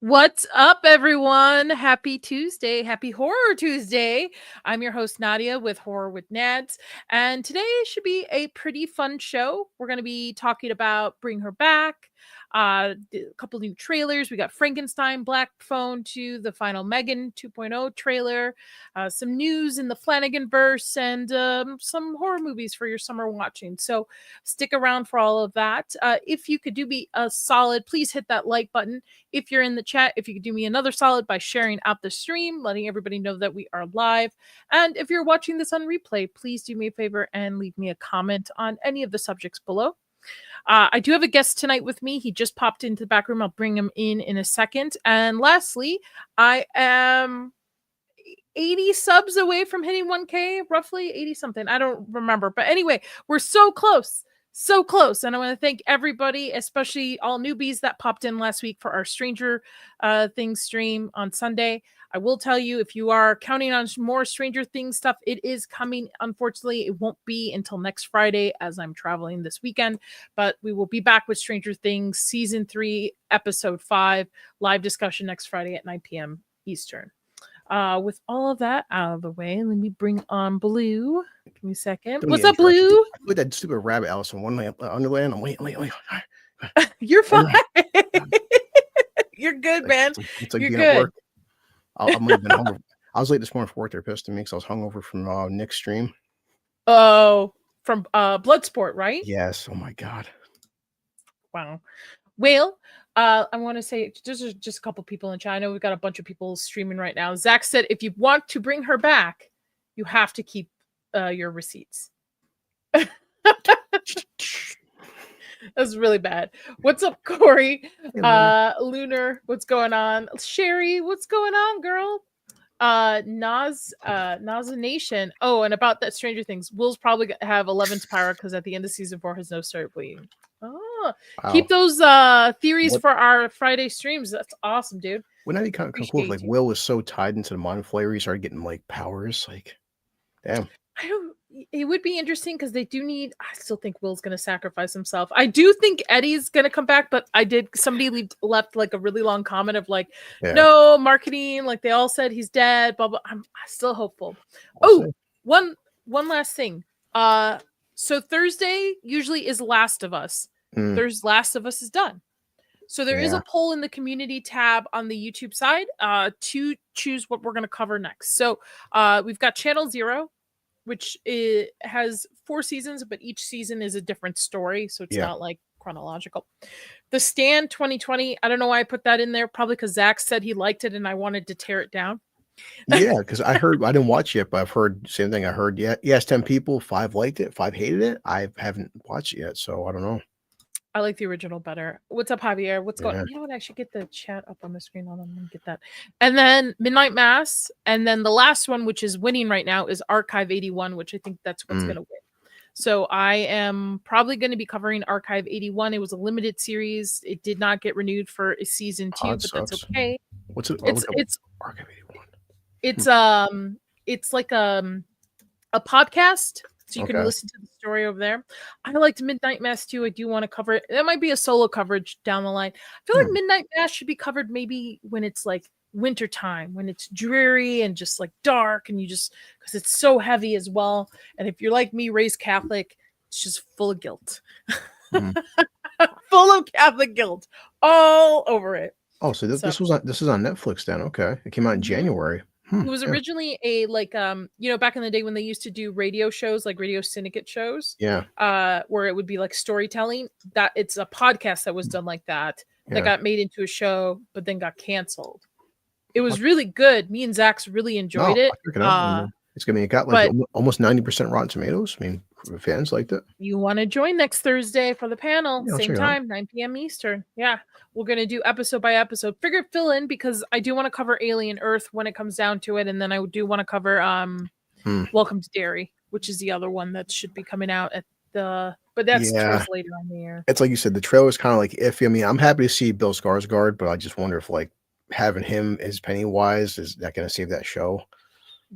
What's up, everyone? Happy Tuesday. Happy Horror Tuesday. I'm your host, Nadia, with Horror with Nads. And today should be a pretty fun show. We're going to be talking about Bring Her Back, a couple new trailers. We got Frankenstein, Black Phone 2, the final Megan 2.0 trailer, some news in the Flannagan verse, and some horror movies for your summer watching. So stick around for all of that. If you could do me a solid, please hit that like button. If you're in the chat, if you could do me another solid by sharing out the stream, letting everybody know that we are live. And if you're watching this on replay, please do me a favor and leave me a comment on any of the subjects below. I do have a guest tonight with me. He just popped into the back room. I'll bring him in a second. And lastly, I am 80 subs away from hitting 1K, roughly 80 something. I don't remember. But anyway, we're so close. So close. And I want to thank everybody, especially all newbies that popped in last week for our Stranger Things stream on Sunday. I will tell you, if you are counting on more Stranger Things stuff, it is coming. Unfortunately, it won't be until next Friday as I'm traveling this weekend. But we will be back with Stranger Things Season 3, Episode 5, live discussion next Friday at 9 p.m. Eastern. With all of that out of the way, let me bring on Blue. Give me a second. What's up, Blue? Look at that stupid rabbit Alice in Wonderland. I'm waiting. You're fine. You're good, man. It's like You're being good. at work. I might have been hungover. I was late this morning for work. They're pissed at me because I was hungover from Nick's stream. Oh, from Bloodsport, right? Yes. Oh my god. Wow. Well, I want to say there's just a couple people in chat. I know we've got a bunch of people streaming right now. Zach said, if you want to bring her back, you have to keep your receipts. That's really bad. What's up, Corey? Lunar, what's going on? Sherry, what's going on, girl? Naza Nation. Oh, and about that Stranger Things, Will's probably have 11th power because at the end of season 4 his nose started bleeding. Oh, wow. Keep those theories for our Friday streams. That's awesome, dude. Wouldn't that be kind of cool if, like, Will was so tied into the mind flayer he started getting like powers? Like, damn. It would be interesting because they do need. I still think Will's going to sacrifice himself. I do think Eddie's going to come back, but somebody left like a really long comment of like, no marketing. Like they all said he's dead. Blah blah. I'm still hopeful. One last thing. So Thursday usually is Last of Us. There's Last of Us is done. So there is a poll in the community tab on the YouTube side to choose what we're going to cover next. So we've got Channel Zero, which has 4 seasons, but each season is a different story. So it's not like chronological. The Stand 2020, I don't know why I put that in there. Probably because Zach said he liked it and I wanted to tear it down. Yeah, because I didn't watch it, but I've heard the same thing. I heard, yes, 10 people, 5 liked it, 5 hated it. I haven't watched it yet, so I don't know. I like the original better. What's up, Javier? What's going on? You know what? I should get the chat up on the screen. Hold on, let me get that. And then Midnight Mass. And then the last one, which is winning right now, is Archive 81, which I think that's what's going to win. So I am probably going to be covering Archive 81. It was a limited series. It did not get renewed for a season 2, but that's okay. What's it? It's Archive 81. It's like a podcast. So you can listen to the story over there. I liked Midnight Mass too. I do want to cover it. That might be a solo coverage down the line. I feel like Midnight Mass should be covered maybe when it's like wintertime, when it's dreary and just like dark, and you just because it's so heavy as well. And if you're like me, raised Catholic, it's just full of guilt. Full of Catholic guilt all over it. Oh, so this is on Netflix then. Okay. It came out in January. It was originally a like back in the day when they used to do radio shows, like radio syndicate shows, where it would be like storytelling. That it's a podcast that was done like that got made into a show, but then got canceled. It was really good. Me and Zach's really enjoyed it. It got like almost 90% Rotten Tomatoes. I mean, fans liked it. You want to join next Thursday for the panel, same time, 9 p.m. Eastern. Yeah, we're going to do episode by episode. Figure fill in because I do want to cover Alien Earth when it comes down to it. And then I do want to cover Welcome to Derry, which is the other one that should be coming out at but that's towards later on the year. It's like you said, the trailer is kind of like iffy. I mean, I'm happy to see Bill Skarsgård, but I just wonder if like having him as Pennywise, is that going to save that show?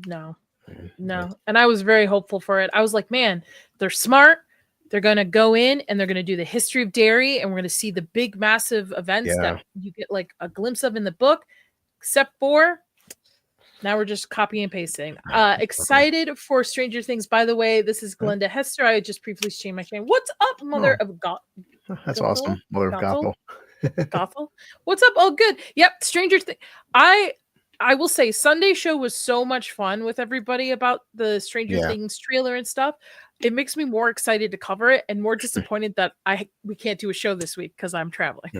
No. And I was very hopeful for it. I was like, man, they're smart. They're going to go in and they're going to do the history of dairy, and we're going to see the big, massive events that Yeah. you get like a glimpse of in the book, except for now we're just copying and pasting. Excited for Stranger Things. By the way, this is Glenda Hester. I just briefly changed my name. What's up, mother Oh, of that's Gothel? awesome. Mother of Gothel? Gothel. Gothel? What's up? Oh, good. Yep, Stranger Things. I will say Sunday show was so much fun with everybody about the Stranger Yeah. Things trailer and stuff. It makes me more excited to cover it and more disappointed that we can't do a show this week because I'm traveling.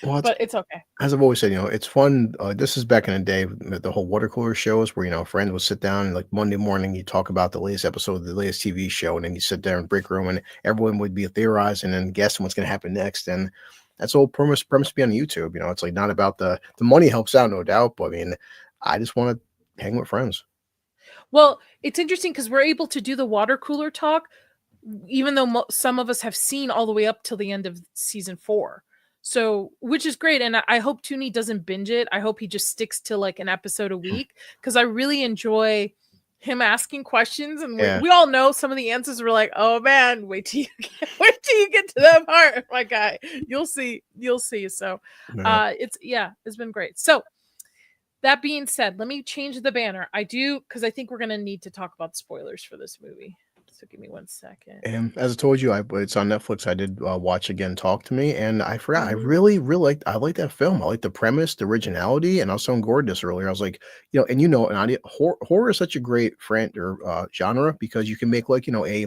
Well, But it's okay. as I've always said, it's fun. This is back in the day with the whole water cooler shows where, friends would sit down and like Monday morning, you talk about the latest episode of the latest TV show, and then you sit there in break room and everyone would be theorizing and guessing what's going to happen next. And that's all premise to be on YouTube. It's like not about the money helps out, no doubt. But I mean, I just want to hang with friends. Well, it's interesting because we're able to do the water cooler talk, even though some of us have seen all the way up till the end of season 4. So, which is great. And I hope Tooney doesn't binge it. I hope he just sticks to like an episode a week because I really enjoy him asking questions. And Yeah. we all know some of the answers were like, oh man, wait till you get to that part, my guy. You'll see. So it's been great. So that being said, let me change the banner. I do, because I think we're going to need to talk about spoilers for this movie. So give me 1 second. And as I told you, it's on Netflix. I did watch again, Talk to Me, and I forgot. I Mhm. really, really liked that film. I like the premise, the originality, and I was telling Gordon this earlier. I was like, and horror is such a great genre because you can make like a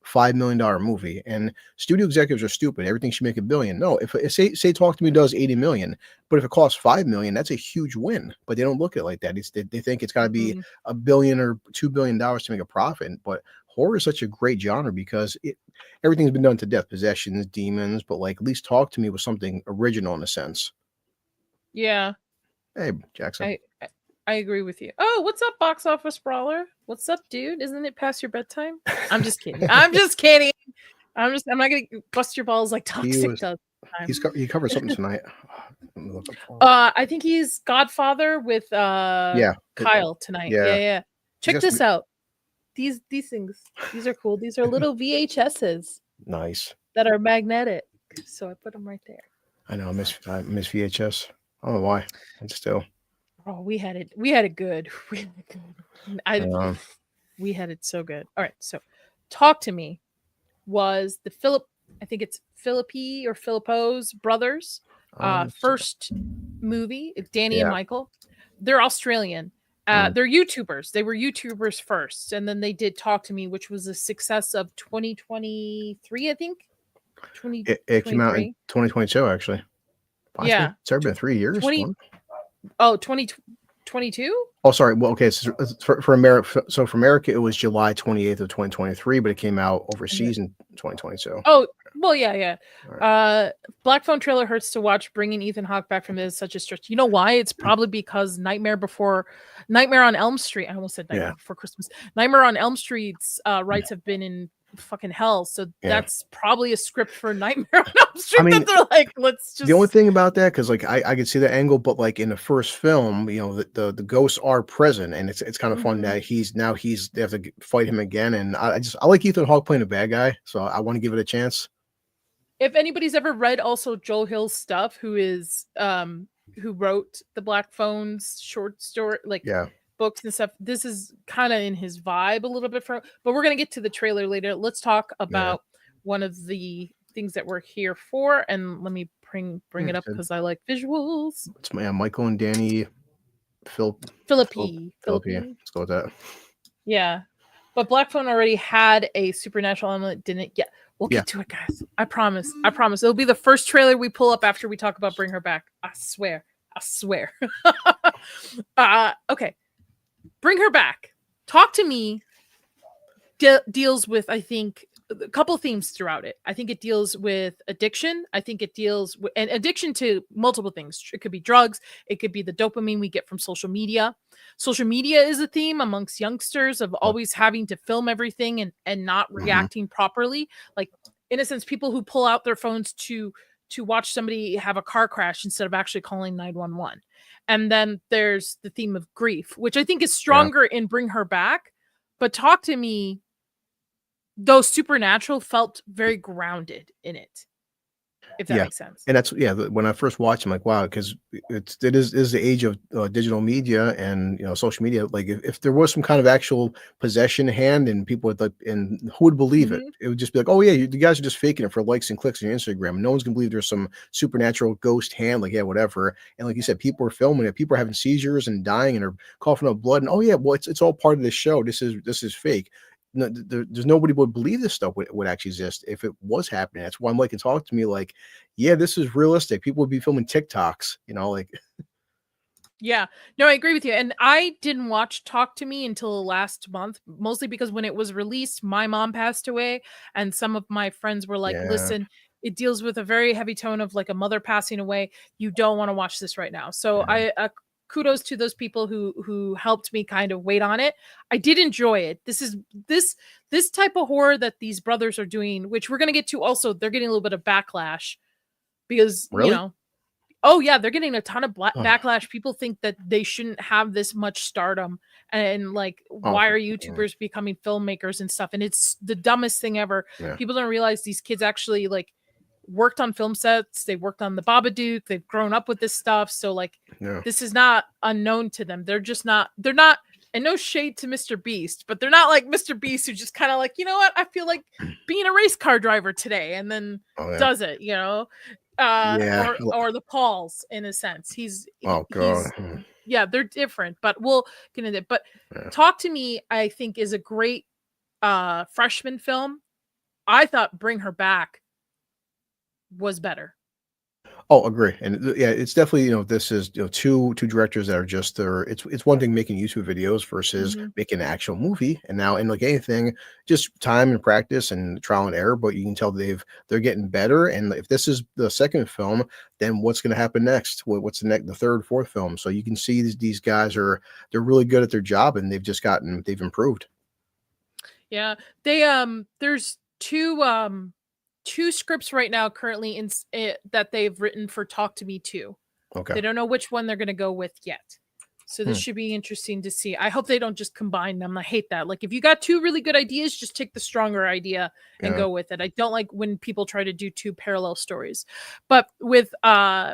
$5 million movie, and studio executives are stupid. Everything should make $1 billion. No, if say Talk to Me does 80 million, but if it costs 5 million, that's a huge win. But they don't look at it like that. They think it's got to be Mhm. $1 billion or $2 billion to make a profit. But horror is such a great genre because everything's been done to death, possessions, demons, but like at least Talk to Me was something original in a sense. Yeah. Hey, Jackson. I agree with you. Oh, what's up, box office brawler? What's up, dude? Isn't it past your bedtime? I'm just kidding. I'm not gonna bust your balls like Toxic does. He covered something tonight. Let me look up. I think he's Godfather with Kyle tonight. Yeah. Check this out. These things. These are cool. These are little VHSs. Nice. That are magnetic. So I put them right there. I know. I miss VHS. I don't know why. I still. Oh, we had it good. We had it so good. All right. So Talk to Me was the I think it's Philippi or Filippo's brothers first movie. Danny and Michael. They're Australian. They're YouTubers. They were YouTubers first, and then they did Talk to Me, which was a success of 2023, I think. It came out in 2022, actually. Yeah. It's already been 3 years. 2022? Oh, sorry. Well, okay. So for America, for America, it was July 28th of 2023, but it came out overseas in 2022. Oh, well, yeah. Right. Black Phone trailer hurts to watch. Bringing Ethan Hawke back from this is such a stretch. You know why? It's probably because Nightmare on Elm Street. I almost said Nightmare Before Christmas. Nightmare on Elm Street's rights have been in fucking hell. So that's probably a script for Nightmare on Elm Street. That they're like, let's just. The only thing about that, because like I could see that angle, but like in the first film, the ghosts are present, and it's kind of fun that they have to fight him again, and I like Ethan Hawke playing a bad guy, so I want to give it a chance. If anybody's ever read also Joel Hill's stuff, who wrote the Black Phones short story, books and stuff, this is kind of in his vibe a little bit. But we're gonna get to the trailer later. Let's talk about one of the things that we're here for, and let me bring it up because I like visuals. It's Michael and Danny, Philippi. Let's go with that. Yeah, but Black Phone already had a supernatural element, didn't it? Yeah. We'll get to it, guys. I promise. It'll be the first trailer we pull up after we talk about Bring Her Back. I swear. Okay. Bring Her Back. Talk to Me deals with, I think, a couple themes throughout it. I think it deals with addiction. I think it deals with addiction to multiple things. It could be drugs. It could be the dopamine we get from social media. Social media is a theme amongst youngsters of always having to film everything and not reacting properly. Like, in a sense, people who pull out their phones to watch somebody have a car crash instead of actually calling 911. And then there's the theme of grief, which I think is stronger in Bring Her Back. But Talk to Me though supernatural, felt very grounded in it, if that Yeah, makes sense. and that's yeah, when I first watched, I'm like, "Wow," because it is the age of, digital media and, social media, like, if there was some kind of actual possession hand and people would, like and who would believe it? Mhm. It would just be like, "Oh, yeah, you guys are just faking it for likes and clicks on your Instagram. No one's gonna believe there's some supernatural ghost hand, like, yeah, whatever," and like you said, people are filming it, people are having seizures and dying and are coughing up blood, and, "Oh, yeah, well, it's all part of the show. This is fake." No, there's nobody would believe this stuff would actually exist if it was happening. That's why I'm like, talk to me like, yeah, this is realistic. People would be filming TikToks, like Yeah. No, I agree with you, and I didn't watch Talk to Me until last month, mostly because when it was released, my mom passed away, and some of my friends were like, yeah, "Listen, it deals with a very heavy tone of, like, a mother passing away. You don't wanna watch this right now." So yeah, kudos to those people who helped me kind of wait on it. I did enjoy it. This this type of horror that these brothers are doing, which we're gonna get to also, they're getting a little bit of backlash because, really? oh yeah, they're getting a ton of Oh, backlash. People think that they shouldn't have this much stardom, and like, oh, why are yeah, YouTubers becoming filmmakers and stuff? And it's the dumbest thing ever. yeah, People don't realize these kids actually like worked on film sets. They worked on the Babadook. They've grown up with this stuff. So like, yeah. this is not unknown to them. They're just not. They're not. And no shade to Mr. Beast, but they're not like Mr. Beast who just kind of like, you know what? I feel like being a race car driver today, and then Oh, yeah, does it. yeah. Or the Pauls in a sense. Oh god, He's yeah, they're different, but we'll get into it. But yeah. Talk to Me, I think, is a great freshman film. I thought Bring Her Back was better. Oh, agree, and yeah, it's definitely this is two directors that are just it's one thing making YouTube videos versus Mhm. making an actual movie, and now and like anything, just time and practice and trial and error, but you can tell they're getting better, and if this is the second film, then what's going to happen next? What's the third, fourth film? So you can see these guys they're really good at their job, and they've improved. Yeah. They there's two scripts right now currently that they've written for Talk to Me 2. Okay. They don't know which one they're gonna go with yet. So this Hmm. should be interesting to see. I hope they don't just combine them. I hate that. Like, if you got two really good ideas, just take the stronger idea and Yeah. go with it. I don't like when people try to do two parallel stories. But with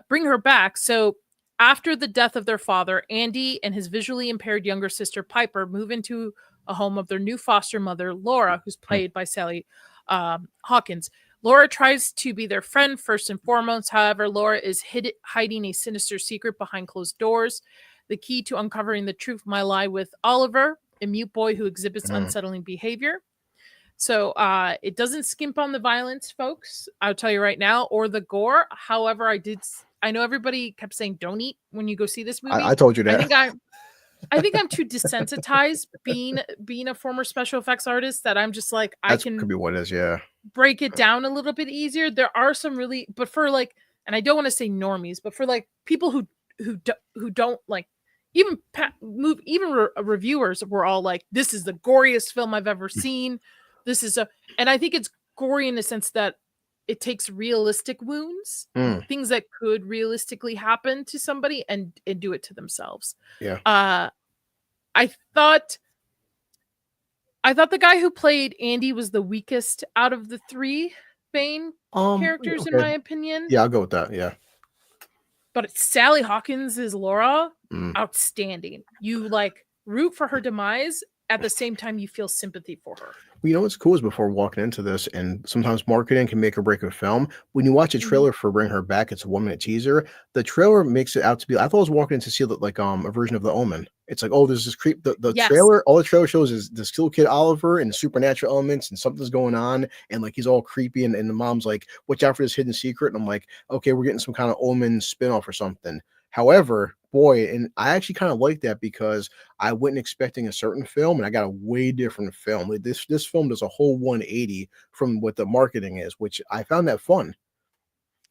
Bring Her Back, so after the death of their father, Andy and his visually impaired younger sister Piper move into a home of their new foster mother, Laura, who's Hmm. played by Sally Hawkins. Laura tries to be their friend first and foremost. However, Laura is hiding a sinister secret behind closed doors. The key to uncovering the truth might lie with Oliver, a mute boy who exhibits Hmm. unsettling behavior. So it doesn't skimp on the violence, folks. I'll tell you right now, or the gore. However, I know everybody kept saying don't eat when you go see this I movie. told you I that. think I'm I think I'm too desensitized being a former special effects artist that I'm just like I That's could can be what it is. Yeah. break it down a little bit easier. There are some really, but for like, and I don't want to say normies, but for like people who don't like, even reviewers were all like, "This is the goriest film I've ever seen." This is a, and I think it's gory in the sense that it takes realistic wounds, Mm, things that could realistically happen to somebody, and do it to themselves. yeah. Uh, I thought I thought the guy who played Andy was the weakest out of the 3 main Yeah, characters, in okay. my opinion, Yeah, I'll go with that. Yeah. but Sally Hawkins is Laura, Mm. outstanding. You, like, root for her demise, at the same time you feel sympathy for her. Well, what's cool is before walking into this, and sometimes marketing can make or break a film. When you watch a Mhm. trailer for Bring Her Back, it's a 1 minute teaser. The trailer makes it out to be. I thought I was walking in to see like a version of The Omen. It's like, oh, there's this creep. The Yes. trailer, all the trailer shows is this little kid Oliver and the supernatural elements, and something's going on, and like he's all creepy, and the mom's like, watch out for this hidden secret. And I'm like, okay, we're getting some kind of Omen spinoff or something. However, boy, and I actually kind of like that because I wasn't expecting a certain film, and I got a way different film. Like this film does a whole 180 from what the marketing is, which I found that fun.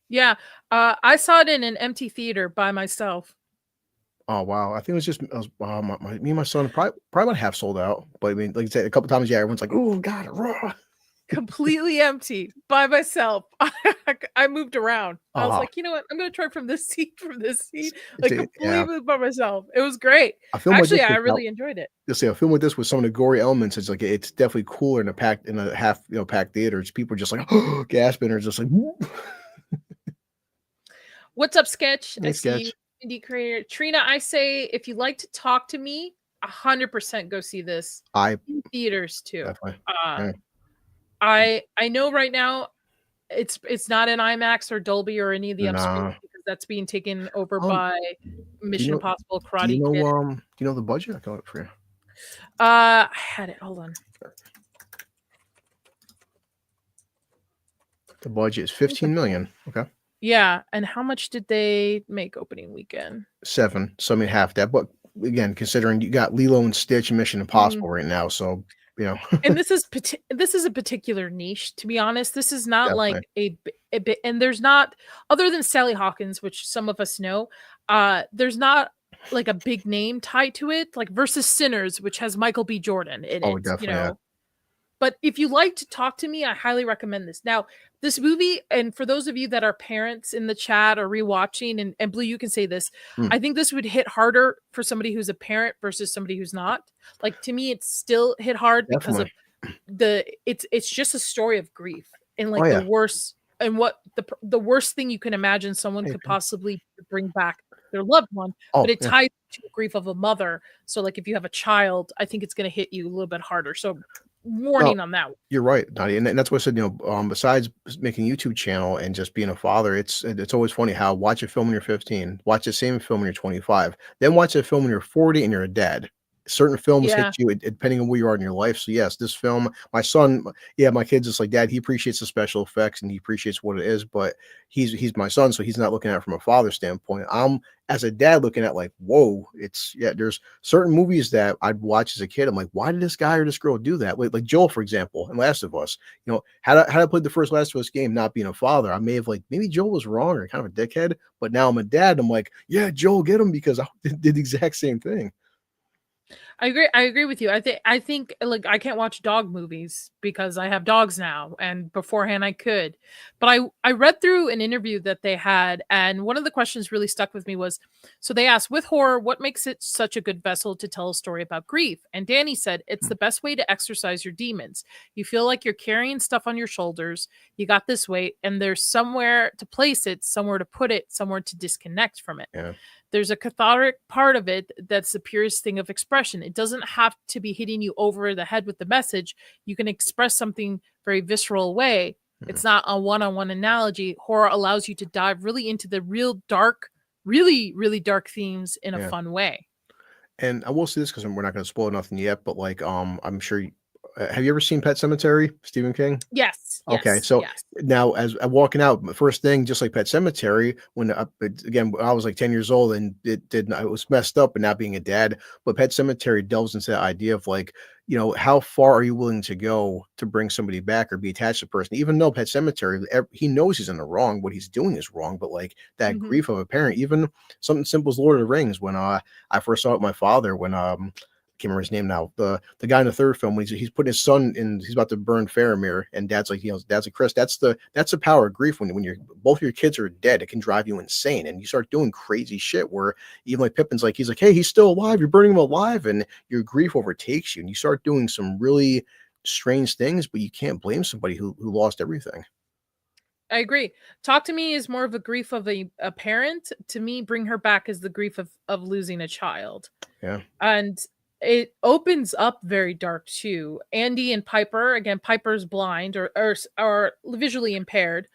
Yeah, I saw it in an empty theater by myself. Oh wow, I think it was just me and my son probably about half sold out. But I mean, like I said, a couple times, yeah, everyone's like, "Oh God, raw." completely empty by myself. I moved around. I was Ah, like, you know what? I'm gonna try from this seat, from this seat, like see, yeah, completely by myself. It was great. a film like Actually, this I without really enjoyed it. let's say a film like this with some of the gory elements, it's like it's definitely cooler in a packed in a half, packed theaters. People are just like gasping or just like, What's up, Sketch? I "Hey, see you, sketch." indie creator. Trina, I say if you like to talk to me, 100% go see this I in theaters too. definitely, Uh, yeah, I know right now it's not in IMAX or Dolby or any of the upscreen nah. because that's being taken over Um, by do you Mission know Impossible, Karate Kid. do you know the budget? I can look for you. I had it. Hold on. The budget is I think 15,000,000. Okay. yeah, and how much did they make opening weekend? 7, so I mean half that, but again, considering you got Lilo and Stitch and Mission Mm. Impossible right now, so, you know, And this is a particular niche, to be honest. This is not like definitely. a bit, and there's not, other than Sally Hawkins, which some of us know, there's not like a big name tied to it, like versus Sinners, which has Michael B. Jordan in Oh, it, you definitely, yeah. know. But if you like to talk to me, I highly recommend this. Now, this movie, and for those of you that are parents in the chat or rewatching, and Blue, you can say this, Mm, I think this would hit harder for somebody who's a parent versus somebody who's not. Like to me, it's still hit hard because definitely. of it's just a story of grief and Oh, like the yeah. worst and what the worst thing you can imagine someone Hey, could possibly bring back their loved one, but oh, it yeah. ties to the grief of a mother. So like if you have a child, I think it's going to hit you a little bit harder. So No, warning on that one. you're right, Nadia, and that's what I said, besides making a YouTube channel and just being a father, it's always funny how watch a film when you're 15, watch the same film when you're 25, then watch a film when you're 40 and you're a dad. Certain films hit Yeah. you depending on where you are in your life. So yes, this film, my son, yeah, my kid's just like dad. He appreciates the special effects and he appreciates what it is, but he's my son, so he's not looking at it from a father standpoint. I'm as a dad looking at like, whoa, it's yeah. There's certain movies that I'd watch as a kid. I'm like, why did this guy or this girl do that? Like Joel, for example, in Last of Us. Had I played the first Last of Us game, not being a father, I may have like maybe Joel was wrong or kind of a dickhead. But now I'm a dad. I'm like, yeah, Joel, get him because I did the exact same thing. I agree with you. I think like I can't watch dog movies because I have dogs now and beforehand I could. But I read through an interview that they had and one of the questions really stuck with me was so they asked with horror what makes it such a good vessel to tell a story about grief? And Danny said it's Hmm, the best way to exercise your demons. You feel like you're carrying stuff on your shoulders. You got this weight and there's somewhere to place it, somewhere to put it, somewhere to disconnect from it. yeah. There's a cathartic part of it that's the purest thing of expression. It doesn't have to be hitting you over the head with the message. You can express something very visceral way. Mhm. It's not a one-on-one analogy. Horror allows you to dive really into the real dark, really, really dark themes in a Yeah. fun way. And I will say this because we're not going to spoil nothing yet, but like, I'm sure. Have you ever seen Pet Cemetery, Stephen King? Yes, Okay, yes, so yes. now as I'm walking out, the first thing, just like Pet Cemetery, when again I was like 10 years old and it was messed up, and not being a dad, but Pet Cemetery delves into that idea of like, how far are you willing to go to bring somebody back or be attached to a person, even though Pet Cemetery, he knows he's in the wrong, what he's doing is wrong, but like that Mhm. grief of a parent, even something simple as Lord of the Rings, when I first saw it with my father when I can't remember his name now. The guy in the third film when he's putting his son in, he's about to burn Faramir, and dad's like, dad's like, Chris, that's the power of grief when you're both your kids are dead. It can drive you insane, and you start doing crazy shit where even like Pippin's like, he's like, hey, he's still alive. You're burning him alive, and your grief overtakes you, and you start doing some really strange things, but you can't blame somebody who lost everything. I agree. Talk to Me is more of a grief of a parent. To me, Bring Her Back is the grief of losing a child. Yeah, And it opens up very dark too. Andy and Piper, again, Piper's blind or visually impaired,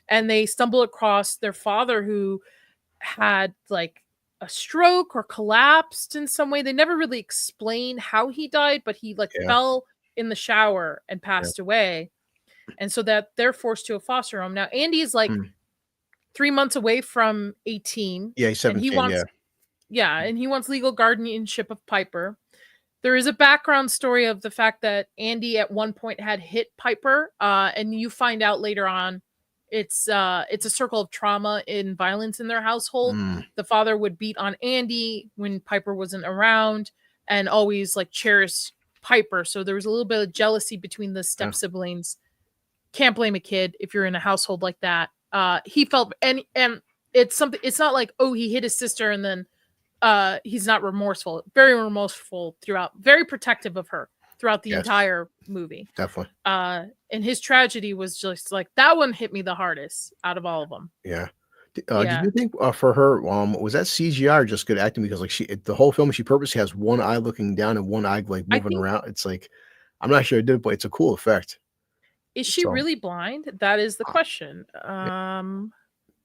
and they stumble across their father who had like a stroke or collapsed in some way. They never really explain how he died, but he like yeah, fell in the shower and yeah, passed away. And so that they're forced to a foster home. Now Andy is like mm. 3 months away from 18, Yeah. He's and he 17. Yeah, wants yeah, and he wants legal guardianship of Piper. There is a background story of the fact that Andy at one point had hit Piper, and you find out later on it's a circle of trauma and violence in their household. mm, The father would beat on Andy when Piper wasn't around and always like cherish Piper. So there was a little bit of jealousy between the yeah. step siblings can't blame a kid if you're in a household like that. He felt, and it's something. It's not like, oh, he hit his sister and then he's not remorseful. Very remorseful throughout. Very protective of her throughout the Yes, entire movie. definitely. And his tragedy was just like, that one hit me the hardest out of all of them. Yeah. Did Yeah, you think, for her, was that CGI or just good acting? Because, like, the whole film, she purposely has one eye looking down and one eye, like, I moving think, around. It's like, I'm not sure it did, but it's a cool effect. is she So, really blind? That is the uh, question. yeah,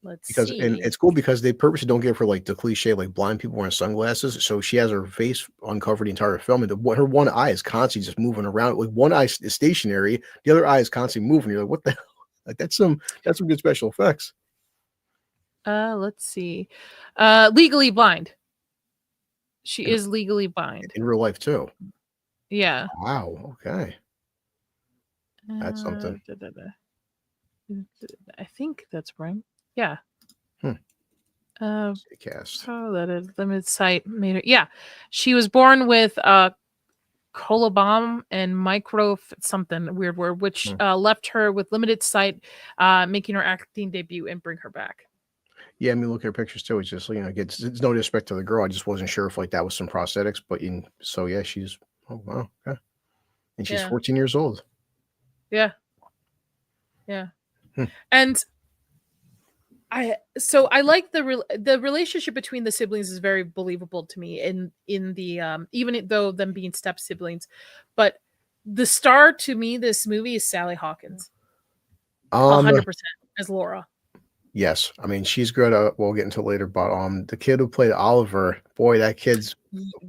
Let's because and see. it's cool because they purposely don't give her, like, the cliche, like, blind people wearing sunglasses, so she has her face uncovered the entire film, and her one eye is constantly just moving around. Like, one eye is stationary, the other eye is constantly moving. You're like, "What the hell?" Like, that's some good special effects. Let's see. Legally blind. She In is legally blind. in real life too. Yeah. Wow, okay. That's Uh, something. da, da, da. I think that's right. Yeah. Hmm, Uh, cast. oh, that is limited sight made her. Yeah, she was born with colobom and something weird word, which Hmm. left her with limited sight, making her acting debut and bring her back. Yeah, I mean, look at her pictures too. It's just, it's no disrespect to the girl. I just wasn't sure if, like, that was some prosthetics, but yeah, she's, oh wow, okay. And she's Yeah, 14 years old. yeah, yeah. Hmm. And I like the relationship between the siblings is very believable to me in the even though them being step siblings, but the star to me this movie is Sally Hawkins, Um, 100% as Laura. yes, I mean, she's good. We'll get into it later, but the kid who played Oliver, boy, that kid's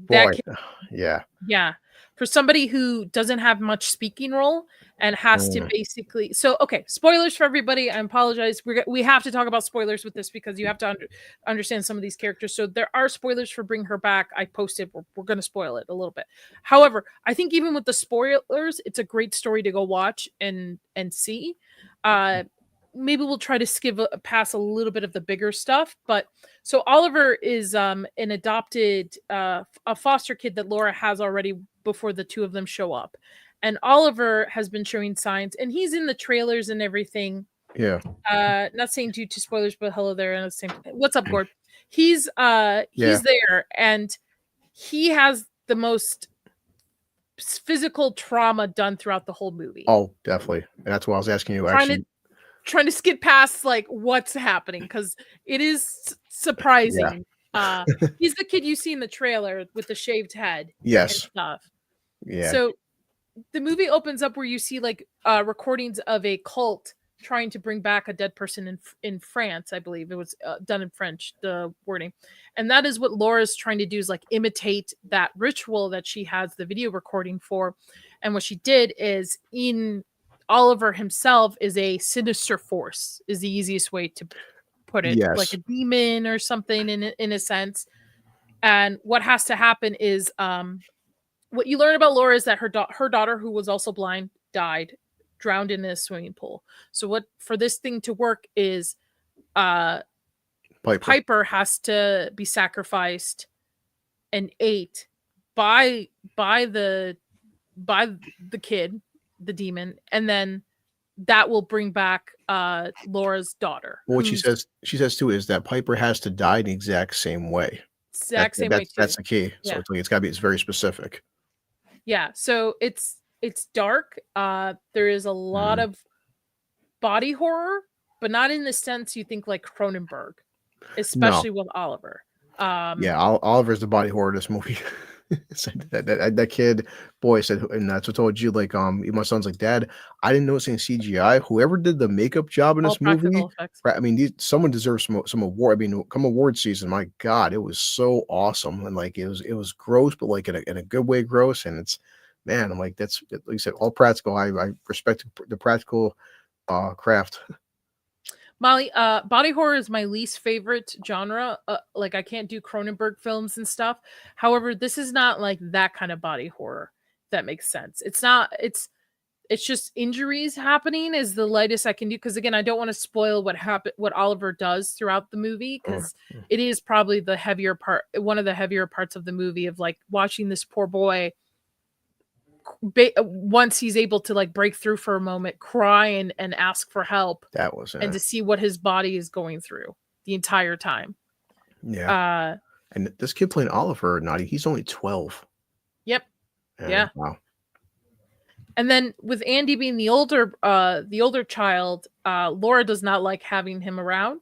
That boy, yeah. Yeah. For somebody who doesn't have much speaking role and has to Mm, basically, so okay, spoilers for everybody. I apologize. We have to talk about spoilers with this because you have to understand some of these characters. So there are spoilers for Bring Her Back. I posted. We're going to spoil it a little bit. However, I think even with the spoilers, it's a great story to go watch and see. Uh, Maybe we'll try to skip past a little bit of the bigger stuff, but so Oliver is an adopted a foster kid that Laura has already before the two of them show up. And Oliver has been showing signs and he's in the trailers and everything. yeah, Not saying due to spoilers, but hello there and the same. What's up, Gord? yeah. He's there and he has the most physical trauma done throughout the whole movie. Oh, definitely. And that's why I was asking you, Trying to actually. trying to skip past like what's happening because it is Yeah. surprising. Uh, he's the kid you see in the trailer with the shaved head and Yes. stuff. Yeah. So the movie opens up where you see like recordings of a cult trying to bring back a dead person in France. I believe it was done in French, the wording, and that is what Laura's trying to do is like imitate that ritual that she has the video recording for. And what she did is in Oliver himself is a sinister force is the easiest way to put it, like a Yes. demon or something in a sense. And what has to happen is what you learn about Laura is that her daughter, who was also blind, died, drowned in a swimming pool. So what for this thing to work is uh Piper. Piper has to be sacrificed and ate by by the by the kid, the demon, and then that will bring back Laura's daughter, Well, what who's she says too is that Piper has to die the exact same way. exact same way too. That's the key. So Yeah. it's like it's gotta be it's very specific. Yeah. So it's dark. There is a lot Mhm. of body horror, but not in the sense you think like Cronenberg, No. especially with Oliver. Yeah, Oliver's the body horror of this movie. Said that kid, boy, said, and that's what I told you, like, my son's like, "Dad, I didn't notice any CGI. Whoever did the makeup job in All this movie, practical effects. I mean, someone deserves some award. I mean, come award season, my God, it was so awesome, and like it was gross, but like in a good way, gross. And it's, man, I'm like, that's like you said, all practical. I respect the practical craft. Molly, body horror is my least favorite genre. Like I can't do Cronenberg films and stuff. However, this is not like that kind of body horror. If that makes sense. It's not. It's just injuries happening is the lightest I can do because again, I don't want to spoil what Oliver does throughout the movie Uh, because it is probably the heavier part, one of the heavier parts of the movie of like watching this poor boy once he's able to like break through for a moment, cry and ask for help, That was and to see what his body is going through the entire time. yeah. Uh, And this kid playing Oliver, Naughty, he's only 12. yep, Yeah, yeah. wow. And then with Andy being the older child, Laura does not like having him around.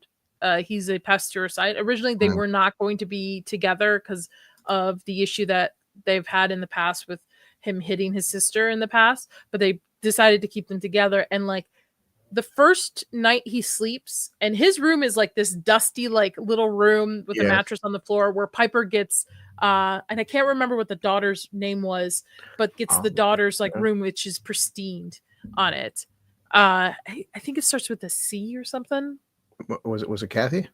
He's a pesticide. Originally, they Mm, were not going to be together because of the issue that they've had in the past with him hitting his sister in the past, but they decided to keep them together. And like the first night he sleeps, and his room is like this dusty like little room with a yeah. mattress on the floor where Piper gets and I can't remember what the daughter's name was, but gets the daughter's like Yeah. room, which is pristine on it. I think it starts with a C or something. Was it Kathy?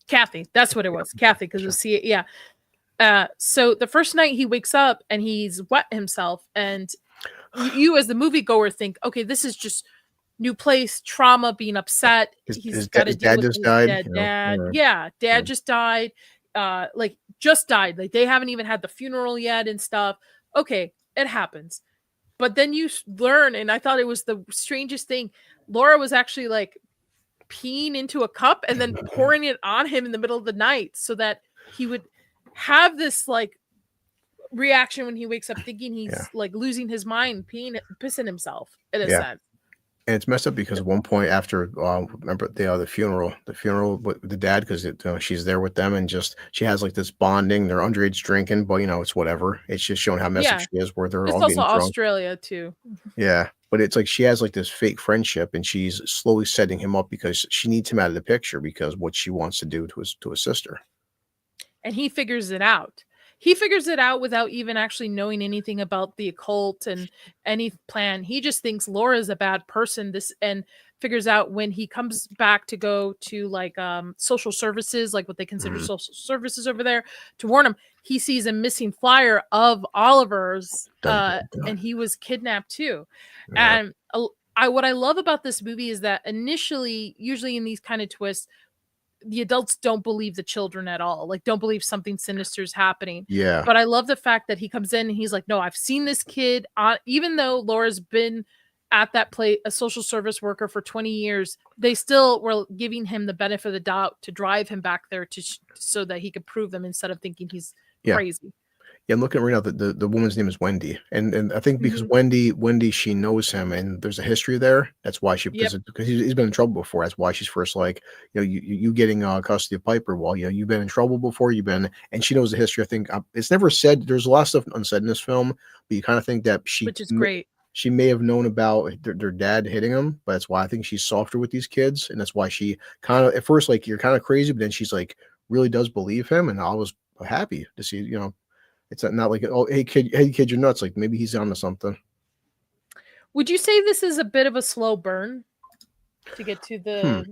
Kathy, that's what it was. Kathy, because it was C. Yeah. So the first night he wakes up and he's wet himself, and you as the moviegoer think, okay, this is just new place, trauma, being upset. He's got to His deal dad with just his died, dead you know? dad. Yeah, Yeah, yeah, dad just died. Like just died. Like they haven't even had the funeral yet and stuff. Okay, it happens. But then you learn, and I thought it was the strangest thing. Laura was actually like peeing into a cup and then pouring it on him in the middle of the night so that he would have this like reaction when he wakes up thinking yeah, he's like losing his mind, pissing himself in a yeah. sense. And it's messed up because at one point after, remember the funeral with the dad, because she's there with them, and just she has like this bonding. They're underage drinking, but it's whatever. It's just showing how messed up Yeah. she is, where they're It's all also getting drunk. Australia too. Yeah, but it's like she has like this fake friendship, and she's slowly setting him up because she needs him out of the picture because what she wants to do to his sister. And he figures it out. He figures it out without even actually knowing anything about the occult and any plan. He just thinks Laura's a bad person. This and figures out when he comes back to go to like social services, like what they consider Mhm. social services over there, to warn him. He sees a missing flyer of Oliver's, Dun, dun, and dun. he was kidnapped too. Yeah, And I what I love about this movie is that initially, usually in these kind of twists, the adults don't believe the children at all, like don't believe something sinister is happening. yeah, But I love the fact that he comes in and he's like, no, I've seen this kid on, even though Laura's been at that place a social service worker for 20 years, they still were giving him the benefit of the doubt to drive him back there to so that he could prove them instead of thinking he's yeah. crazy. Yeah, I'm looking right now. The woman's name is Wendy, and I think because Mhm. Wendy, she knows him, and there's a history there. That's why she Yep, because he's been in trouble before. That's why she's first like, you getting custody of Piper. Well, you've been in trouble before. You've been, and she knows the history. I think it's never said. There's a lot of stuff unsaid in this film, but you kind of think that which is great. she may have known about their dad hitting him. But that's why I think she's softer with these kids, and that's why she kind of at first like you're kind of crazy, but then she's like really does believe him, and I was happy to see it's not like, "Oh, hey kid, you're nuts." Like maybe he's onto something. Would you say this is a bit of a slow burn to get to Hmm.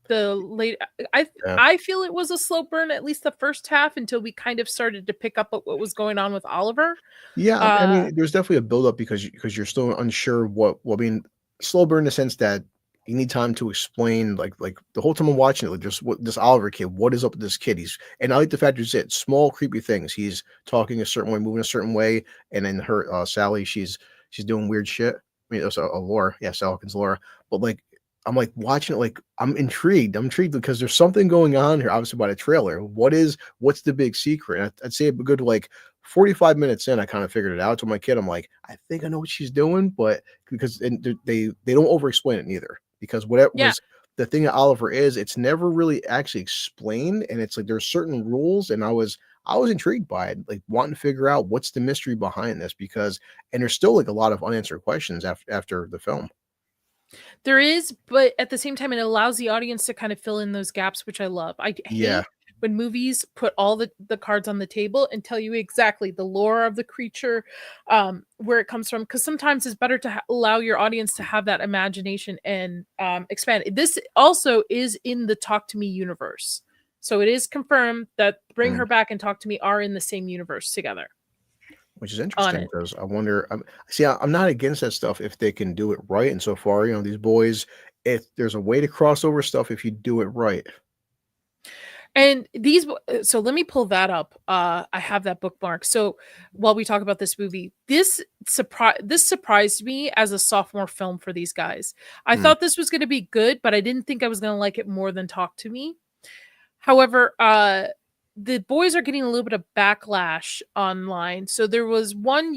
the late I Yeah. I feel it was a slow burn, at least the first half, until we kind of started to pick up what was going on with Oliver. Yeah, I Uh mean, there's definitely a buildup because you're still unsure what well, I mean, slow burn in the sense that you need time to explain, like, the whole time I'm watching it, like, just what this Oliver kid, what is up with this kid? He's and I like the fact there's it, small creepy things. He's talking a certain way, moving a certain way, and then her, Sally, she's doing weird shit. I mean, it's a Laura, yeah, Sally Hawkins' Laura, but, like, I'm, like, watching it, like, I'm intrigued. I'm intrigued because there's something going on here, obviously, by the trailer. What's the big secret? I'd say a good, like, 45 minutes in, I kind of figured it out. To my kid, I'm like, I think I know what she's doing, but because and they don't over explain it neither. Because whatever yeah. was the thing that Oliver is, it's never really actually explained, and it's like there's certain rules, and I was intrigued by it, like wanting to figure out what's the mystery behind this because and there's still like a lot of unanswered questions after the film. There is, but at the same time, it allows the audience to kind of fill in those gaps, which I love. I Yeah. hate when movies put all the cards on the table and tell you exactly the lore of the creature, where it comes from. Because sometimes it's better to allow your audience to have that imagination and expand. This also is in the Talk to Me universe. So it is confirmed that Bring Mm. Her Back and Talk to Me are in the same universe together Which is on interesting it. because I wonder. I'm not against that stuff if they can do it right. And so far, these boys, if there's a way to cross over stuff, if you do it right. And so let me pull that up. I have that bookmark. So while we talk about this movie, this surprised me as a sophomore film for these guys. I Hmm, thought this was going to be good, but I didn't think I was going to like it more than Talk to Me. However, the boys are getting a little bit of backlash online. So there was one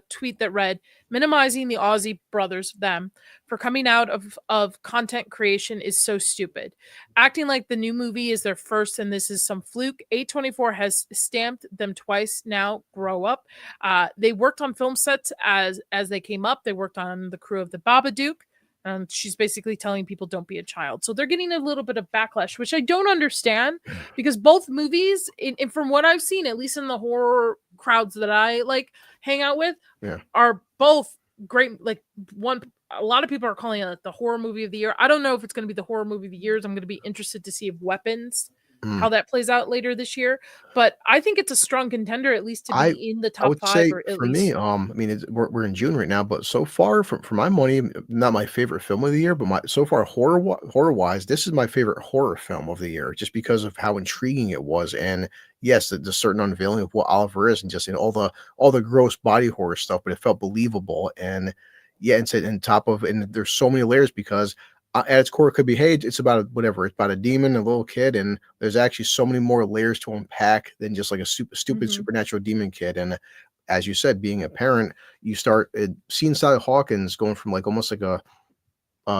tweet that read, "Minimizing the Aussie brothers, them, for coming out of content creation is so stupid. Acting like the new movie is their first and this is some fluke. A24 has stamped them twice now. Grow up." They worked on film sets as they came up. They worked on the crew of the Babadook. She's basically telling people don't be a child. So they're getting a little bit of backlash, which I don't understand because both movies, and from what I've seen, at least in the horror crowds that I like hang out with, yeah. are both great. Like a lot of people are calling it like the horror movie of the year. I don't know if it's going to be the horror movie of the year. I'm going to be interested to see if Weapons, Hmm. how that plays out later this year. But I think it's a strong contender, at least to I be in the I top would five say or at for me, least. I mean, we're in June right now, but so far, for my money, not my favorite film of the year, but my so far horror wise, this is my favorite horror film of the year, just because of how intriguing it was, and yes, the certain unveiling of what Oliver is, and just all the gross body horror stuff, but it felt believable, and yeah, and so, and top of, and there's so many layers because at its core, it could be, hey, it's about whatever, it's about a demon, a little kid, and there's actually so many more layers to unpack than just like a stupid Mhm. supernatural demon kid. And as you said, being a parent, you start seeing Sally Hawkins going from like almost like a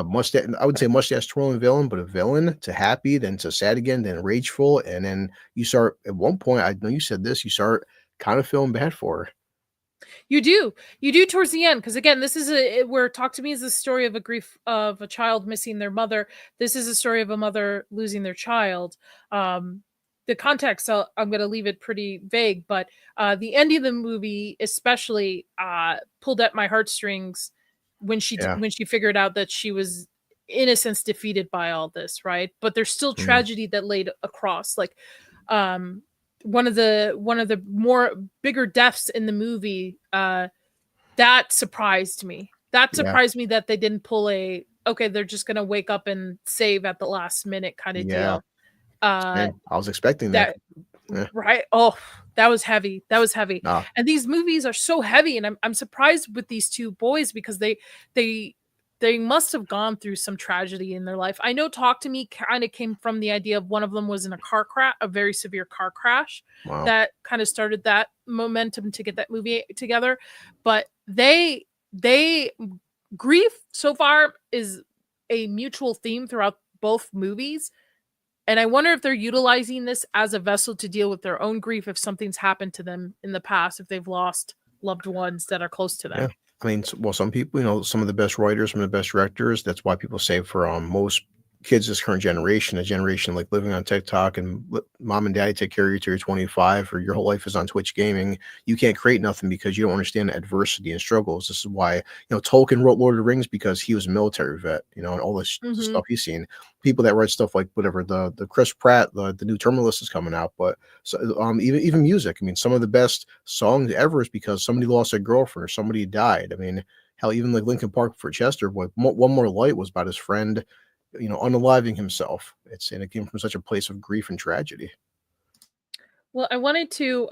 mustache, I wouldn't say mustache twirling villain, but a villain to happy, then to sad again, then rageful, and then you start at one point. I know you said this. You start kind of feeling bad for her. You do towards the end, because again, this is where Talk to Me is the story of a grief of a child missing their mother. This is a story of a mother losing their child. The context, I'm going to leave it pretty vague, but the ending of the movie, especially, pulled at my heartstrings Yeah. when she figured out that she was in a sense defeated by all this, right? But there's still Mm, tragedy that laid across, like um one of the more bigger deaths in the movie, that surprised me. That yeah. surprised me that they didn't pull a, okay, they're just gonna wake up and save at the last minute kind of Yeah. deal. Uh Same. I was expecting that. that Yeah. Right. Oh, that was heavy. That was heavy. Nah. And these movies are so heavy, and I'm surprised with these two boys because they they must have gone through some tragedy in their life. I know Talk to Me kind of came from the idea of one of them was in a car crash, a very severe car crash Wow. that kind of started that momentum to get that movie together. But they grief so far is a mutual theme throughout both movies, and I wonder if they're utilizing this as a vessel to deal with their own grief if something's happened to them in the past, if they've lost loved ones that are close to Yeah. them. I mean, well, some people, some of the best writers, some of the best directors, that's why people say for most kids this current generation, a generation like living on TikTok and mom and daddy take care of you till you're 25 or your whole life is on Twitch gaming. You can't create nothing because you don't understand adversity and struggles. This is why, Tolkien wrote Lord of the Rings because he was a military vet, and all this Mhm. stuff he's seen. People that write stuff like whatever, the Chris Pratt, the new Terminalist is coming out, but so, even music. I mean, some of the best songs ever is because somebody lost a girlfriend or somebody died. I mean, hell, even like Linkin Park for Chester, One More Light was about his friend, unaliving himself. And it came from such a place of grief and tragedy. Well, I wanted to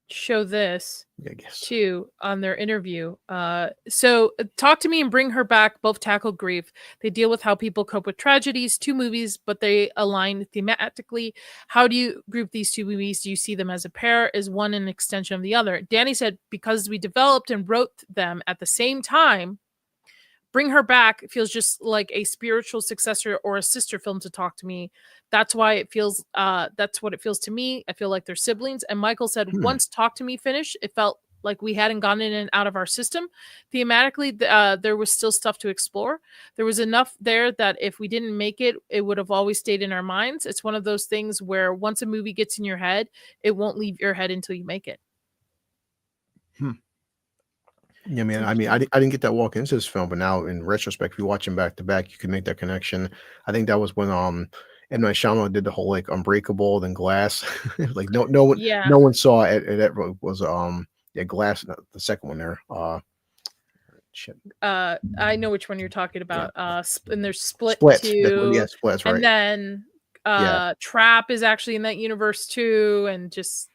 show this Yeah, I guess. too on their interview. Talk to Me and Bring Her Back both tackle grief. They deal with how people cope with tragedies, two movies, but they align thematically. How do you group these two movies? Do you see them as a pair? Is one an extension of the other? Danny said, because we developed and wrote them at the same time, Bring Her Back feels just like a spiritual successor or a sister film to Talk to Me. That's why it feels that's what it feels to me. I feel like they're siblings. And Michael said Hmm. once Talk to Me finished, it felt like we hadn't gone in and out of our system. Thematically, there was still stuff to explore. There was enough there that if we didn't make it, it would have always stayed in our minds. It's one of those things where once a movie gets in your head, it won't leave your head until you make it. Hmm. Yeah, man. I mean, Interesting. I didn't get that walk into this film, but now in retrospect, if you watch them back to back, you can make that connection. I think that was when M. Night Shyamalan did the whole like Unbreakable, then Glass. Like Yeah. no one saw it. It was yeah, Glass, the second one there. Shit. I know which one you're talking Yeah. about. And there's Split Split. That's what. Yeah, 2, Split. That's and right. then Trap is actually in that universe too, and just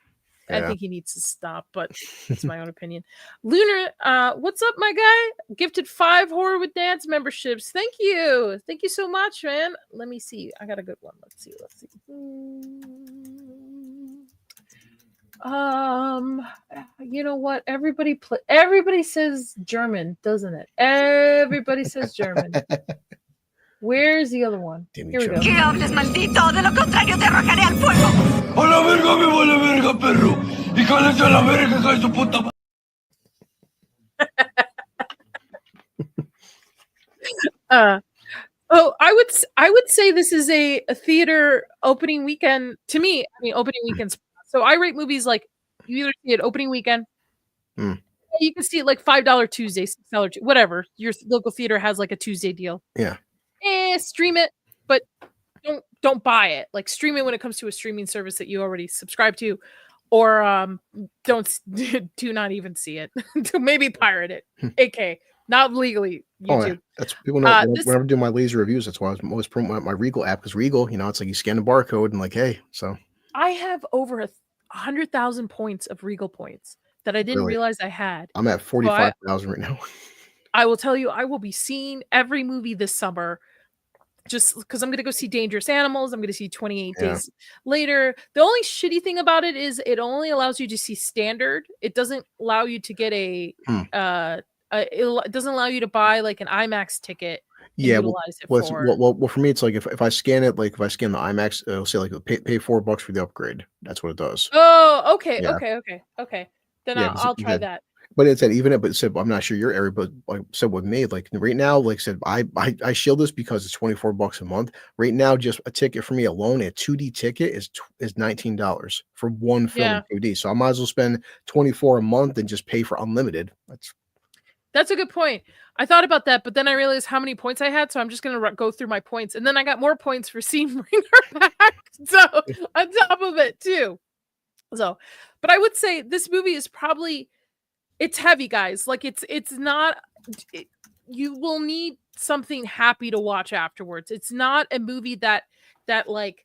I Yeah. think he needs to stop, but that's my own opinion. Lunar, what's up, my guy? Gifted 5 Horror with Dance memberships. Thank you. Thank you so much, man. Let me see. I got a good one. Let's see. You know what? Everybody says German, doesn't it? Everybody says German. Where's the other one? Here we go. Que hables, maldito, de lo contrario te arrojaré al fuego. A la verga me vale verga, perro. Y cállate a la verga, hija de su puta madre. I would say this is a theater opening weekend to me. I mean, opening weekends. So I rate movies like you either see it opening weekend, you can see it like $5 Tuesday, $6 whatever. Your local theater has like a Tuesday deal. Yeah. Stream it, but don't buy it. Like stream it when it comes to a streaming service that you already subscribe to, or do not even see it. Maybe pirate it. AK. Not legally, YouTube. Oh, yeah. That's people know whenever I do my laser reviews, that's why I was always promoting my Regal app, because Regal, it's like you scan the barcode and like, hey, so I have over 100,000 points of Regal points that I didn't realize I had. I'm at 45,000 right now. I will tell you, I will be seeing every movie this summer just because I'm going to go see Dangerous Animals. I'm going to see 28 Days Later. The only shitty thing about it is it only allows you to see standard. It doesn't allow you to get it doesn't allow you to buy like an IMAX ticket. Yeah, well, for me, it's like if I scan it, like if I scan the IMAX, it'll say like pay $4 for the upgrade. That's what it does. Oh, okay, okay. Then I'll try that. But it said I'm not sure your area, but like I said with me, like right now, like I said, I shield this because it's $24 a month. Right now, just a ticket for me alone, a 2D ticket is $19 for one film 2D. So I might as well spend $24 a month and just pay for unlimited. That's a good point. I thought about that, but then I realized how many points I had, so I'm just going to go through my points. And then I got more points for seeing Bring Her Back. So on top of it, too. So, but I would say this movie is probably, it's heavy, guys. Like it's not, you will need something happy to watch afterwards. It's not a movie that like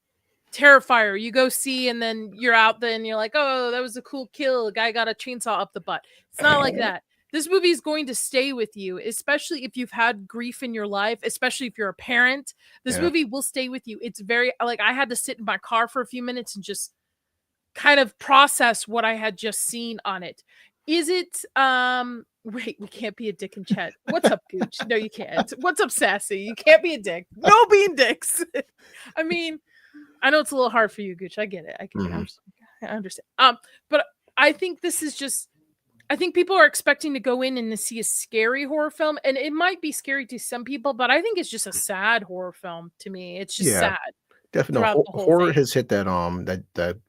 Terrifier you go see and then you're out there and you're like, oh, that was a cool kill. A guy got a chainsaw up the butt. It's not like that. This movie is going to stay with you, especially if you've had grief in your life, especially if you're a parent. This movie will stay with you. It's very, like, I had to sit in my car for a few minutes and just kind of process what I had just seen on it. Is it, wait, we can't be a dick in chat. What's up, Gooch? No, you can't. What's up, Sassy? You can't be a dick. No being dicks. I mean, I know it's a little hard for you, Gooch. I get it. I understand. But I think this is just, I think people are expecting to go in and to see a scary horror film, and it might be scary to some people, but I think it's just a sad horror film to me. It's just sad. Definitely, horror has hit that that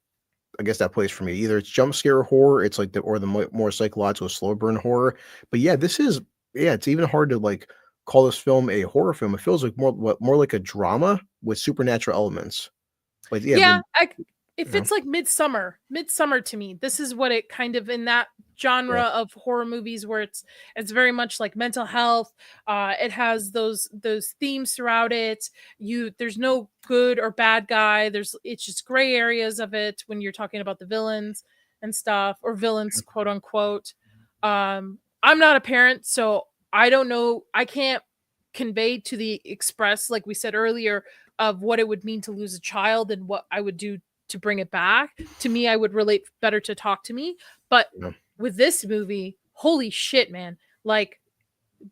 I guess that place for me. Either it's jump scare horror, it's like the more psychological slow burn horror. But yeah, this is it's even hard to like call this film a horror film. It feels like more like a drama with supernatural elements. Like it fits like Midsummer to me. This is what it kind of in that genre of horror movies where it's very much like mental health. It has those themes throughout it. There's no good or bad guy. It's just gray areas of it when you're talking about the villains and stuff, or villains, quote unquote. I'm not a parent, so I don't know. I can't convey to the express, like we said earlier, of what it would mean to lose a child and what I would do to bring it back. To me, I would relate better to Talk to Me. But with this movie, holy shit, man. Like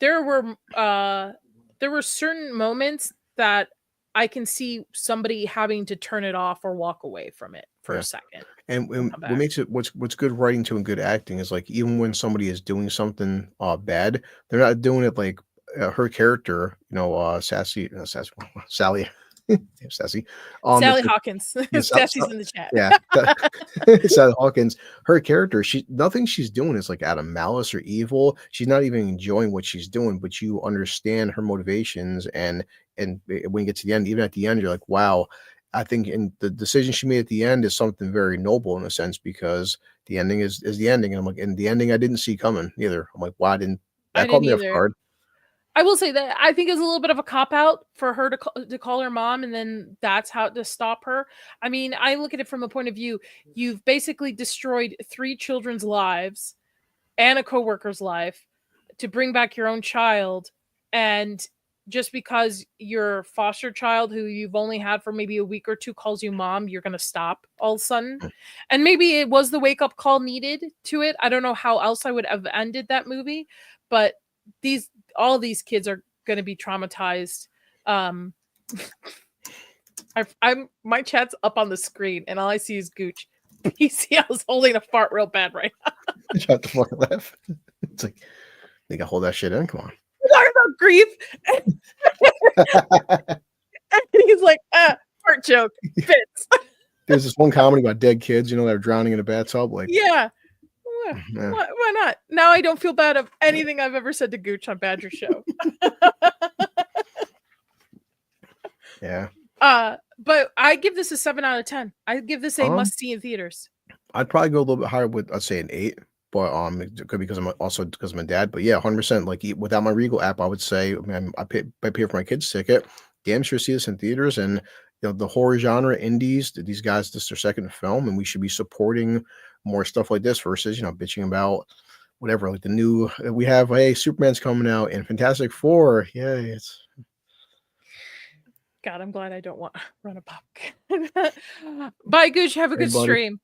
there were certain moments that I can see somebody having to turn it off or walk away from it for a second. And what makes it what's good writing to and good acting is like even when somebody is doing something bad, they're not doing it like her character, Sally. Sassy. Sally Hawkins. Sassy's in the chat. Yeah. Sally Hawkins. Her character, nothing she's doing is like out of malice or evil. She's not even enjoying what she's doing, but you understand her motivations. And when you get to the end, even at the end, you're like, wow, I think the decision she made at the end is something very noble in a sense, because the ending is the ending. And I'm like, and the ending I didn't see coming either. I'm like, wow, that caught me off guard. I will say that I think it's a little bit of a cop out for her to call her mom, and then that's how to stop her. I mean, I look at it from a point of view: you've basically destroyed 3 children's lives and a coworker's life to bring back your own child, and just because your foster child, who you've only had for maybe a week or two, calls you mom, you're going to stop all of a sudden. And maybe it was the wake up call needed to it. I don't know how else I would have ended that movie, but all these kids are going to be traumatized. I'm my chat's up on the screen, and all I see is Gooch. You see, I was holding a fart real bad right now. Shut the fuck laugh. It's like they can hold that shit in. Come on. We're talking about grief, and he's like, fart joke fits. There's this one comedy about dead kids, you know, that are drowning in a bathtub. Like, Yeah. yeah. Why not? Now I don't feel bad of anything I've ever said to Gooch on Badger Show. Yeah. But I give this a 7 out of 10. I give this a must see in theaters. I'd probably go a little bit higher with, I'd say an 8, but it could be because I'm a dad. But yeah, 100%. Like without my Regal app, I would say, man, I pay for my kids' ticket. Damn sure see this in theaters, and you know the horror genre indies. These guys, this is their second film, and we should be supporting more stuff like this versus bitching about whatever. Like the new we have, hey, Superman's coming out and Fantastic Four. Yay! It's God, I'm glad I don't want to run a pumpkin. Bye, Gooch. Have a good stream.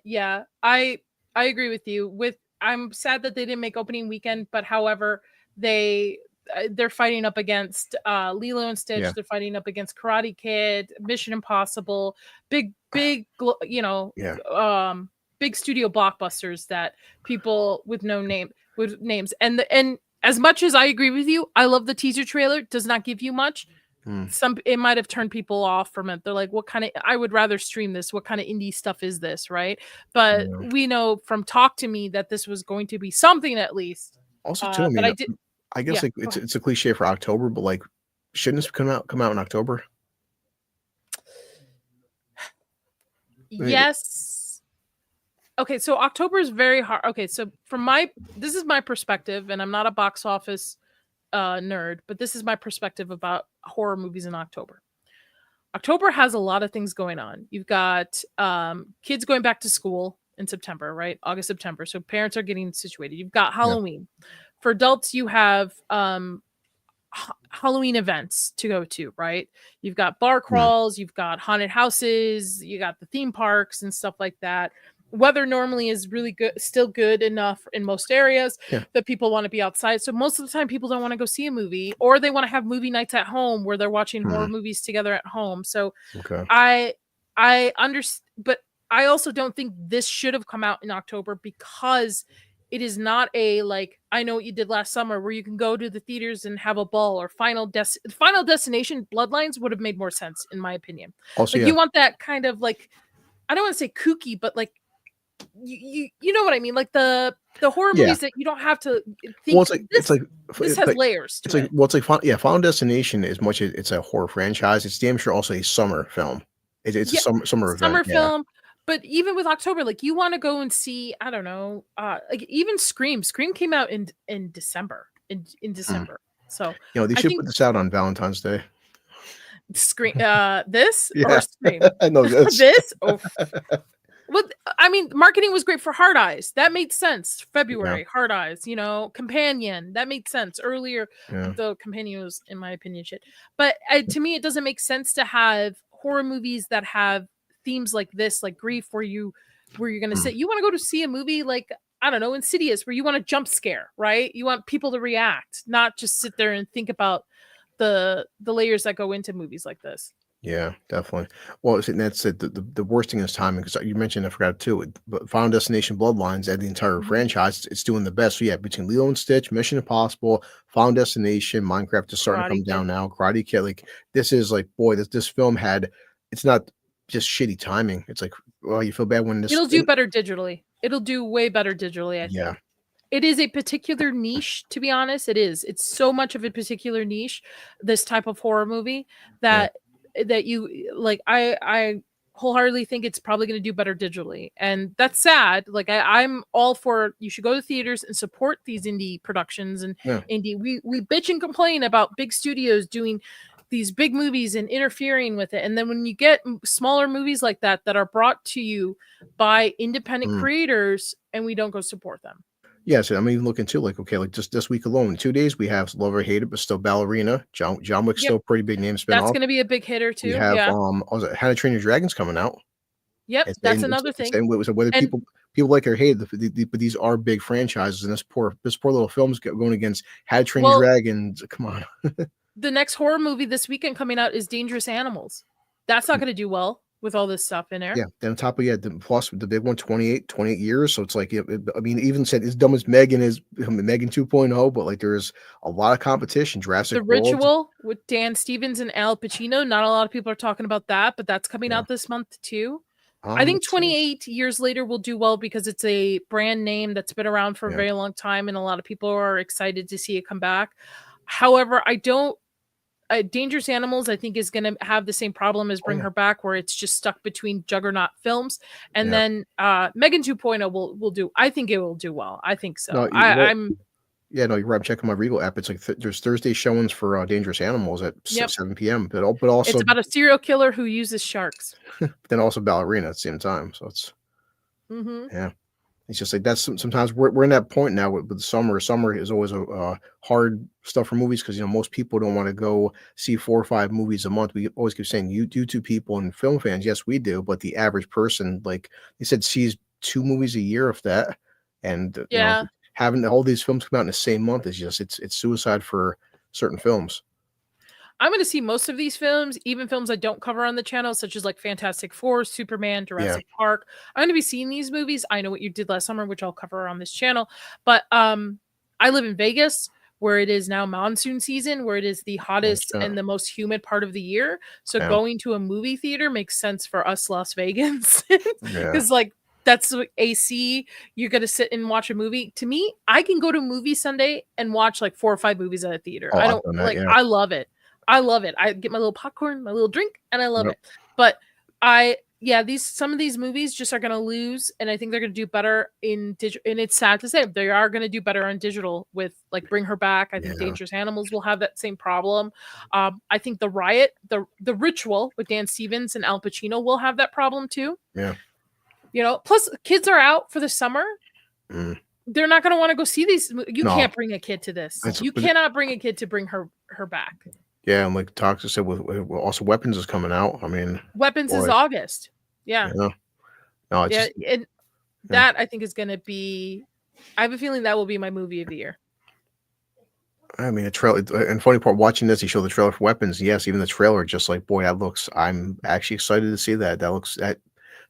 Yeah, I agree with you. I'm sad that they didn't make opening weekend, but however, they're fighting up against Lilo and Stitch. Yeah. They're fighting up against Karate Kid, Mission Impossible, big big studio blockbusters that people with names and as much as I agree with you, I love the teaser trailer. Does not give you much. It might have turned people off from it. They're like, what kind of, I would rather stream this. What kind of indie stuff is this? Right. But we know from Talk to Me that this was going to be something at least. Also too, I guess like it's a cliche for October, but like shouldn't this come out in October? Yes. Okay, so October is very hard. Okay, so this is my perspective, and I'm not a box office nerd, but this is my perspective about horror movies in October. October has a lot of things going on. You've got kids going back to school in September, right? August, September. So parents are getting situated. You've got Halloween. Yeah. For adults, you have Halloween events to go to, right? You've got bar crawls, you've got haunted houses, you got the theme parks and stuff like that. Weather normally is really good, still good enough in most areas that people want to be outside. So most of the time people don't want to go see a movie, or they want to have movie nights at home where they're watching horror movies together at home. So I understand, but I also don't think this should have come out in October, because it is not a, like, I Know What You Did Last Summer where you can go to the theaters and have a ball, or Final Destination Bloodlines would have made more sense in my opinion. Also, you want that kind of, like, I don't want to say kooky, but like, you know what I mean, like the horror movies that you don't have to think. Well, this has layers to it. Final Destination, as much as it's a horror franchise, it's damn sure also a summer film. It's a summer event. Film. But even with October, like, you want to go and see, I don't know, like even Scream came out in December. In December. So they should put this out on Valentine's Day. Scream this or Scream? No, this. Oh. Well, I mean, marketing was great for Hard Eyes. That made sense. February, Hard Eyes, Companion. That made sense earlier. The Companion was, in my opinion, shit. But to me, it doesn't make sense to have horror movies that have themes like this, like grief, where you're going to sit. You want to go to see a movie like, I don't know, Insidious, where you want to jump scare, right? You want people to react, not just sit there and think about the layers that go into movies like this. Yeah, definitely. Well, that's it. The worst thing is timing, because you mentioned, I forgot too, but Final Destination Bloodlines and the entire franchise, it's doing the best. So yeah, between Lilo and Stitch, Mission Impossible, Final Destination, Minecraft is starting to come down now. Karate Kid, like, this is like, boy, this film it's not just shitty timing. It's like, well, you feel bad when it'll do better digitally. It'll do way better digitally, I think. It is a particular niche, to be honest. It is. It's so much of a particular niche, this type of horror movie, that you like. I wholeheartedly think it's probably going to do better digitally, and that's sad. Like I'm all for, you should go to theaters and support these indie productions and Yeah. indie. We bitch and complain about big studios doing these big movies and interfering with it, and then when you get smaller movies like that that are brought to you by independent creators, and we don't go support them. Yeah, so I'm even looking too, like, okay, like just this week alone, 2 days, we have Love or Hate It, but still Ballerina. John Wick's Yep, still a pretty big name that's spinoff. going to be a big hitter We too. have Yeah. what was it, How to Train Your Dragon's coming out. Yep, that's another thing. So whether And people like it or hate it, but these are big franchises, and this poor little film's going against How to Train Your well, Dragon. Come on. the next horror movie this weekend coming out is Dangerous Animals. That's not going to do well with all this stuff in there. Yeah, then on top of plus the big one, 28 years. So it's like, I mean, even said as dumb as Megan is, Megan 2.0, but like there's a lot of competition. Jurassic The World. Ritual with Dan Stevens and Al Pacino. Not a lot of people are talking about that, but that's coming out this month too. I think 28 years later will do well because it's a brand name that's been around for a very long time, and a lot of people are excited to see it come back. However, Dangerous Animals, I think, is going to have the same problem as Bring Her Back, where it's just stuck between juggernaut films. And then Megan 2.0 will do. I think it will do well. I think so. No, I'm. Yeah, no, you're right. I'm checking my Regal app. It's like there's Thursday showings for Dangerous Animals at 7 p.m. But also it's about a serial killer who uses sharks. But then also Ballerina at the same time. So it's yeah. It's just like that's sometimes we're in that point now with the summer. Summer is always a hard stuff for movies because most people don't want to go see 4 or 5 movies a month. We always keep saying YouTube people and film fans, yes, we do, but the average person, like they said, sees 2 movies a year, if that. And having all these films come out in the same month is just it's suicide for certain films. I'm going to see most of these films, even films I don't cover on the channel, such as like Fantastic Four, Superman, Jurassic Park. I'm going to be seeing these movies. I Know What You Did Last Summer, which I'll cover on this channel. But I live in Vegas, where it is now monsoon season, where it is the hottest and the most humid part of the year. So going to a movie theater makes sense for us Las Vegans. Because like that's AC. You're going to sit and watch a movie. To me, I can go to a movie Sunday and watch like 4 or 5 movies at a theater. I don't like, I love it. I love it. I get my little popcorn, my little drink, and I love it. But some of these movies just are going to lose, and I think they're going to do better in digital. And it's sad to say they are going to do better on digital with like Bring Her Back. I think Dangerous Animals will have that same problem. I think The Riot, the Ritual with Dan Stevens and Al Pacino will have that problem too. Yeah. Plus kids are out for the summer. They're not going to want to go see these. You can't bring a kid to this. You cannot bring a kid to Bring Her Back. Yeah, and like Toxic said, with also Weapons is coming out. I mean, Weapons is August. Yeah. No, it's that I think is going to be. I have a feeling that will be my movie of the year. I mean, a trailer. And funny part, watching this, he showed the trailer for Weapons. Yes, even the trailer, just like, boy, that looks. I'm actually excited to see that. That looks at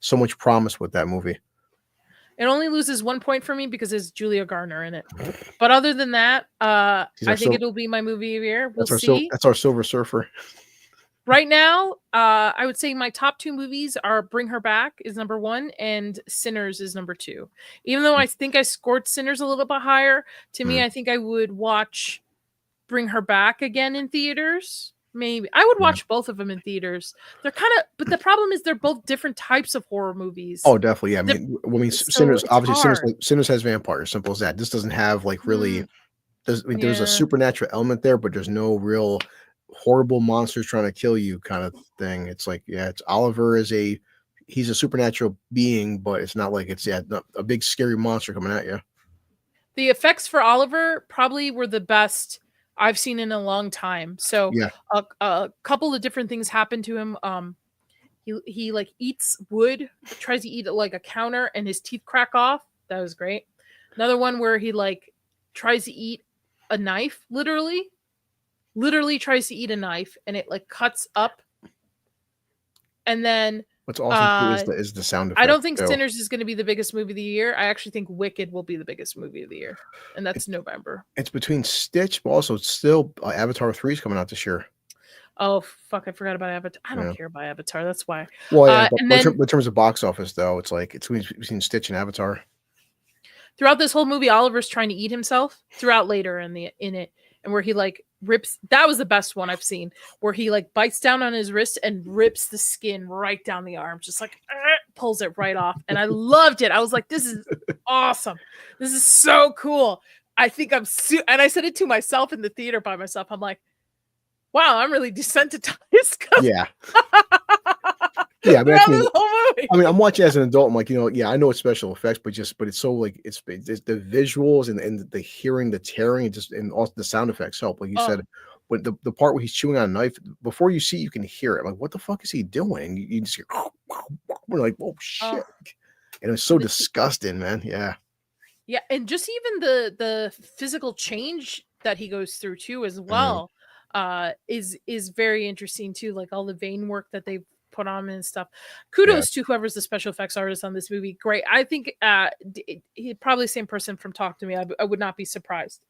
so much promise with that movie. It only loses 1 point for me because there's Julia Garner in it. But other than that, I think it'll be my movie of the year. We'll see. That's our Silver Surfer. Right now, I would say my top 2 movies are Bring Her Back is number 1 and Sinners is number 2. Even though I think I scored Sinners a little bit higher, to me, I think I would watch Bring Her Back again in theaters. Maybe I would watch both of them in theaters. They're kind of, but the problem is they're both different types of horror movies. Oh, definitely. Yeah. I mean, Sinners, obviously, Sinners has vampires. Simple as that. This doesn't have like really. There's a supernatural element there, but there's no real horrible monsters trying to kill you kind of thing. It's like, it's Oliver he's a supernatural being, but it's not like it's a big scary monster coming at you. The effects for Oliver probably were the best I've seen in a long time. So a couple of different things happen to him. He like eats wood, tries to eat like a counter, and his teeth crack off. That was great. Another one where he like tries to eat a knife, literally tries to eat a knife, and it like cuts up. And then what's awesome is the sound effect. I don't think Sinners is going to be the biggest movie of the year. I actually think Wicked will be the biggest movie of the year, and that's November. It's between Stitch, but also it's still Avatar 3 is coming out this year. Oh fuck! I forgot about Avatar. I don't care about Avatar. That's why. Well, in terms of box office, though, it's like it's between Stitch and Avatar. Throughout this whole movie, Oliver's trying to eat himself. Throughout later in it, and where he like rips. That was the best one I've seen, where he like bites down on his wrist and rips the skin right down the arm, just like pulls it right off. And I loved it. I was like, this is awesome. This is so cool. I think I'm and I said it to myself in the theater by myself. I'm like, wow, I'm really desensitized. Yeah. Yeah, I mean, I'm watching as an adult. I'm like, yeah, I know it's special effects, but it's so like it's the visuals and the hearing, the tearing, and also the sound effects help. Like you said, when the part where he's chewing on a knife, before you see, you can hear it. I'm like, what the fuck is he doing? And you just hear, we're like, oh shit, and it's so disgusting, man. Yeah, yeah, and just even the physical change that he goes through too, as well, is very interesting too. Like all the vein work that they've put on and stuff. Kudos to whoever's the special effects artist on this movie. Great. I think he probably the same person from Talk to Me. I would not be surprised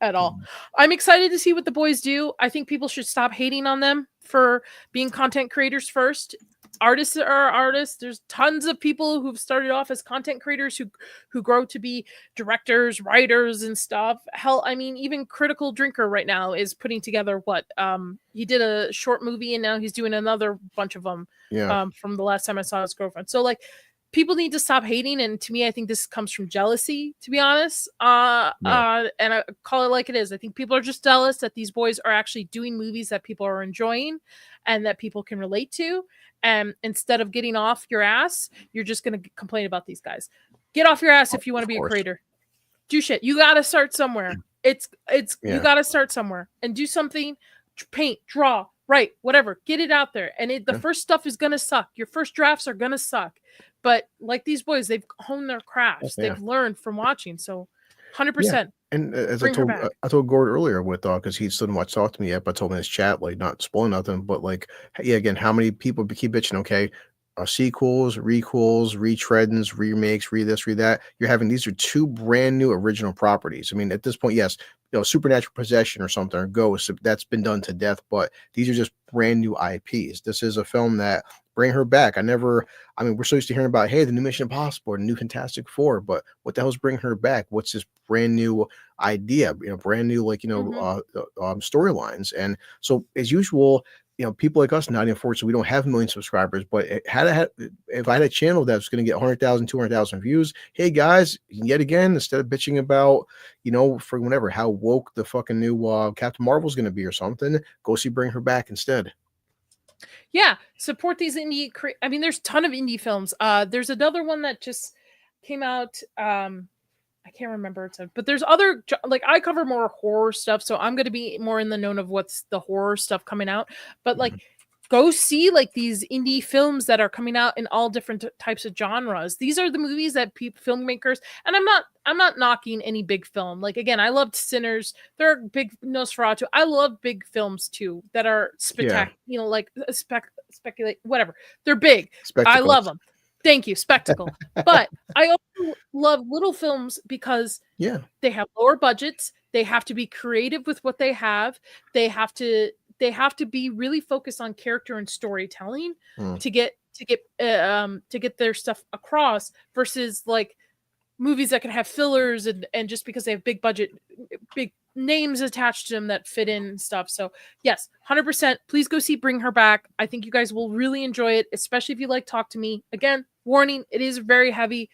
at all. I'm excited to see what the boys do. I think people should stop hating on them for being content creators first. Artists are artists. There's tons of people who've started off as content creators who grow to be directors, writers, and stuff. Hell, I mean, even Critical Drinker right now is putting together what he did a short movie, and now he's doing another bunch of them. From the last time I saw his girlfriend. So like, people need to stop hating, and to me, I think this comes from jealousy, to be honest. And I call it like it is. I think people are just jealous that these boys are actually doing movies that people are enjoying and that people can relate to. And instead of getting off your ass, you're just going to complain about these guys. Get off your ass if you want to be a creator. Do shit. You got to start somewhere. You got to start somewhere and do something. Paint, draw, write, whatever. Get it out there. And the first stuff is going to suck. Your first drafts are going to suck. But like these boys, they've honed their crafts. They've learned from watching. So 100%. And as I told Gord earlier with because he still didn't watch Talk to Me yet, but I told him in his chat, like, not spoiling nothing, but like, again, how many people keep bitching? Okay, sequels, requels, retreadings, remakes, this, that. You're having these are two brand new original properties. I mean, at this point, yes, Supernatural Possession or something or Ghost, that's been done to death, but these are just brand new IPs. This is a film that bring her back. I mean, we're so used to hearing about, hey, the new Mission Impossible, the new Fantastic Four, but what the hell's bring her back? What's this brand new idea? Brand new storylines. And so, as usual, people like us, not unfortunately, we don't have 1 million subscribers, but if I had a channel that was going to get 100,000, 200,000 views, hey guys, yet again, instead of bitching about, for whatever, how woke the fucking new Captain Marvel's going to be or something, go see Bring Her Back instead. Yeah, support these indie. I mean, there's a ton of indie films. There's another one that just came out. I can't remember it, but there's other, like, I cover more horror stuff, so I'm going to be more in the know of what's the horror stuff coming out. But like, go see like these indie films that are coming out in all different types of genres. These are the movies that filmmakers, and I'm not knocking any big film. Like, again, I loved Sinners. There are big Nosferatu. I love big films too that are spectacular, like speculate, whatever. They're big. Spectacles. I love them. Thank you, spectacle. But I also love little films because they have lower budgets. They have to be creative with what they have. They have to be really focused on character and storytelling to get their stuff across, versus like movies that can have fillers and just because they have big budget, big names attached to them that fit in and stuff. So yes, 100%. Please go see Bring Her Back. I think you guys will really enjoy it, especially if you like Talk to Me. Again, warning, it is very heavy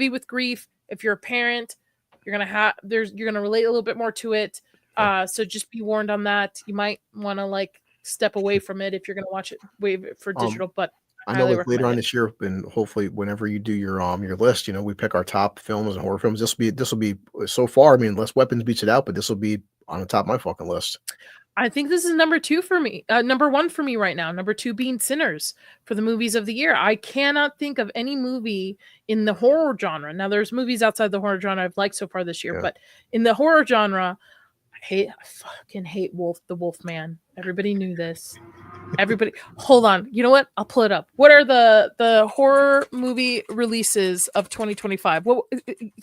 with grief. If you're a parent, you're gonna relate a little bit more to it. So just be warned on that. You might want to like step away from it if you're gonna watch it, wait for digital. But I know like later on this year, and hopefully whenever you do your list, we pick our top films and horror films. This will be so far. I mean, Less Weapons beats it out, but this will be on the top of my fucking list. I think this is number 2 for me. Number 1 for me right now. Number 2 being Sinners for the movies of the year. I cannot think of any movie in the horror genre. Now, there's movies outside the horror genre I've liked so far this year, but in the horror genre, I fucking hate the Wolfman. Everybody knew this. Everybody, hold on. You know what? I'll pull it up. What are the horror movie releases of 2025? Well,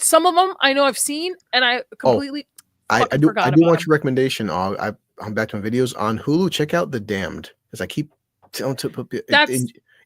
some of them I know I've seen, and I completely I do want your recommendation. I'm back to my videos on Hulu. Check out The Damned, because I keep telling to put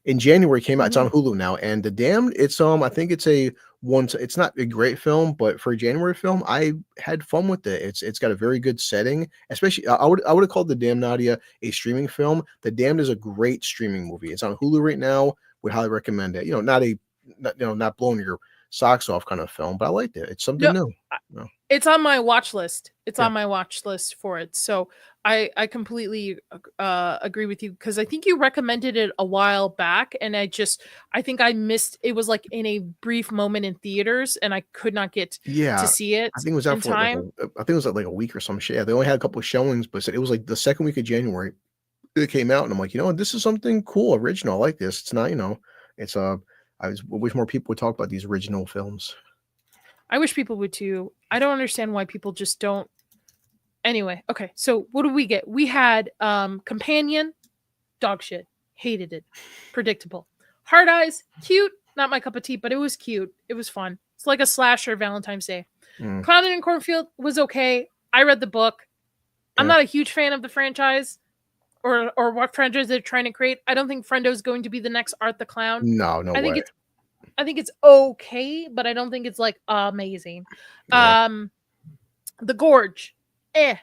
in January came out. It's Mhm. on Hulu now, and The Damned. It's I think it's it's not a great film, but for a January film, I had fun with it. It's got a very good setting. Especially, I would have called The Damned, Nadia, a streaming film. The Damned is a great streaming movie. It's on Hulu right now. Would highly recommend it. Not blowing your socks off kind of film, but I liked it. It's something No, new. I No. it's on my watch list. It's Yeah. on my watch list for it. So I completely agree with you because I think you recommended it a while back, and I think I missed. It was like in a brief moment in theaters, and I could not get to Yeah, see it I think it was in out for like time. I think it was like a week or some shit. Yeah, they only had a couple of showings, but it was like the second week of January it came out, and I'm like, this is something cool, original. I like this. It's not, it's wish more people would talk about these original films. I wish people would too. I don't understand why people just don't. Anyway, okay. So what did we get? We had Companion, dog shit. Hated it. Predictable. Hard Eyes, cute. Not my cup of tea, but it was cute. It was fun. It's like a slasher Valentine's Day. Mm, Clown in Cornfield was okay. I read the book. I'm yeah. not a huge fan of the franchise or what franchise they're trying to create. I don't think Friendo is going to be the next Art the Clown. No, no I think way. I think it's okay, but I don't think it's like amazing. Yeah. The Gorge. That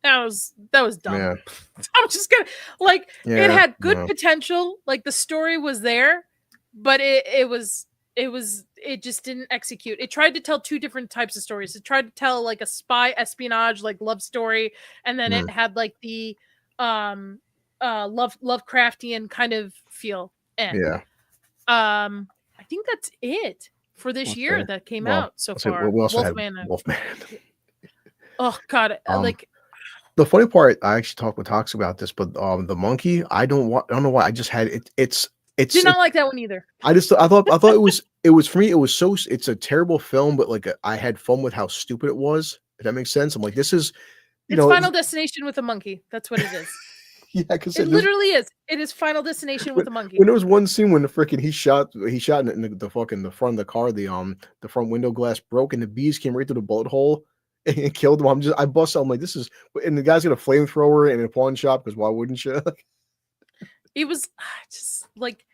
was dumb. Yeah. I'm just gonna it Yeah. had good No. potential. Like the story was there, but it just didn't execute. It tried to tell two different types of stories. It tried to tell like a spy espionage, like love story, and then it had like the Lovecraftian kind of feel. Yeah. I think that's it for this year Okay. that came Well, out so let's see, far. we also Wolfman. had Wolfman. Oh God, The funny part, I actually talked with Tox about this, but the monkey, I don't know why. I just had it. Did not like that one either. I thought it was for me. It's a terrible film, but like I had fun with how stupid it was. If that makes sense. I'm like, this is, It's Final Destination with a monkey. That's what it is. yeah, because It literally is. It is Final Destination with a monkey. When there was one scene when the freaking he shot in the fucking the front of the car, the front window glass broke and the bees came right through the bullet hole and killed him. I bust out. I'm like, this is, and the guy's got a flamethrower in a pawn shop because why wouldn't you? It was just like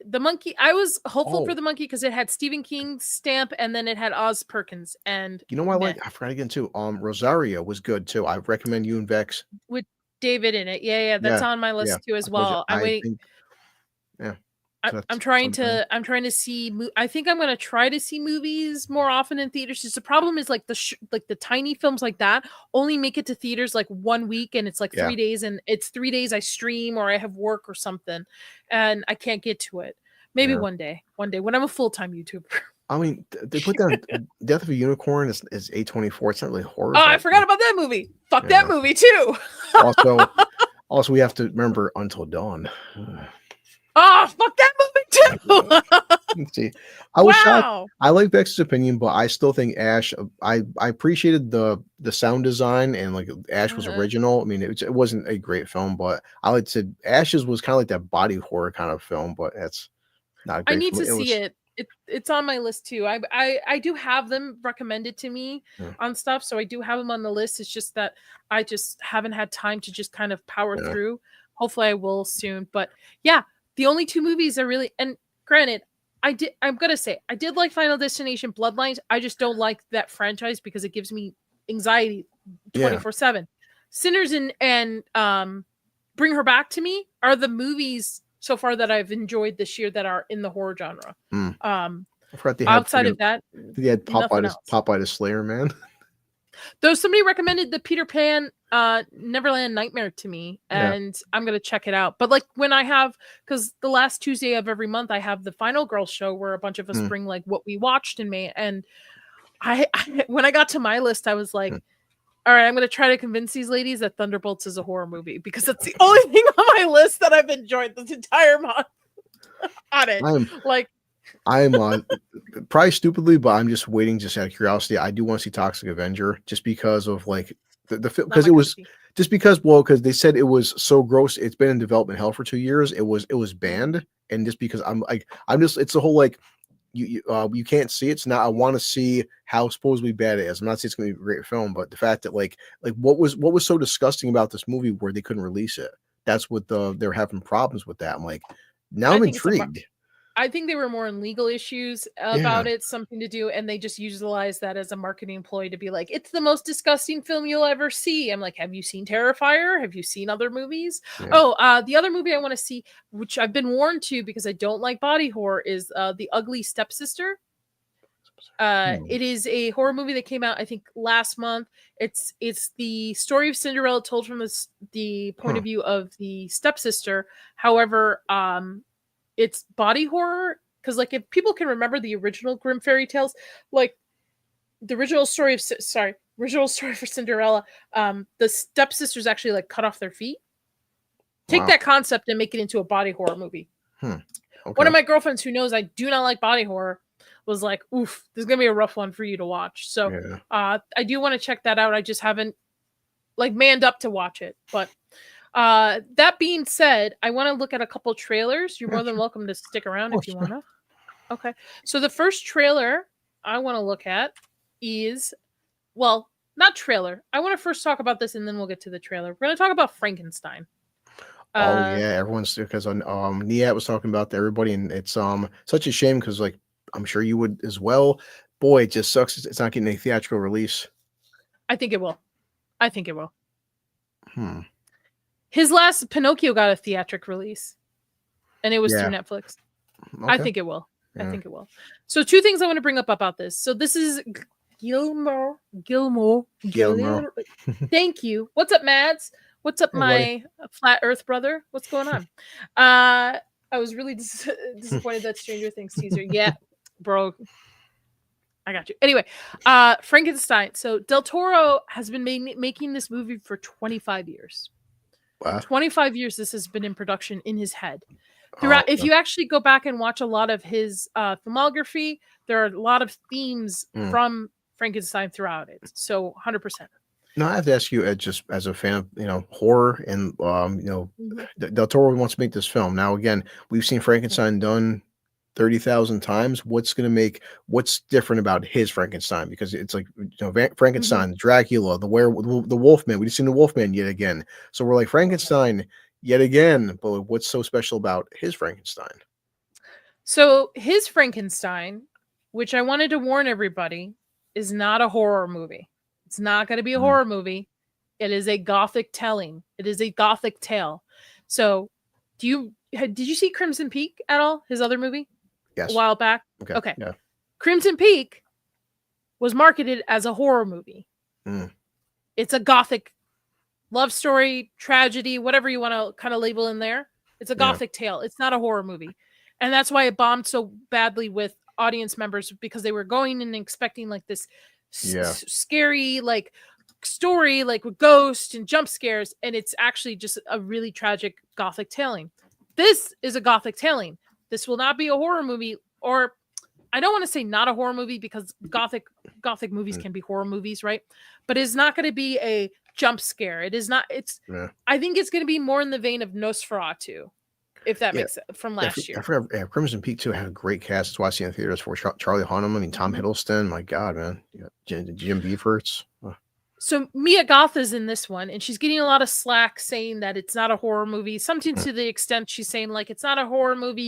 the monkey. I was hopeful for the monkey because it had Stephen King's stamp and then it had Oz Perkins and You know what I forgot again too. Rosario was good too. I recommend you and Vex. with David in it. Yeah, that's on my list too as well. I'm waiting. Yeah. I'm trying to see. I think I'm gonna try to see movies more often in theaters. Just the problem is like the tiny films like that only make it to theaters like 1 week, and it's like 3 days, and it's 3 days I stream or I have work or something, and I can't get to it. Maybe one day when I'm a full-time YouTuber. I mean, they put down Death of a Unicorn is A24. It's not really horror. Oh, I forgot about that movie. Fuck that movie too. also, we have to remember Until Dawn. Oh, fuck that movie too. Let's see. I was shocked. I like Vex's opinion, but I still think Ash. I appreciated the sound design and like Ash was original. I mean, it wasn't a great film, but I like to Ash's was kind of like that body horror kind of film, but that's not a great I need film. to see it. It's on my list too. I do have them recommended to me on stuff, so I do have them on the list. It's just that I just haven't had time to just kind of power through. Hopefully, I will soon. But yeah. The only two movies I really, and granted, I'm gonna say I did like Final Destination Bloodlines. I just don't like that franchise because it gives me anxiety 24/7. Sinners and Bring Her Back to Me are the movies so far that I've enjoyed this year that are in the horror genre. I forgot they had outside of that, they had Popeye the Slayer, man. Though somebody recommended the Peter Pan Neverland Nightmare to me, and I'm gonna check it out. But like when I have, because the last Tuesday of every month I have the Final Girl show where a bunch of us bring like what we watched in May, and I when I got to my list, I was like, all right, I'm gonna try to convince these ladies that Thunderbolts is a horror movie because that's the only thing on my list that I've enjoyed this entire month on it. I'm probably stupidly, but I'm just waiting just out of curiosity. I do want to see Toxic Avenger just because of like the film, because it was just because they said it was so gross. It's been in development hell for 2 years. It was banned, and just because it's the whole like you can't see it. So now I want to see how supposedly bad it is. I'm not saying it's going to be a great film, but the fact that like what was so disgusting about this movie where they couldn't release it. That's what they're having problems with that. I'm like, Now I I'm think it's intrigued. I think they were more in legal issues Yeah. about it, something to do, and they just utilized that as a marketing ploy to be like, "It's the most disgusting film you'll ever see." I'm like, "Have you seen Terrifier? Have you seen other movies?" Yeah. Oh, the other movie I want to see, which I've been warned to because I don't like body horror, is The Ugly Stepsister. Hmm. It is a horror movie that came out, I think, last month. It's the story of Cinderella told from the point Huh. of view of the stepsister. However, it's body horror because, like, if people can remember the original Grimm fairy tales, like the original story of original story for Cinderella, the stepsisters actually like cut off their feet. Take Wow. that concept and make it into a body horror movie. Hmm. One Okay. of my girlfriends who knows I do not like body horror was like, "Oof, this is gonna be a rough one for you to watch." So, Yeah. I do want to check that out. I just haven't like manned up to watch it. But that being said, I want to look at a couple trailers. You're Yeah. more than Sure. welcome to stick Of around if course. you Yeah. wanna. Okay. So the first trailer I want to look at is, well, not trailer. I want to first talk about this and then we'll get to the trailer. We're going to talk about Frankenstein. Oh Uh yeah, everyone's because on Niat was talking about to everybody, and it's such a shame because like I'm sure you would as well. Boy, it just sucks. It's not getting a theatrical release. I think it will. I think it will. Hmm. His last Pinocchio got a theatric release and it was through Yeah. Netflix. I Okay. think it will. I Yeah. think it will. So two things I want to bring up about this. So this is Gilmore. Guillermo. Thank you. What's up, Mads? What's up, Hey, buddy. my flat Earth brother? What's going on? I was really disappointed that Stranger Things teaser. Yeah, bro. I got you. Anyway, Frankenstein. So Del Toro has been making this movie for 25 years. Wow. 25 years this has been in production in his head. Oh, Throughout, if you actually go back and watch a lot of his filmography, there are a lot of themes from Frankenstein throughout it. So 100%. no, I have to ask you, just as a fan of horror, and Del Toro wants to make this film. Now, again, we've seen Frankenstein done 30,000 times. What's different about his Frankenstein? Because it's like Frankenstein, Dracula, the Wolfman. We've seen the Wolfman yet again. So we're like Frankenstein yet again. But what's so special about his Frankenstein? So his Frankenstein, which I wanted to warn everybody, is not a horror movie. It's not going to be a horror movie. It is a gothic telling. It is a gothic tale. So, did you see Crimson Peak at all? His other movie? Yes. A while back? Okay. Yeah. Crimson Peak was marketed as a horror movie. It's a gothic love story, tragedy, whatever you want to kind of label in there. It's a gothic tale. It's not a horror movie. And that's why it bombed so badly with audience members, because they were going and expecting like this scary like story, like with ghosts and jump scares, and it's actually just a really tragic gothic telling. This is a gothic telling. This will not be a horror movie, or I don't want to say not a horror movie because gothic movies can be horror movies, right? But it's not going to be a jump scare. It is not. I think it's going to be more in the vein of Nosferatu, if that makes sense, from last year. I forgot, Crimson Peak too had a great cast. That's why I see in theaters for Charlie Hunnam. I mean, Tom Hiddleston. My God, man, Jim Beeferts. So Mia Goth is in this one, and she's getting a lot of slack saying that it's not a horror movie. Something to the extent she's saying like it's not a horror movie.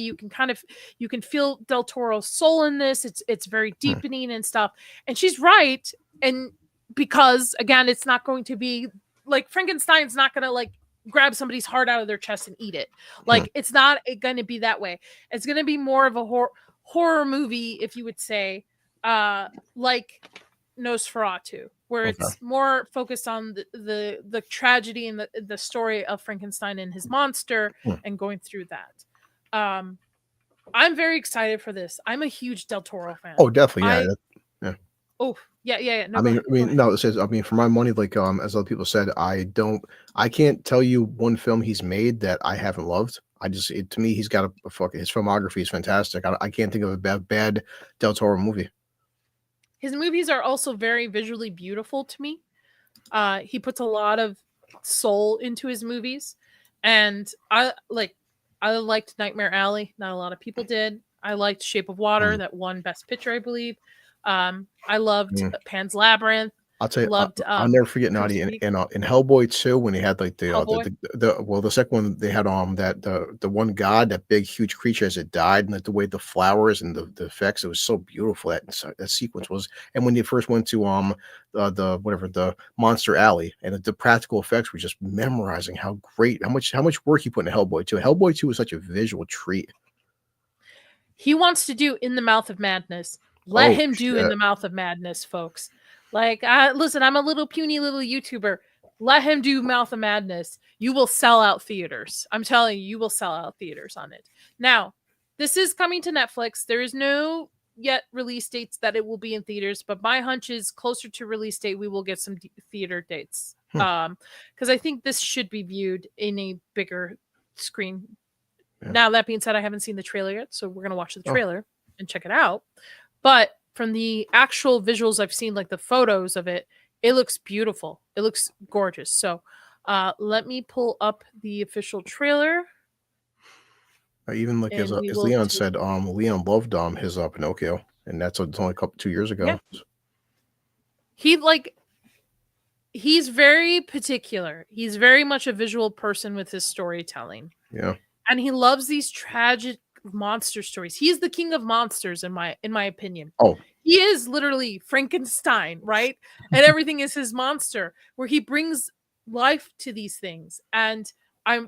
You can feel Del Toro's soul in this. It's very deepening and stuff. And she's right. And because again, it's not going to be like Frankenstein's not going to like grab somebody's heart out of their chest and eat it. Like it's not going to be that way. It's going to be more of a horror movie, if you would say, like Nosferatu, where it's more focused on the tragedy and the story of Frankenstein and his monster and going through that. I'm very excited for this. I'm a huge Del Toro fan. Oh, definitely, yeah. Oh, yeah. No, for my money, like as other people said, I can't tell you one film he's made that I haven't loved. To me, he's got his filmography is fantastic. I can't think of a bad Del Toro movie. His movies are also very visually beautiful to me. He puts a lot of soul into his movies, and I liked Nightmare Alley. Not a lot of people did. I liked Shape of Water, that won Best Picture, I believe. I loved Pan's Labyrinth. I'll tell you, Loved I'll never forget Crimson Naughty in Peak. in Hellboy 2 when they had like Hellboy. the second one they had that the one god, that big huge creature as it died, and like the way the flowers and the effects, it was so beautiful. That sequence was. And when they first went to the whatever, the Monster Alley, and the practical effects were just memorizing how great, how much work he put in Hellboy 2. Hellboy 2 was such a visual treat. He wants to do In the Mouth of Madness. Let Oh him do In shit. the Mouth of Madness, folks. Like, listen, I'm a little puny little YouTuber. Let him do Mouth of Madness. You will sell out theaters. I'm telling you, you will sell out theaters on it. Now, this is coming to Netflix. There is no yet release dates that it will be in theaters, but my hunch is closer to release date, we will get some theater dates. Because I think this should be viewed in a bigger screen. Yeah. Now, that being said, I haven't seen the trailer yet, so we're going to watch the trailer and check it out. But from the actual visuals I've seen, like the photos of it, it looks beautiful. It looks gorgeous. So let me pull up the official trailer. Even like as Leon said, Leon loved his Pinocchio, and that's only 2 years ago. Yeah. He's very particular. He's very much a visual person with his storytelling. Yeah. And he loves these tragic monster stories. He's the king of monsters in my opinion. Oh, he is literally Frankenstein, right? And everything is his monster, where he brings life to these things. And I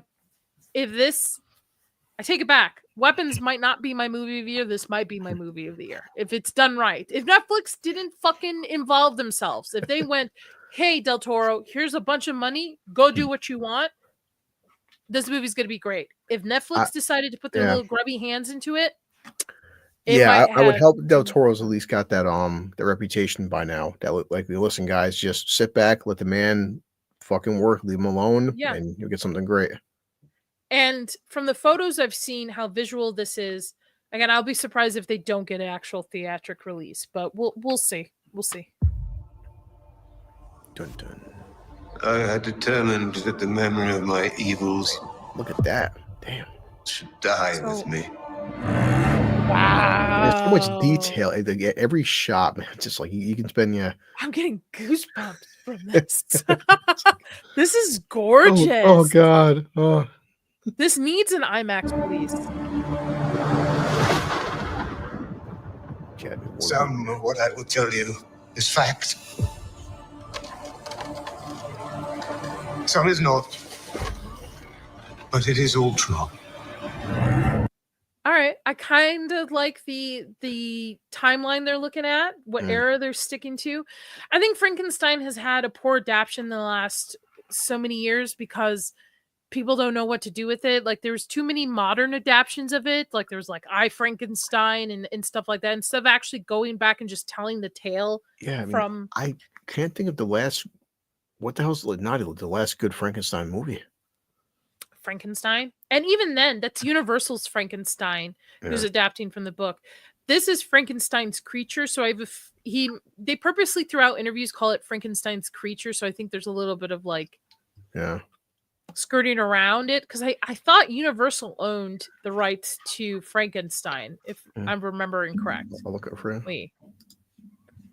take it back. Weapons might not be my movie of the year. This might be my movie of the year if it's done right. If Netflix didn't fucking involve themselves, if they went, hey, Del Toro, here's a bunch of money, go do what you want, this movie's going to be great. If Netflix decided to put their little grubby hands into it, I would help. Del Toro's at least got that the reputation by now. That like, listen, guys, just sit back, let the man fucking work, leave him alone, and you'll get something great. And from the photos I've seen, how visual this is. Again, I'll be surprised if they don't get an actual theatric release, but we'll see. We'll see. Dun dun. I had determined that the memory of my evils, look at that, damn, should die with me. Wow, there's so much detail. Every shot, man, just like you can spend. I'm getting goosebumps from this. This is gorgeous. Oh god. Oh. This needs an IMAX release. Some of what I will tell you is fact. Some is not, but it is all true. All right, I kind of like the timeline they're looking at, what era they're sticking to. I think Frankenstein has had a poor adaptation in the last so many years because people don't know what to do with it. Like there's too many modern adaptations of it. Like there's like I, Frankenstein and stuff like that, instead of actually going back and just telling the tale. Yeah, I can't think of the last. What the hell's not the last good Frankenstein movie? Frankenstein, and even then, that's Universal's Frankenstein, who's adapting from the book. This is Frankenstein's creature. So they purposely throughout interviews call it Frankenstein's creature. So I think there's a little bit of like, skirting around it, because I thought Universal owned the rights to Frankenstein, if I'm remembering correct. I'll look up for you. Wait,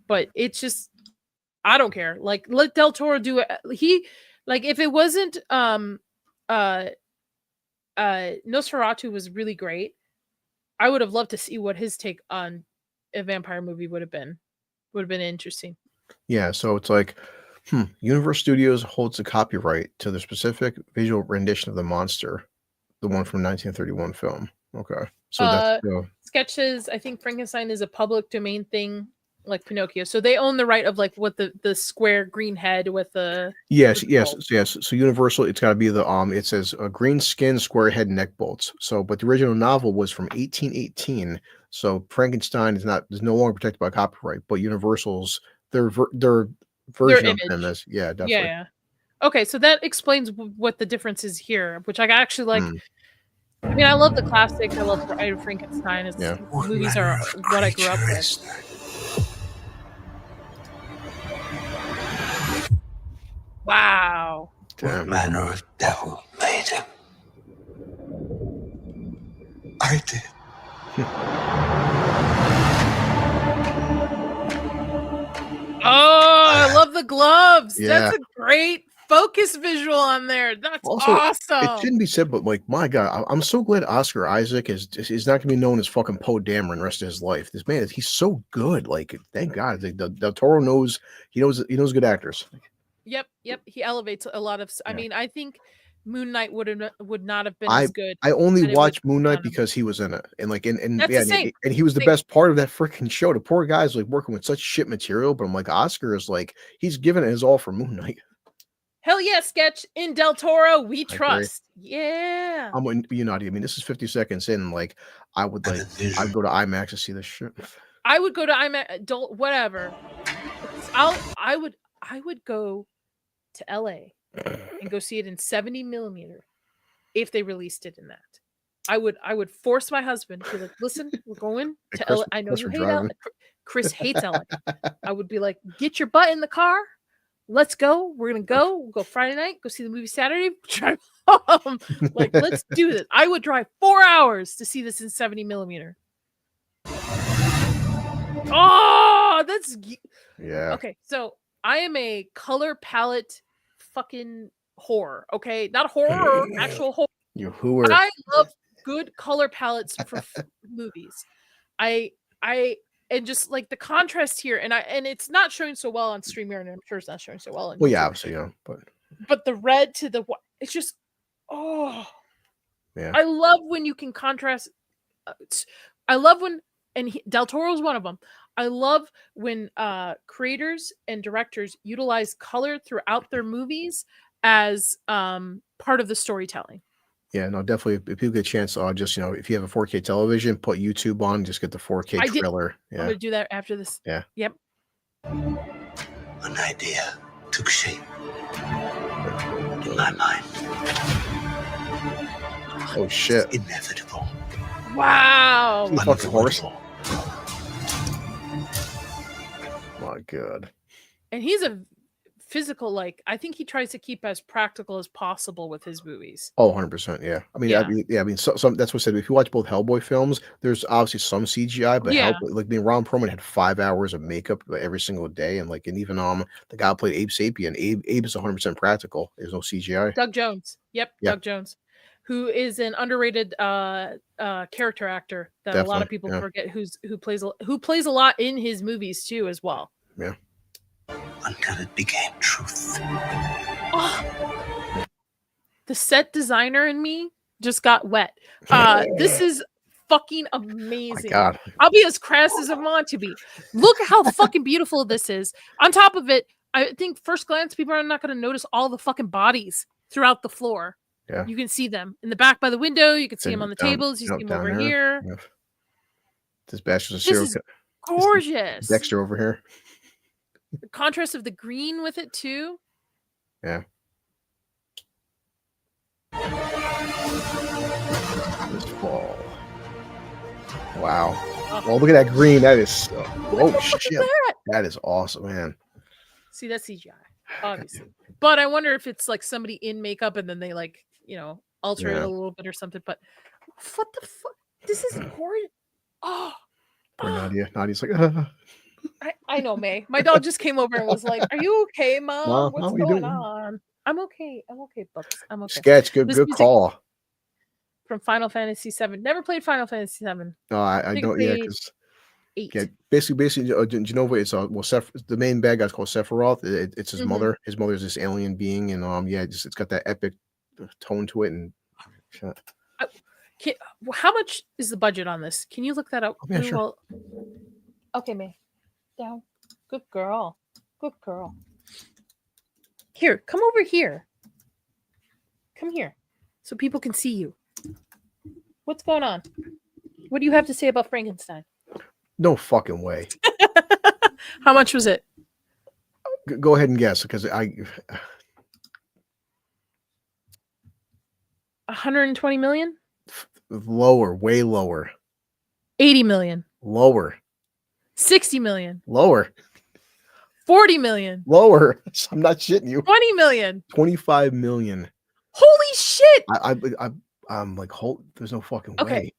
but it's just. I don't care. Like, let Del Toro do it. If it wasn't Nosferatu was really great, I would have loved to see what his take on a vampire movie would have been. Would have been interesting. Yeah, so it's like Universal Studios holds the copyright to the specific visual rendition of the monster, the one from 1931 film. Okay. So that's sketches. I think Frankenstein is a public domain thing. Like Pinocchio, so they own the right of like what the square green head with the yes. So Universal, it's got to be the it says green skin, square head, neck bolts. So, but the original novel was from 1818. So Frankenstein is no longer protected by copyright, but Universal's their version of him is definitely. Yeah. Okay, so that explains what the difference is here, which I actually like. I mean, I love the classic. I love Frankenstein. Movies are what I grew up with. Wow. What manner of devil made him? I did. Oh, I love the the gloves. Yeah. That's a great focus visual on there. That's Also, it awesome. shouldn't be said, but like, my God, I'm so glad Oscar Isaac is not gonna be known as fucking Poe Dameron the rest of his life. This man, he's so good. Like, thank God, Del Toro knows he knows good actors. Yep. He elevates a lot of. I Yeah. mean, I think Moon Knight would not have been I as good. I only had it watched with Moon Knight John. because he was in it, and like, and That's yeah, the same. and he was the Same. best part of that freaking show. The poor guy's like working with such shit material, but I'm like, Oscar is like, he's giving it his all for Moon Knight. Hell yeah, sketch in Del Toro, we agree. trust. Yeah. I'm with you, Nadia. I mean, this is 50 seconds in. Like, I'd go to IMAX to see this shit. I would go to IMAX, whatever. I would go to LA and go see it in 70 millimeter if they released it in that. I would force my husband to be like, listen, we're going to LA. I know you hate LA. Chris hates LA. I would be like, get your butt in the car. Let's go. We're gonna go. We'll go Friday night. Go see the movie Saturday. Drive home. Like, let's do this. I would drive 4 hours to see this in 70 millimeter. Oh, that's Yeah. okay. So I am a color palette fucking whore. Okay, not horror, actual horror. You who are? I love good color palettes for movies. I and just like the contrast here, and it's not showing so well on StreamYard, and I'm sure it's not showing so well on Well, YouTube. yeah, obviously, But the red to the white, it's just yeah. I love when you can contrast. I love when, and Del Toro is one of them. I love when creators and directors utilize color throughout their movies as part of the storytelling. Yeah, no, definitely. If people get a chance, just if you have a 4K television, put YouTube on, just get the 4K trailer. I'm gonna do that after this. Yeah. Yep. An idea took shape in my mind. Oh shit! Inevitable. Wow. Fucking horse. My God. And he's a physical, like, I think he tries to keep as practical as possible with his movies. Oh, 100%. Yeah. I mean, some that's what I said. If you watch both Hellboy films, there's obviously some CGI, but Yeah. Ron Perlman had 5 hours of makeup every single day, and even the guy who played Abe Sapien, Abe is 100% practical. There's no CGI. Doug Jones. Yep. Yeah. Doug Jones, who is an underrated character actor that a lot of people forget, who plays a lot in his movies too as well. Yeah. Until it became truth. Oh, the set designer in me just got wet. This is fucking amazing. My God. I'll be as crass as I want to be. Look at how fucking beautiful this is. On top of it, I think first glance, people are not going to notice all the fucking bodies throughout the floor. Yeah. You can see them in the back by the window. You can see them on the tables. You see them over here. Yeah. This bastard's a serial killer. Gorgeous. Dexter over here. The contrast of the green with it too. Yeah. This fall. Wow. Oh, look at that green. That is shit. That is awesome, man. See, that's CGI, obviously. But I wonder if it's like somebody in makeup and then they alter it a little bit or something. But what the fuck? This is gorgeous. Oh. Poor Nadia. Nadia's like, I know, May. My dog just came over and was like, "Are you okay, Mom? What's how you going doing? on?" I'm okay. I'm okay, Bubs. I'm okay. Sketch, good call. From Final Fantasy VII. Never played Final Fantasy VII. No, I don't. Yeah, because 8. Yeah, basically, Genova is the main bad guy's called Sephiroth. It's his mother. His mother's this alien being, and it's got that epic tone to it. And how much is the budget on this? Can you look that up? Yeah, sure. Okay, May. Down. Good girl. Good girl. Here, come over here. Come here, so people can see you. What's going on? What do you have to say about Frankenstein? No fucking way. How much was it? Go ahead and guess, because 120 million? Lower, way lower. 80 million. Lower. 60 million. Lower. 40 million. Lower. I'm not shitting you. 20 million. 25 million. Holy shit. I'm like, there's no fucking Okay. way.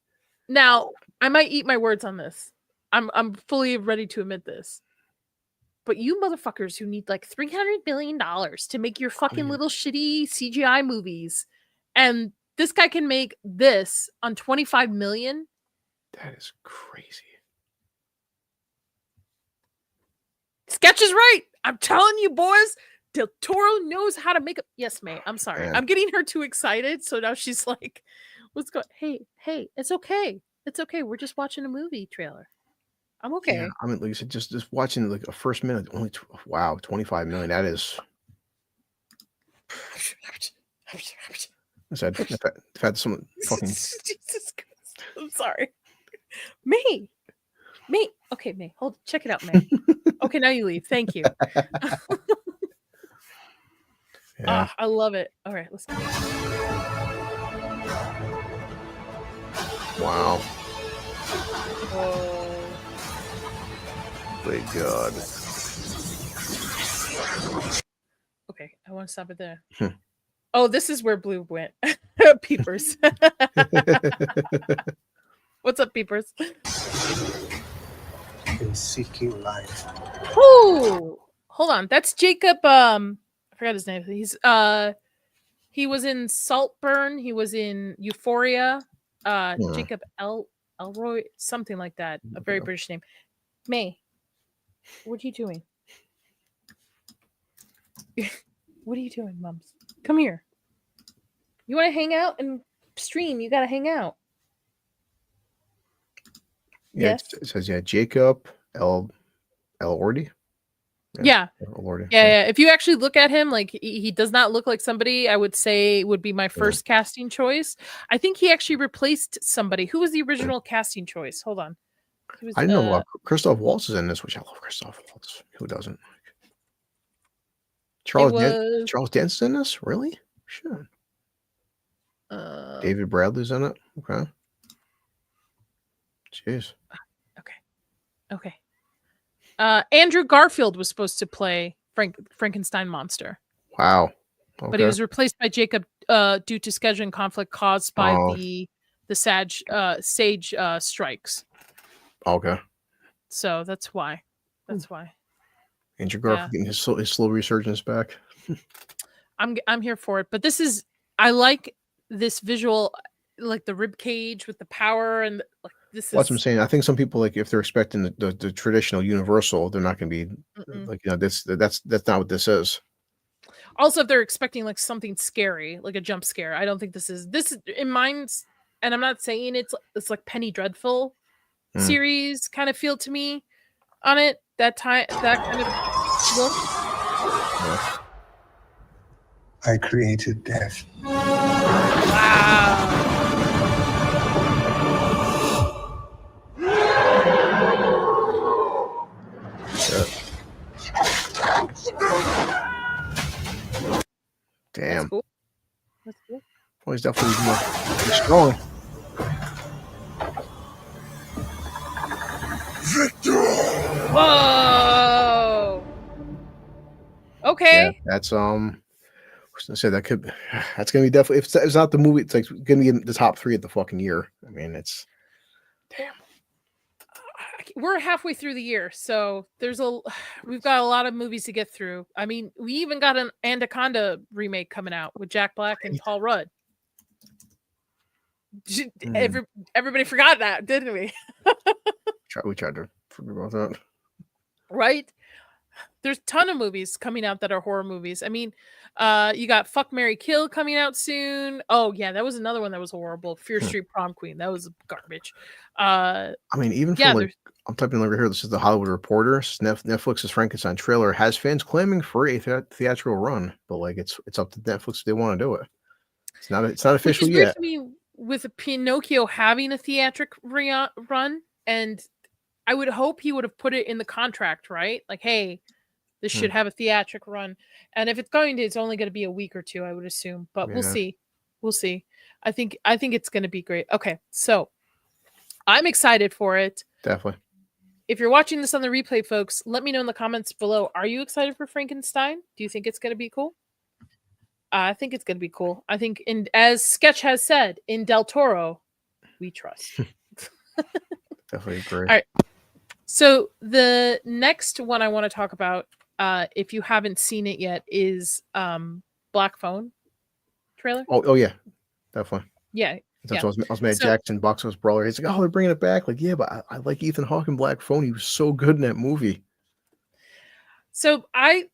Now, I might eat my words on this. I'm fully ready to admit this. But you motherfuckers who need like $300 million to make your fucking mean- little shitty CGI movies, and this guy can make this on 25 million. That is crazy. Sketch is right. I'm telling you, boys. Del Toro knows how to make it. Yes, May. I'm sorry. Man. I'm getting her too excited. So now she's like, what's going? Hey, it's okay. It's okay. We're just watching a movie trailer. I'm okay. Yeah, I mean, like you said, just watching like a first minute, only wow, 25 million. That is. I said, if I had some fucking. Jesus Christ. I'm sorry. May. Okay, May. Hold. Check it out, May. Okay, now you leave. Thank you. Yeah. I love it. All right, let's go. Wow. Oh. My God. Okay, I want to stop it there. Hmm. Oh, this is where Blue went. Peepers. What's up, Peepers? In seeking life. Ooh, hold on. That's Jacob. I forgot his name. He was in Saltburn. He was in Euphoria. Jacob Elroy, something like that. A very British name. May, what are you doing? What are you doing, Mums? Come here. You want to hang out and stream? You got to hang out. Yeah, Yes. it says Jacob Elordi. Yeah. Elordi. Yeah. If you actually look at him, like he does not look like somebody I would say would be my first casting choice. I think he actually replaced somebody. Who was the original casting choice? Hold on. He was, I didn't know Christoph Waltz is in this, which I love Christoph Waltz. Who doesn't? Charles Dance's in this? Really? Sure. David Bradley's in it. Okay. Jeez. Okay. Andrew Garfield was supposed to play Frankenstein monster. Wow. Okay. But he was replaced by Jacob due to scheduling conflict caused by the Sage strikes. Okay. So that's why. Andrew Garfield getting his slow resurgence back. I'm here for it. But I like this visual, like the rib cage with the power and like this. That's what I'm saying. I think some people, like, if they're expecting the traditional Universal, they're not going to be like, that's not what this is. Also, if they're expecting like something scary, like a jump scare, I don't think this is in mine's. And I'm not saying it's like Penny Dreadful series kind of feel to me on it. That kind of look. I created death. Wow. Damn. That's cool. Well, he's definitely more strong. Whoa. Okay. Yeah, that's I said that's gonna be definitely, if it's not the movie, it's like gonna be in the top 3 of the fucking year. I mean, it's damn. We're halfway through the year, so we've got a lot of movies to get through. I mean, we even got an Anaconda remake coming out with Jack Black and Paul Rudd. Everybody forgot that, didn't we? We tried to forget about that. Right? There's a ton of movies coming out that are horror movies. I mean, you got Fuck, Marry, Kill coming out soon. Oh yeah, that was another one that was horrible. Fear Street Prom Queen. That was garbage. I mean, even for like, I'm typing over here. This is the Hollywood Reporter. Netflix's Frankenstein trailer has fans claiming for a theatrical run, but like it's up to Netflix if they want to do it. It's not official yet. To me, with Pinocchio having a theatric run, and I would hope he would have put it in the contract, right? Like, hey, this should have a theatric run, and if it's going to, it's only going to be a week or 2, I would assume. But we'll see. I think it's going to be great. Okay, so I'm excited for it. Definitely. If you're watching this on the replay, folks, let me know in the comments below. Are you excited for Frankenstein? Do you think it's going to be cool? I think it's going to be cool. I think, as Sketch has said, in Del Toro, we trust. Definitely agree. All right. So the next one I want to talk about, if you haven't seen it yet, is Black Phone trailer. Oh yeah, definitely. Yeah, That's yeah. what I was mad at So Jackson Box was brawler. He's like, oh, they're bringing it back. Like, yeah, but I like Ethan Hawke in Black Phone. He was so good in that movie. so I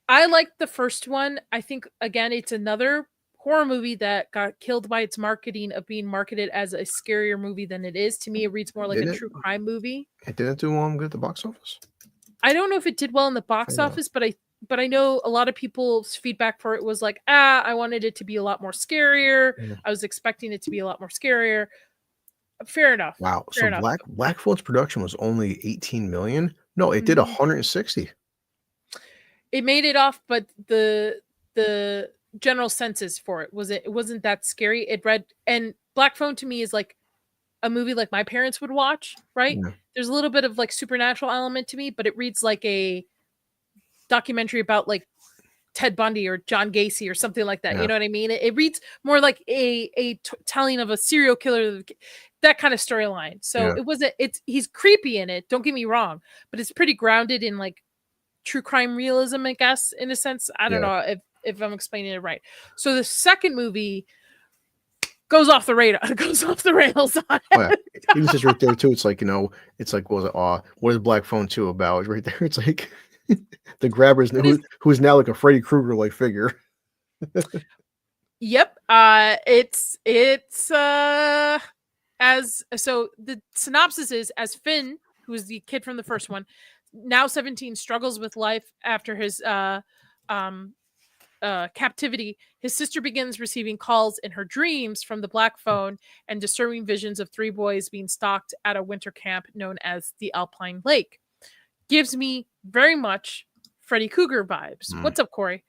liked the first one. I think again it's another horror movie that got killed by its marketing of being marketed as a scarier movie than it is. To me, it reads more like a Did it? true crime movie. It didn't do good at the box office. I don't know if it did well in the box Yeah. office, but I know a lot of people's feedback for it was like, I wanted it to be a lot more scarier. Yeah. I was expecting it to be a lot more scarier. Fair enough. Wow. Fair So enough. Black Phone's production was only 18 million. No, it did Mhm. 160. It made it off, but the general census for it wasn't that scary. It read, and Black Phone to me is like a movie like my parents would watch, right? Yeah. There's a little bit of like supernatural element to me, but it reads like a documentary about like Ted Bundy or John Gacy or something like that. Yeah. You know what I mean? It reads more like a telling of a serial killer, that kind of storyline. So Yeah. it wasn't. He's creepy in it. Don't get me wrong, but it's pretty grounded in like true crime realism, I guess, in a sense. I don't Yeah. know if I'm explaining it right. So the second movie goes off the radar, goes off the rails on it. Oh, yeah. Even says right there too. It's like, it's like, what was it? What is Black Phone 2 about? It's right there. It's like the grabbers who is now like a Freddy Krueger like figure. Yep. It's as so the synopsis is, as Finn, who is the kid from the first one, now 17, struggles with life after his captivity, his sister begins receiving calls in her dreams from the Black Phone and disturbing visions of 3 boys being stalked at a winter camp known as the Alpine Lake. Gives me very much Freddy Krueger vibes. What's up, Corey?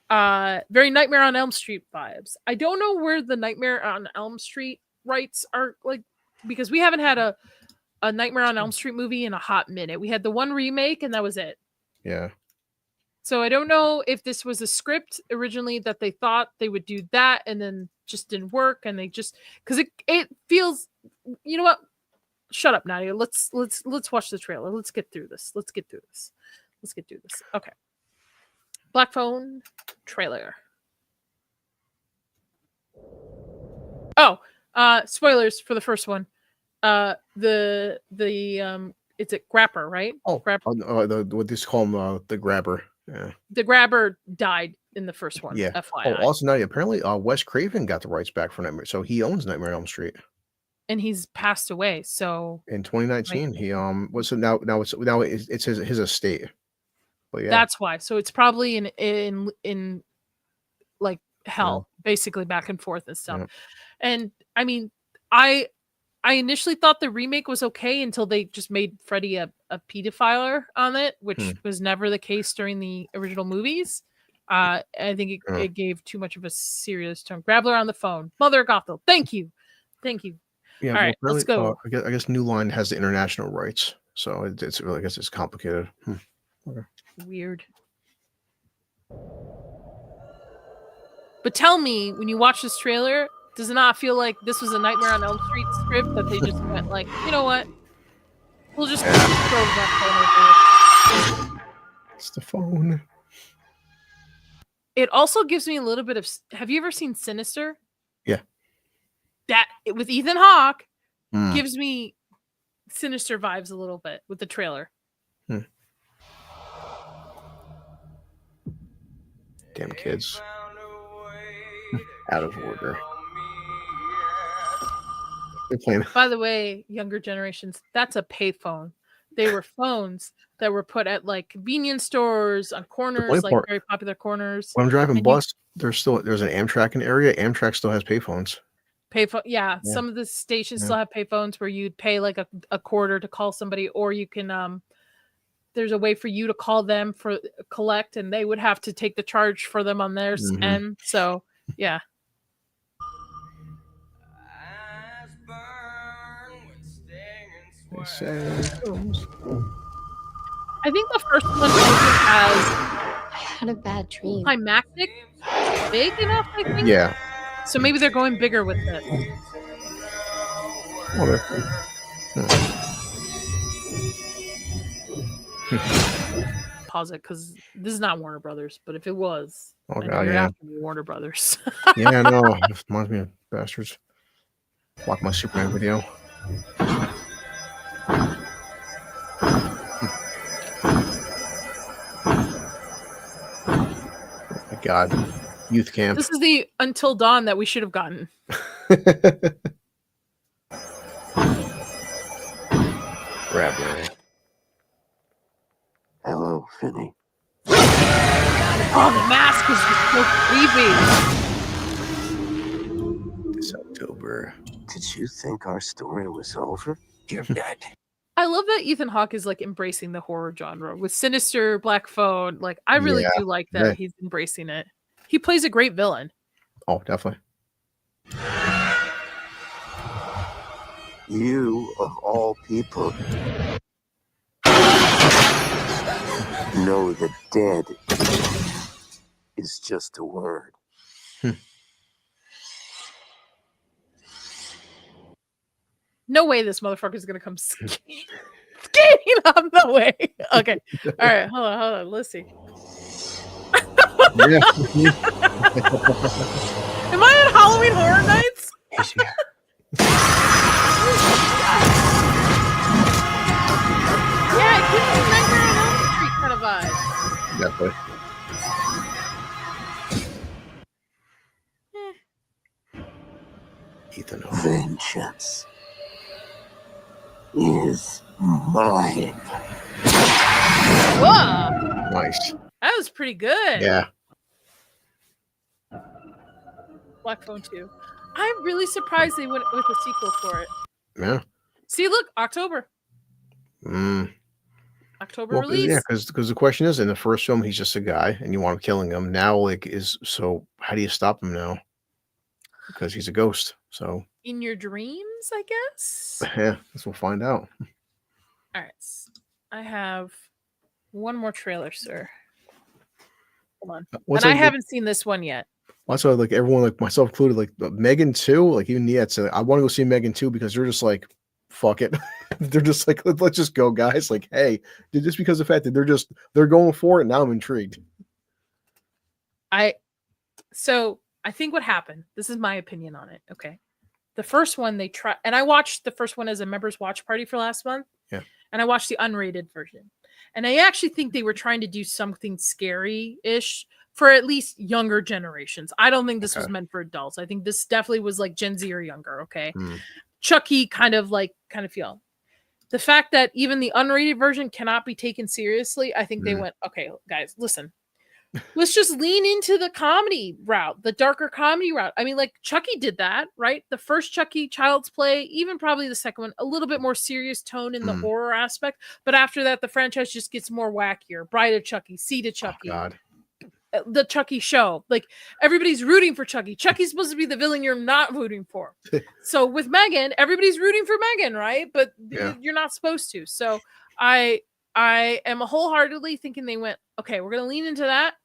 Very Nightmare on Elm Street vibes. I don't know where the Nightmare on Elm Street rights are, like, because we haven't had a Nightmare on Elm Street movie in a hot minute. We had the one remake and that was it. Yeah. So I don't know if this was a script originally that they thought they would do that and then just didn't work, and they just, because it feels, you know what? Shut up, Nadia. Let's watch the trailer. Let's get through this. Okay. Black Phone trailer. Oh, spoilers for the first one. The it's a grabber, right? Grabber. What they call him, the grabber. Yeah. The grabber died in the first one. Yeah. FYI. Also, now apparently, Wes Craven got the rights back for Nightmare, so he owns Nightmare on Elm Street. And he's passed away. So in 2019, right. he what's it now? Now it's his estate. But yeah, that's why. So it's probably in like hell, basically back and forth and stuff. Yeah. And I mean, I initially thought the remake was okay until they just made Freddy a pedophiler on it, which was never the case during the original movies. I think it gave too much of a serious tone. Grabbler on the phone. Mother of Gothel. Thank you. Yeah. All right, let's go. I guess New Line has the international rights, so it's really, I guess it's complicated. Okay. Weird. But tell me, when you watch this trailer, does it not feel like this was a Nightmare on Elm Street script that they just went like, you know what? We'll just throw that phone over. It's the phone. It also gives me a little bit of. Have you ever seen Sinister? Yeah. That with Ethan Hawke gives me Sinister vibes a little bit with the trailer. Damn kids. Out of order. They're playing. By the way, younger generations, that's a payphone. They were phones that were put at like convenience stores on corners, like very popular corners. When I'm driving bus, there's an Amtrak in the area. Amtrak still has payphones. Yeah. Some of the stations still have payphones where you'd pay like a quarter to call somebody, or you can there's a way for you to call them for collect, and they would have to take the charge for them on their end. So yeah. I think the first one has I had a bad dream. climactic big enough, I think. Yeah. So maybe they're going bigger with this. Pause it because this is not Warner Brothers, but if it was, Oh I know god, you're yeah. after me, Warner Brothers. Yeah, no. It reminds me of bastards. Block my Superman video. Oh my god. Youth camp. This is the Until Dawn that we should have gotten. Grab man. Hello, Finny. Oh, the mask is just so creepy. This October. Did you think our story was over? You're dead. I love that Ethan Hawke is like embracing the horror genre with Sinister, Black Phone. Like, I really do like that Yeah. he's embracing it. He plays a great villain. Oh, definitely. You, of all people, know that dead is just a word. No way this motherfucker is gonna come skating up. No way. Okay. All right. Hold on. Let's see. Yeah. Am I at Halloween Horror Nights? Yeah, it gives me Nightmare on Elm Street kind of vibe. Definitely. Ethan Hawke. Vengeance is mine. Whoa, Nice. that was pretty good. Yeah. Black Phone 2. I'm really surprised they went with a sequel for it. Yeah. See, look, October Mm. October Well, release. yeah, because the question is, in the first film, he's just a guy, and you want him killing him. Now, like, how do you stop him now? Because he's a ghost. So In your dreams, I guess. yeah, guess we'll find out. All right. I have one more trailer, sir. Hold on. What's And I like, haven't seen this one yet. that's why, like, everyone, like myself included, like Megan 2, like even Nia said, I want to go see Megan 2 because they're just like, fuck it. They're just like, let's just go, guys. Like, hey, just because of the fact that they're going for it. Now I'm intrigued. So I think what happened, this is my opinion on it. Okay. The first one they tried, and I watched the first one as a members watch party for last month. Yeah. And I watched the unrated version. And I actually think they were trying to do something scary-ish for at least younger generations. I don't think this was meant for adults. I think this definitely was like Gen Z or younger. Okay. Chucky kind of feel. The fact that even the unrated version cannot be taken seriously, I think they went, okay, guys, listen. Let's just lean into the comedy route, the darker comedy route. I mean, like Chucky did that, right? The first Chucky, Child's Play, even probably the second one, a little bit more serious tone in the horror aspect. But after that, the franchise just gets more wackier. Bride of Chucky, Seed of Chucky, the Chucky show. Like everybody's rooting for Chucky. Chucky's supposed to be the villain you're not rooting for. So with Megan, everybody's rooting for Megan, right? But you're not supposed to. So I am wholeheartedly thinking they went, okay, we're going to lean into that.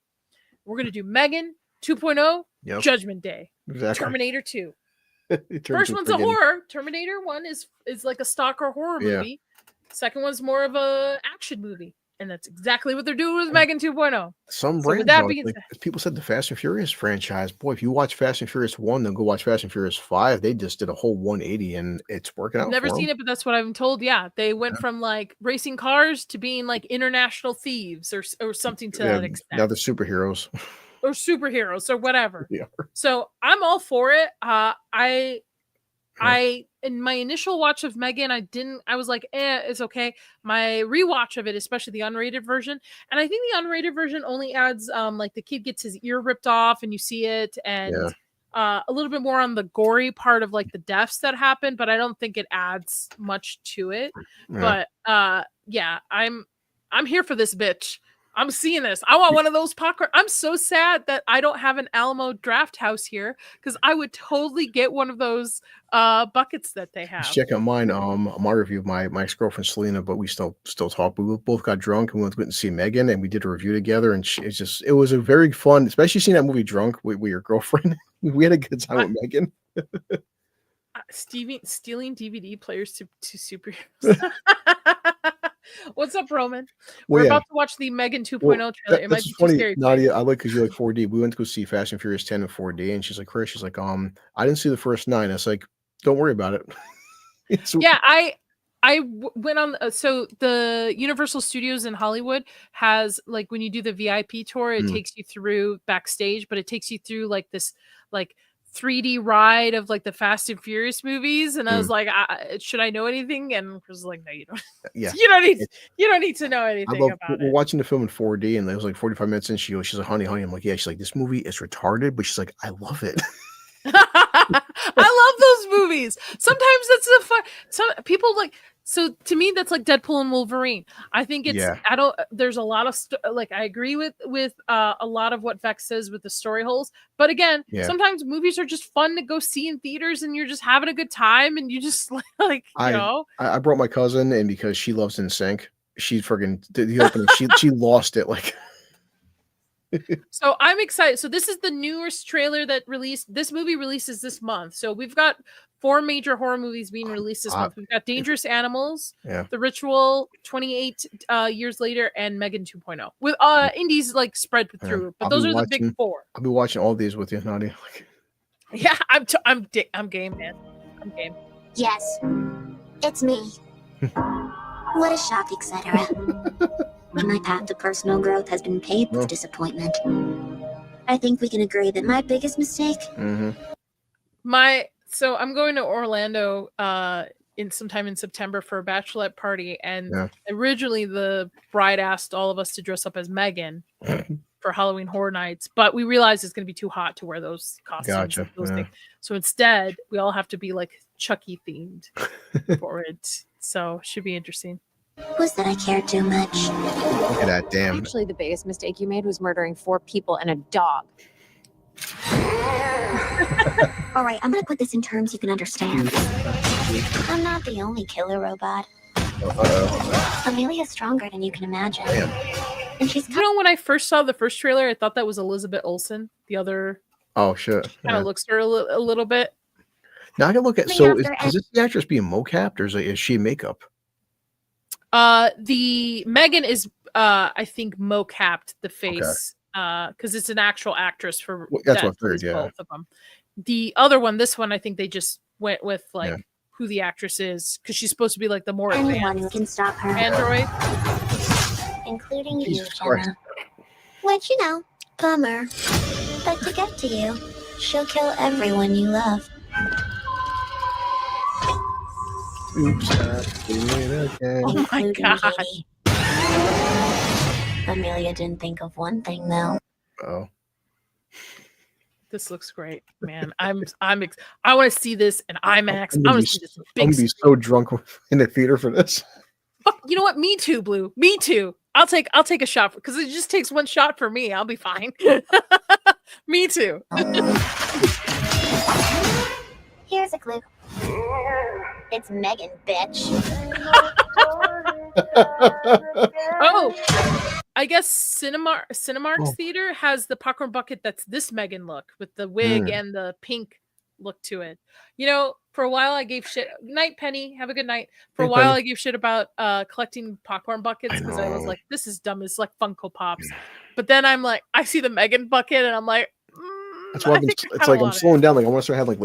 We're going to do Megan 2.0, Judgment Day, Exactly. Terminator 2. First one's a horror. Terminator 1 is like a stalker horror movie. Second one's more of a action movie. And that's exactly what they're doing with Megan 2.0. Some So brands, with that though, being like, said, people said the Fast and Furious franchise, boy, if you watch Fast and Furious 1, then go watch Fast and Furious 5. They just did a whole 180 and it's working out. I've never for seen them. it, but that's what I've been told. Yeah, they went from like racing cars to being like international thieves or something to that extent. Now they're superheroes. Or superheroes or whatever. Yeah. So I'm all for it. I in my initial watch of Megan, I was like, it's okay. My rewatch of it, especially the unrated version, and I think the unrated version only adds like the kid gets his ear ripped off and you see it, and a little bit more on the gory part of like the deaths that happen, but I don't think it adds much to it. But yeah, I'm here for this bitch. I'm seeing this. I want one of those popcorn. I'm so sad that I don't have an Alamo Draft House here because I would totally get one of those buckets that they have. Just check out mine. My review of my ex-girlfriend Selena, but we still talk. We both got drunk and went to see Megan, and we did a review together. And it was a very fun, especially seeing that movie drunk with your girlfriend. We had a good time with Megan. Stealing DVD players to superheroes. What's up, Roman? Well, We're yeah. about to watch the Megan 2.0 Well, trailer. It might that's be too funny, scary for you. Nadia. I like because you like 4D. We went to go see Fast and Furious 10 in 4D, and she's like, Chris, she's like, I didn't see the first 9. It's like, don't worry about it. Yeah, went on. So the Universal Studios in Hollywood has, like, when you do the VIP tour, it takes you through backstage, but it takes you through like this like 3D ride of like the Fast and Furious movies. And I was like, should I know anything? And Chris was like, no, you don't. Yeah, you don't need to know anything about we're it. watching the film in 4D, and it was like 45 minutes in. She's like, honey. I'm like, yeah. She's like, this movie is retarded, but she's like, I love it. I love those movies. Sometimes that's the fun. Some people like. So to me, that's like Deadpool and Wolverine. I think it's. Yeah. I don't. There's a lot of like. I agree with a lot of what Vex says with the story holes. But again, sometimes movies are just fun to go see in theaters, and you're just having a good time, and you just like you know. I brought my cousin, and because she loves NSYNC, she friggin' the opening. she lost it like. So I'm excited. So this is the newest trailer that released. This movie releases this month. So we've got 4 major horror movies being released this month. We've got Dangerous Animals, The Ritual, 28 Years Later, and Megan 2.0 with indies like spread through. But those are the big 4. I'll be watching all these with you, Nadia. Yeah, I'm game, man. I'm game. Yes, it's me. What a shock, etc. My path to personal growth has been paved with disappointment. I think we can agree that my biggest mistake. So I'm going to Orlando sometime in September for a bachelorette party, and originally the bride asked all of us to dress up as Megan for Halloween Horror Nights, but we realized it's going to be too hot to wear those costumes. Gotcha. Those things. So instead, we all have to be like Chucky themed for it. So should be interesting. Was that I cared too much? Look at that, damn. Actually, the biggest mistake you made was murdering 4 people and a dog. All right, I'm gonna put this in terms you can understand. I'm not the only killer robot. Amelia's stronger than you can imagine. And she's when I first saw the first trailer, I thought that was Elizabeth Olsen. The other shit. Kind of looks her a little bit. Now I can look at is this the actress being mocapped, or is she makeup? The Megan is I think mocapped the face because it's an actual actress for that's what I figured, both of them. The other one, this one, I think they just went with like who the actress is because she's supposed to be like the more anyone who can stop her android, including you, Jenna. Which, you know, bummer. But to get to you, she'll kill everyone you love. Oops, okay. Oh my god. Amelia didn't think of one thing though. Oh. This looks great, man. I want to see this in IMAX. I want to see this in big. I'm gonna be so drunk in the theater for this. You know what? Me too, Blue. Me too. I'll take a shot because it just takes one shot for me. I'll be fine. Me too. Here's a clue. It's Megan, bitch. Oh, I guess Cinemark's Theater has the popcorn bucket that's this Megan look with the wig and the pink look to it. You know, for a while I gave shit. Night, Penny. Have a good night. For a while I gave shit about collecting popcorn buckets because I was like, this is dumb. It's like Funko Pops. But then I'm like, I see the Megan bucket and I'm like, that's why it's like I'm slowing down. Like I want to start having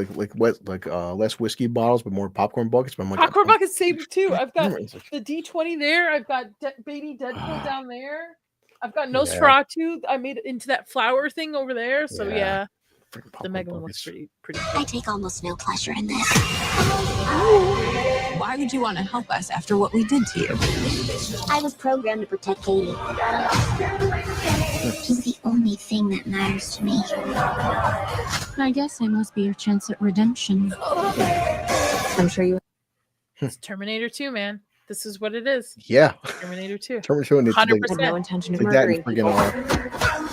less whiskey bottles, but more popcorn buckets. But I'm like, popcorn buckets save too. I've got the D20 there. I've got baby Deadpool down there. I've got Nosferatu. I made it into that flower thing over there. So yeah. The Megan one looks pretty cool. I take almost no pleasure in this. Why would you want to help us after what we did to you? I was programmed to protect Katie. She's the only thing that matters to me. I guess I must be your chance at redemption. I'm sure you. It's Terminator 2, man. This is what it is. Yeah. Terminator 2. Terminator 2. 100%. No intention of murdering people.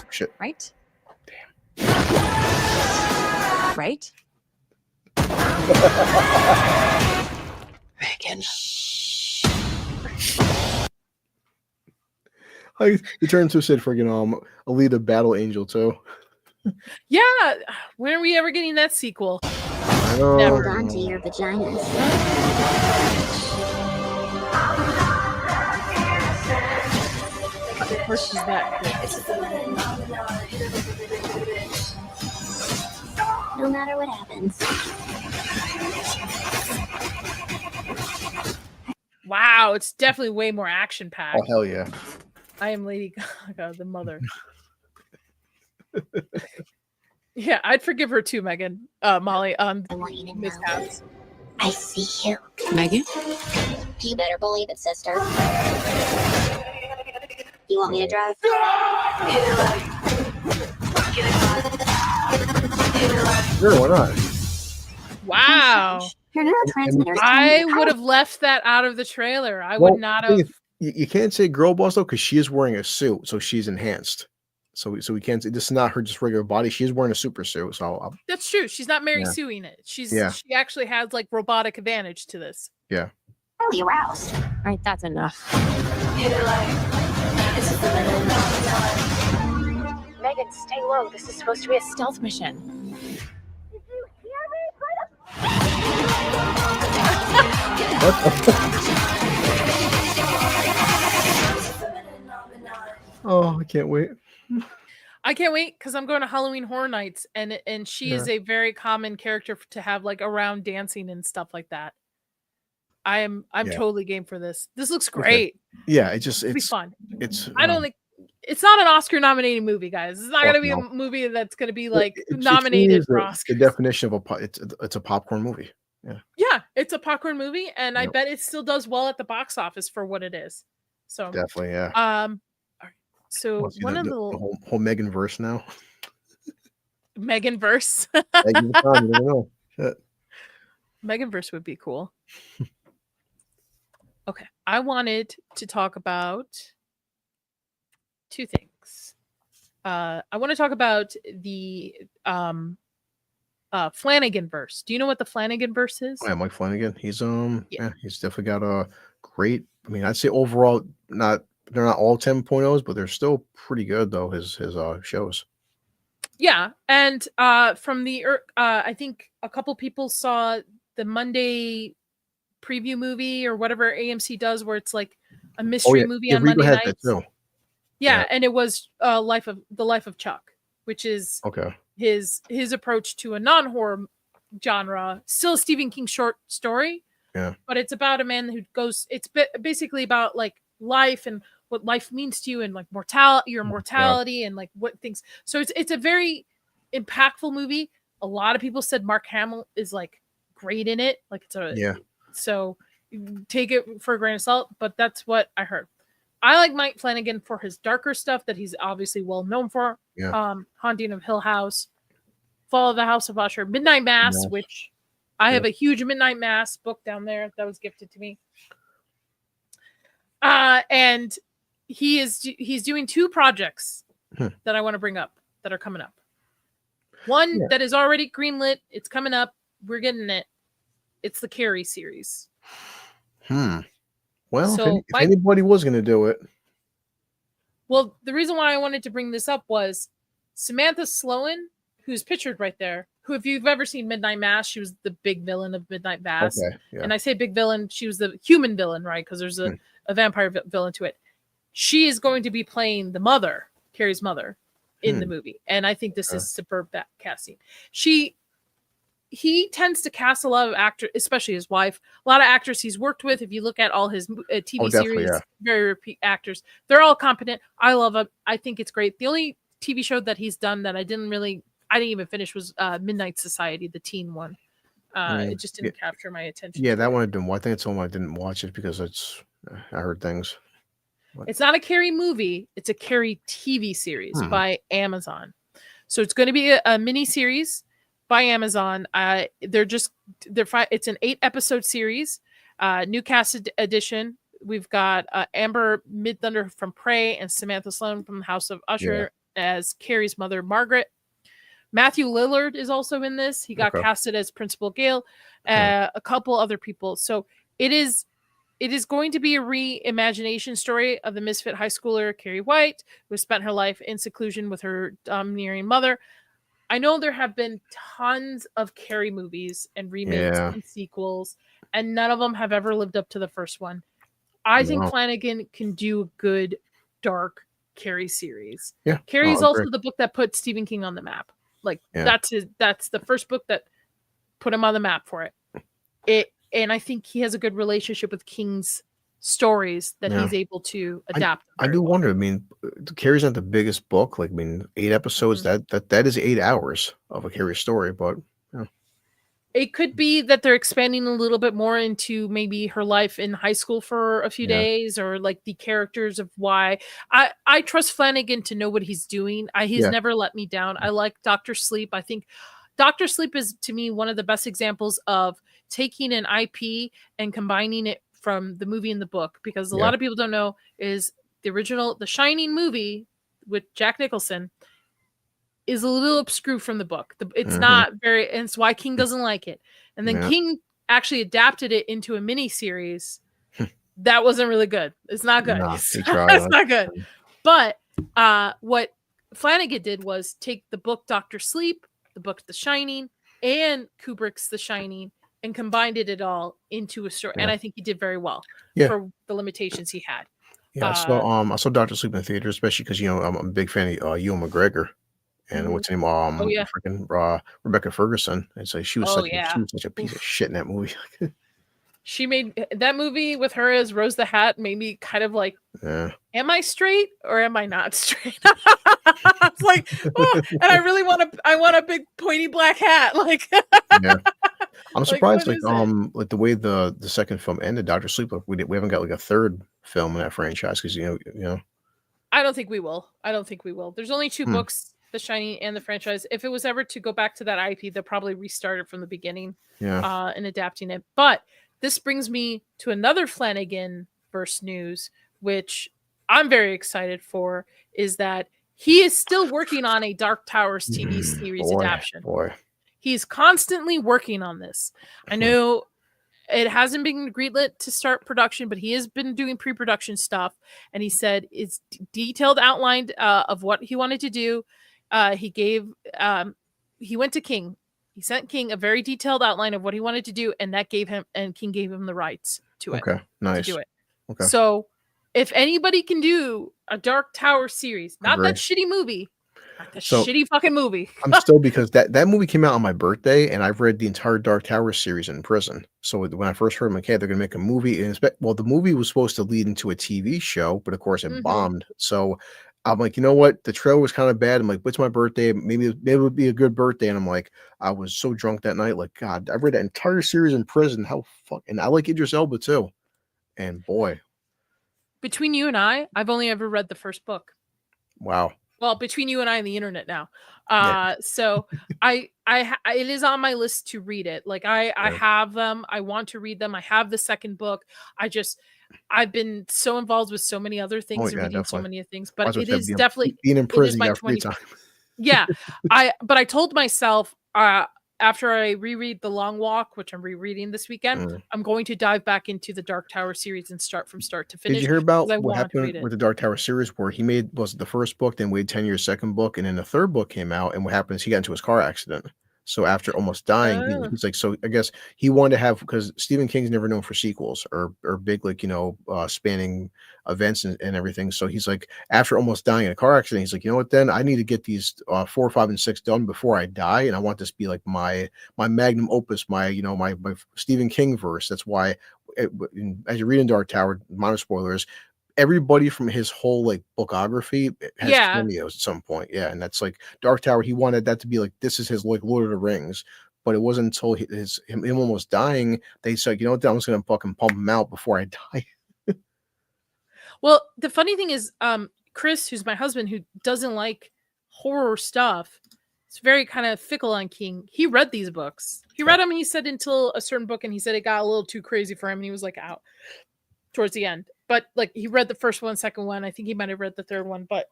Shit. Right? Damn. Right? Megan. He turned to said friggin' Alita Battle Angel too. Yeah. When are we ever getting that sequel? I know. Hold on to your vaginas. course she's that good. No matter what happens. Wow, it's definitely way more action Oh packed. hell yeah! I am Lady Gaga, the mother. Yeah, I'd forgive her too, Megan. Molly, I want you to know. mishaps. I see you. Megan? You better believe it, sister. You want me to drive? Sure, why not? Wow. Your neurotransmitters. I would have left that out of the trailer. I Well, would not the thing have. is, you can't say girl boss though because she is wearing a suit, so she's enhanced. So we can't say this is not her just regular body. She is wearing a super suit. So That's true. She's not Mary Yeah. Sueing it. She actually has like robotic advantage to this. yeah. Really aroused. All right, that's enough. Megan, stay low. This is supposed to be a stealth mission. Oh, I can't wait. I can't wait because I'm going to Halloween Horror Nights, and she is a very common character to have like around dancing and stuff like that. I'm Yeah. totally game for this. This looks great. Yeah, It'll be it's fun. it's. I don't think it's not an Oscar nominated movie, guys. It's not Fuck going to be no. a movie that's going to be Well, like it- to me nominated is for the Oscars. definition of it's a popcorn movie. Yeah, it's a popcorn movie, and I Yep. bet it still does well at the box office for what it is. So, Definitely, yeah. all right. So Wanna see one the, of the, the the whole Megan verse now. Megan verse, Megan Tom, you never know. Shit. Megan verse would be cool. Okay, I wanted to talk about two things. I want to talk about the Flannagan verse. Do you know what the Flannagan verse is? Oh, yeah, Mike Flanagan. He's Yeah. he's definitely got a great. I mean, I'd say overall, they're not all 10.0s, but they're still pretty good though. His shows. Yeah, and from the I think a couple people saw the Monday preview movie or whatever AMC does, where it's like a mystery movie Yeah, on Regal Monday has that nights. too. Yeah, Yeah. and it was the life of Chuck, which is Okay. his approach to a non-horror genre, still a Stephen King short story. Yeah. But it's about a man who goes. It's basically about like life and what life means to you, and like your mortality, and like what things. So it's a very impactful movie. A lot of people said Mark Hamill is like great in it. Like it's a Yeah. So take it for a grain of salt, but that's what I heard. I like Mike Flanagan for his darker stuff that he's obviously well known for. Yeah. Haunting of Hill House, Fall of the House of Usher, Midnight Mass, Mass. which I have a huge Midnight Mass book down there that was gifted to me. And he's doing two projects that I want to bring up that are coming up. One that is already greenlit. It's coming up. We're getting it. It's the Carrie series. Well, So, if anybody was going to do it, Well, the reason why I wanted to bring this up was Samantha Sloan, who's pictured right there, who, if you've ever seen Midnight Mass, she was the big villain of Midnight Mass. okay, yeah, And I say big villain, she was the human villain, right? Because there's a vampire villain to it. She is going to be playing the mother, Carrie's mother, in the movie. And I think this is superb casting. He tends to cast a lot of actors, especially his wife, a lot of actors he's worked with. If you look at all his TV series, very repeat actors, they're all competent. I love him. I think it's great. The only TV show that he's done that I didn't even finish was Midnight Society, the teen one. It just didn't capture my attention. Yeah, that one I didn't. I think it's the one I didn't watch it because I heard things. It's not a Carrie movie. It's a Carrie TV series by Amazon. So it's going to be a mini series by Amazon. It's an 8-episode series, new cast edition. We've got Amber Midthunder from Prey and Samantha Sloan from the House of Usher as Carrie's mother, Margaret. Matthew Lillard is also in this. He got casted as Principal Gale, a couple other people. So it is going to be a reimagination story of the misfit high schooler Carrie White, who spent her life in seclusion with her domineering mother. I know there have been tons of Carrie movies and remakes and sequels, and none of them have ever lived up to the first one. I think Flanagan can do a good, dark Carrie series. Yeah. Carrie is Oh, also great. the book that put Stephen King on the map. Like Yeah. that's the first book that put him on the map for it. And I think he has a good relationship with King's stories that Yeah. he's able to adapt. I do wonder. I mean, Carrie's not the biggest book. Like, I mean, 8 episodes. That is 8 hours of a Carrie story. But yeah. It could be that they're expanding a little bit more into maybe her life in high school for a few days, or like the characters of why. I trust Flanagan to know what he's doing. He's never let me down. I like Dr. Sleep. I think Dr. Sleep is, to me, one of the best examples of taking an IP and combining it from the movie and the book, because a lot of people don't know is the original The Shining movie with Jack Nicholson is a little obscure from the book. It's not very, and it's why King doesn't like it. And then King actually adapted it into a mini series that wasn't really good. It's not good. Nah, It's he tried. it's not good. But what Flanagan did was take the book Dr. Sleep, the book The Shining, and Kubrick's The Shining, and combined it all into a story. And I think he did very well for the limitations he had. Yeah, I saw Dr. Sleep in theater, especially because I'm a big fan of Ewan McGregor. And what's her name? Freaking Rebecca Ferguson. And so she was such a piece of shit in that movie. She made that movie with her as Rose the Hat, made me kind of like, am I straight or am I not straight? It's like, oh, and I really want a big pointy black hat. Like, I'm surprised, like the way the second film ended, Dr. Sleep. Like, we haven't got like a third film in that franchise because you know. I don't think we will. There's only 2 books, The Shining and the franchise. If it was ever to go back to that IP, they'll probably restart it from the beginning. And adapting it. But this brings me to another Flanagan verse news, which I'm very excited for, is that he is still working on a Dark Towers TV series adaptation. He's constantly working on this. I know it hasn't been greenlit to start production, but he has been doing pre-production stuff. And he said it's detailed outlined of what he wanted to do. He went to King. He sent King a very detailed outline of what he wanted to do, and King gave him the rights to it. Okay, nice. To do it. Okay. So if anybody can do a Dark Tower series, not that shitty movie, shitty fucking movie. I'm still, because that movie came out on my birthday, and I've read the entire Dark Tower series in prison. So when I first heard, I'm like, hey, they're gonna make a movie, and the movie was supposed to lead into a TV show, but of course it bombed. So I'm like, you know what? The trailer was kind of bad. I'm like, it's my birthday. Maybe it would be a good birthday. And I'm like, I was so drunk that night. Like, God, I read that entire series in prison. How and I like Idris Elba too. And boy, between you and I've only ever read the first book. Wow. Well, between you and I and the internet now. So it is on my list to read it. Like I have them. I want to read them. I have the second book. I've been so involved with so many other things and reading so many things, but it is definitely being in prison. My 20 time. Yeah. But I told myself, after I reread The Long Walk, which I'm rereading this weekend, I'm going to dive back into the Dark Tower series and start from start to finish. Did you hear about what happened with the Dark Tower series, where he was the first book, then waited 10 years, second book, and then the third book came out, and what happened is he got into his car accident. So after almost dying, he's like, so I guess he wanted to have, because Stephen King's never known for sequels or big, like, spanning events and everything. So he's like, after almost dying in a car accident, he's like, you know what, then I need to get these 4, 5, and 6 done before I die. And I want this to be like my magnum opus, my Stephen King verse. That's why as you read in Dark Tower, minor spoilers, everybody from his whole like bookography has cameos at some point. Yeah. And that's like Dark Tower. He wanted that to be like, this is his like Lord of the Rings, but it wasn't until him almost dying, they said, you know what, I'm just going to fucking pump him out before I die. Well, the funny thing is, Chris, who's my husband, who doesn't like horror stuff, it's very kind of fickle on King. He read these books. He read them, and he said until a certain book, and he said it got a little too crazy for him, and he was like out towards the end. But like he read the first one, second one. I think he might have read the third one, but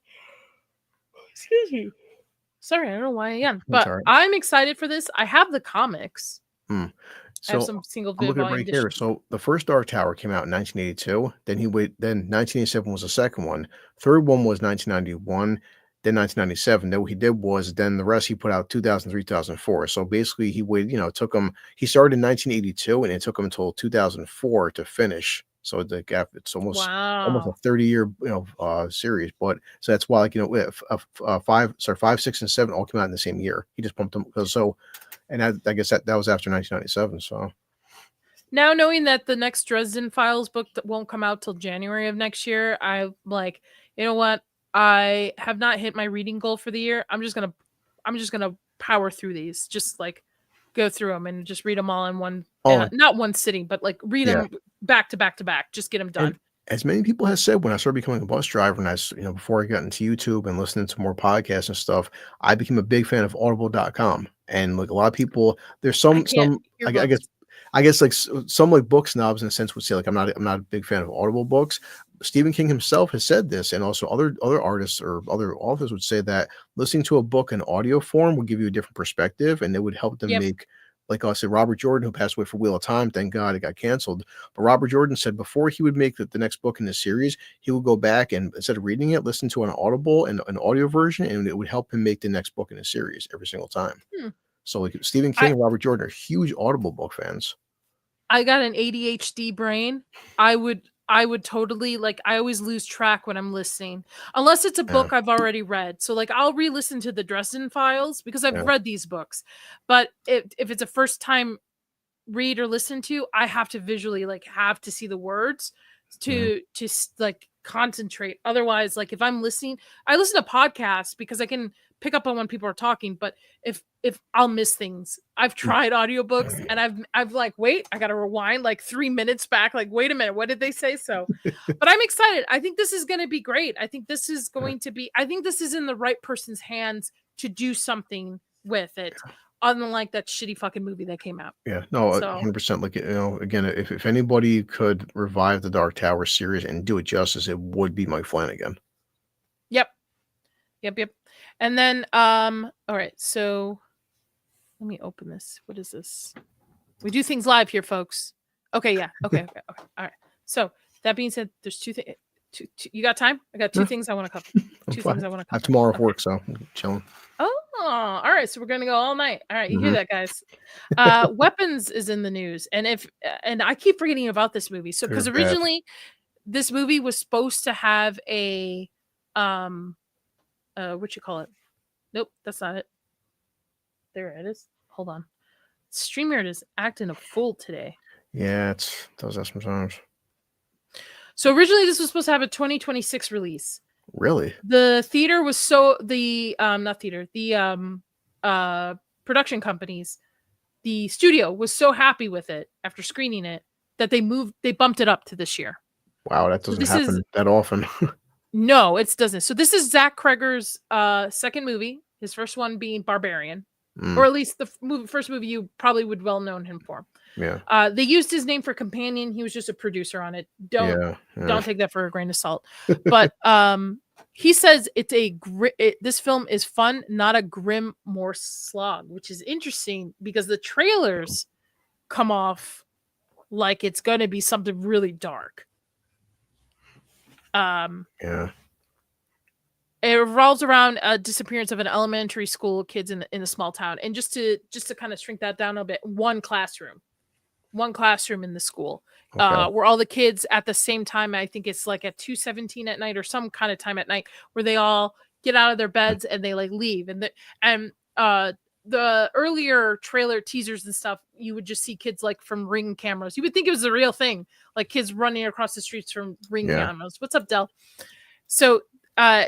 excuse me. Sorry, I don't know why I am. But I'm excited for this. I have the comics. So I have some single vid volume right here. So the first Dark Tower came out in 1982. Then then 1987 was the second one. Third one was 1991. Then 1997. Then what he did was, then the rest he put out 2003, 2004. So basically he waited, it took him, he started in 1982 and it took him until 2004 to finish So the gap, it's almost a Wow. 30-year series. But so that's why, like, if 5, 6, and 7 all came out in the same year. He just pumped them because and I guess that was after 1997. So Now knowing that the next Dresden Files book that won't come out till January of next year, I'm like, you know what? I have not hit my reading goal for the year. I'm just gonna power through these. Just like go through them and just read them all in one, oh not one sitting, but like read yeah. them back to back to back. Just get them And done. as many people have said, when I started becoming a bus driver, and before I got into YouTube and listening to more podcasts and stuff, I became a big fan of audible.com. And like a lot of people, there's I can't hear I books. guess, like some like book snobs in a sense would say like I'm not a big fan of Audible books. Stephen King himself has said this, and also other artists or other authors would say that listening to a book in audio form would give you a different perspective, and it would help them Yep. make, like I said, Robert Jordan, who passed away for Wheel of Time, thank God it got canceled. But Robert Jordan said before he would make the next book in the series, he would go back and instead of reading it, listen to an Audible and an audio version, and it would help him make the next book in the series every single time. Hmm. So like Stephen I King and Robert Jordan are huge Audible book fans. I got an ADHD brain. I would totally like I always lose track when I'm listening. Unless it's a Yeah, book I've already read. So like I'll re-listen to the Dresden Files because I've yeah. read these books. But if it's a first time read or listen to, I have to visually like have to see the words Mhm. to like concentrate. Otherwise, like if I'm listening, I listen to podcasts because I can pick up on when people are talking, but if I'll miss things. I've tried audiobooks and I've like, wait, I gotta rewind like 3 minutes back, like, wait a minute, what did they say? So but I'm excited. I think this is gonna be great. I think this is in the right person's hands to do something with it, unlike that shitty fucking movie that came out. Yeah, no, So 100%. Like, again, if anybody could revive the Dark Tower series and do it justice, it would be Mike Flanagan. yep. Yep. And then all right, so let me open this. What is this? We do things live here, folks. Okay, yeah. Okay. All right. So that being said, there's two things. You got time? I got two Yeah. things I want to cover. I'm Two fine. things I want to I have cover. tomorrow off Okay. work, so I'm chilling. Oh, all right. So we're gonna go all night. All right, you hear Mhm. that, guys? Weapons is in the news, and and I keep forgetting about this movie. So They're because bad. originally this movie was supposed to have a what you call it? Nope, that's not it. There it is. Hold on. StreamYard is acting a fool today. Yeah, does that sometimes. So originally this was supposed to have a 2026 release. Really? The theater was not theater, the production companies, the studio was so happy with it after screening it that they bumped it up to this year. Wow, that So doesn't this is happen that often. no, it doesn't. So this is Zach Kreger's second movie, his first one being Barbarian, or Mm, at least the first movie you probably would well known him for. yeah, They used his name for companion. He was just a producer on it. yeah, Don't take that for a grain of salt. But he says this film is fun, not a grim more slog, which is interesting because the trailers come off like it's going to be something really dark. yeah. It revolves around a disappearance of an elementary school kids in a small town, and just to kind of shrink that down a bit, one classroom in the school, Okay. where all the kids at the same time, I think it's like at 2:17 at night or some kind of time at night, where they all get out of their beds and they like leave, and the earlier trailer teasers and stuff, you would just see kids like from Ring cameras. You would think it was the real thing, like kids running across the streets from Ring Yeah. cameras. What's up, Del? So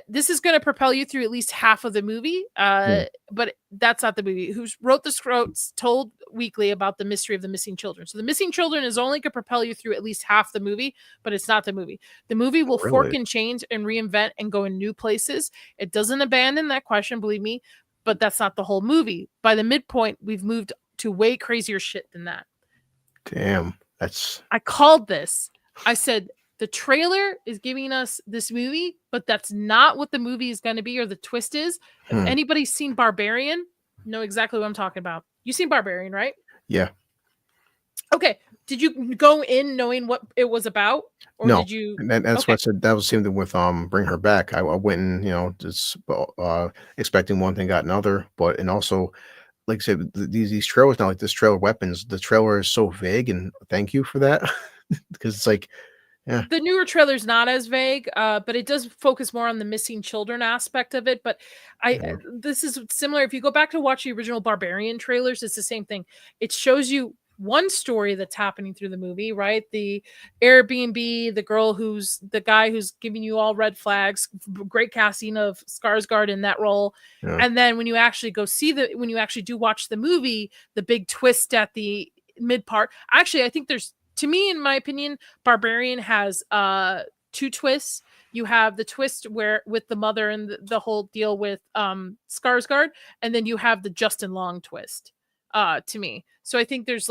this is going to propel you through at least half of the movie, but that's not the movie. Who wrote the scripts told Weekly about the mystery of the missing children. So the missing children is only going to propel you through at least half the movie, but it's not the movie. The movie will fork Really? and change and reinvent and go in new places. It doesn't abandon that question, believe me, but that's not the whole movie. By the midpoint, we've moved to way crazier shit than that. Damn, that's I called this. I said, the trailer is giving us this movie, but that's not what the movie is going to be, or the twist is. If anybody's seen Barbarian, know exactly what I'm talking about. You seen Barbarian, right? yeah. Okay. Did you go in knowing what it was about, or No, did you? and that's Okay. what I said. That was the same thing with Bring Her Back. I went in, just expecting one thing, got another. But and also, like I said, these trailers now, like this trailer Weapons, the trailer is so vague, and thank you for that because it's like Yeah. The newer trailer's not as vague, but it does focus more on the missing children aspect of it. But this is similar. If you go back to watch the original Barbarian trailers, it's the same thing. It shows you one story that's happening through the movie, right? The Airbnb, the guy who's giving you all red flags, great casting of Skarsgård in that role. Yeah. And then when you actually when you actually do watch the movie, the big twist at the mid part. Actually, I think to me, in my opinion, Barbarian has two twists. You have the twist where with the mother and the whole deal with Skarsgård, and then you have the Justin Long twist. To me, so I think there's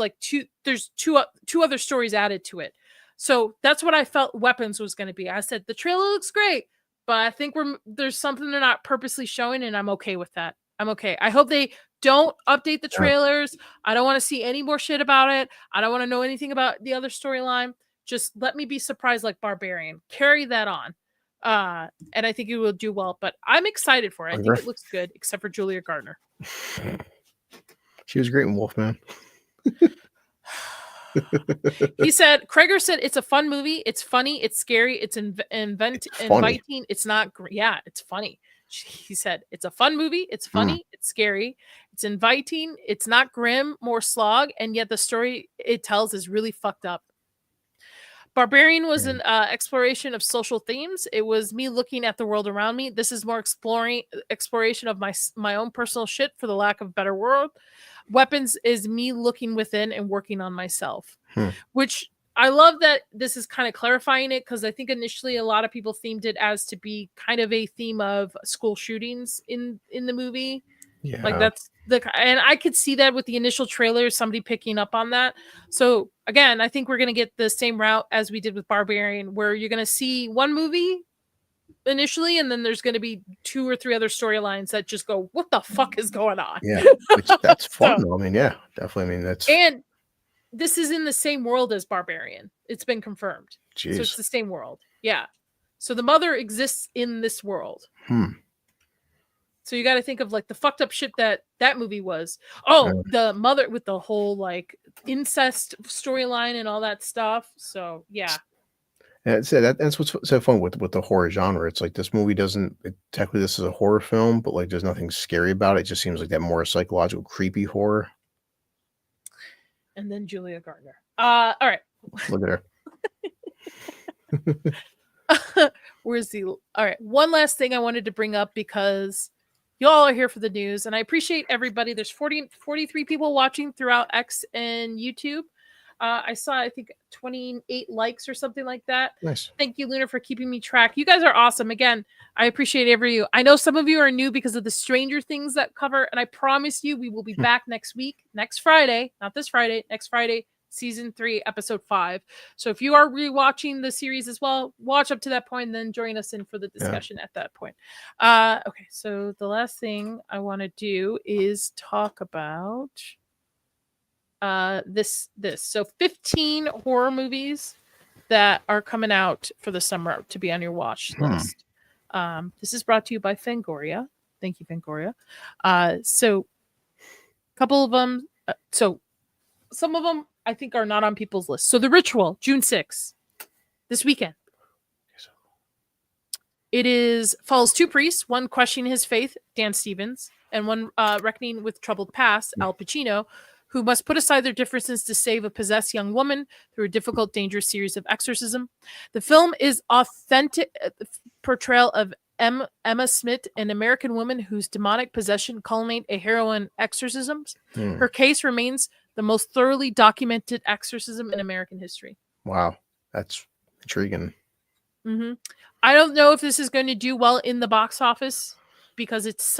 two other stories added to it. So that's what I felt Weapons was going to be. I said the trailer looks great, but I think there's something they're not purposely showing, and I'm okay with that. I'm okay. I hope they don't update the trailers. I don't want to see any more shit about it. I don't want to know anything about the other storyline. Just let me be surprised like Barbarian. Carry that on. And I think it will do well, but I'm excited for it. I think it looks good, except for Julia Gardner. She was great in Wolfman. Kreger said it's a fun movie. It's funny. It's scary. It's inviting. It's not. It's funny. He said it's a fun movie. It's funny. It's scary. It's inviting. It's not grim, more slog, and yet the story it tells is really fucked up. Barbarian was an exploration of social themes. It was me looking at the world around me. This is more exploration of my own personal shit, for the lack of a better word. Weapons is me looking within and working on myself, which I love that this is kind of clarifying it, because I think initially a lot of people themed it as to be kind of a theme of school shootings in the movie. Yeah. Like and I could see that with the initial trailer, somebody picking up on that. So again, I think we're going to get the same route as we did with Barbarian, where you're going to see one movie initially, and then there's going to be 2 or 3 other storylines that just go, what the fuck is going on? Yeah, that's fun. I mean, yeah, definitely. I mean, and this is in the same world as Barbarian. It's been confirmed. Jeez. So it's the same world. Yeah. So the mother exists in this world. So you got to think of like the fucked up shit that movie was. The mother with the whole like incest storyline and all that stuff. So yeah. And that's what's so fun with the horror genre. It's like this movie technically this is a horror film, but like there's nothing scary about it. It just seems like that more psychological, creepy horror. And then Julia Gardner. All right. Look at her. All right. One last thing I wanted to bring up, because y'all are here for the news, and I appreciate everybody. There's 43 people watching throughout X and YouTube. I saw, I think, 28 likes or something like that. Nice. Thank you, Luna, for keeping me track. You guys are awesome. Again, I appreciate every you. I know some of you are new because of the Stranger Things that cover, and I promise you we will be back next week, next Friday, not this Friday, next Friday, season 3, episode 5. So if you are rewatching the series as well, watch up to that point and then join us in for the discussion at that point. Okay, so the last thing I want to do is talk about this. So 15 horror movies that are coming out for the summer to be on your watch list. This is brought to you by Fangoria. Thank you, Fangoria. So a couple of them, so some of them I think are not on people's list. So The Ritual, June 6th, this weekend. It follows 2 priests, one questioning his faith, Dan Stevens, and one reckoning with troubled past, Al Pacino, who must put aside their differences to save a possessed young woman through a difficult, dangerous series of exorcism. The film is authentic portrayal of Emma Smith, an American woman whose demonic possession culminate a heroin exorcism. Her case remains the most thoroughly documented exorcism in American history. Wow, that's intriguing. I don't know if this is going to do well in the box office, because it's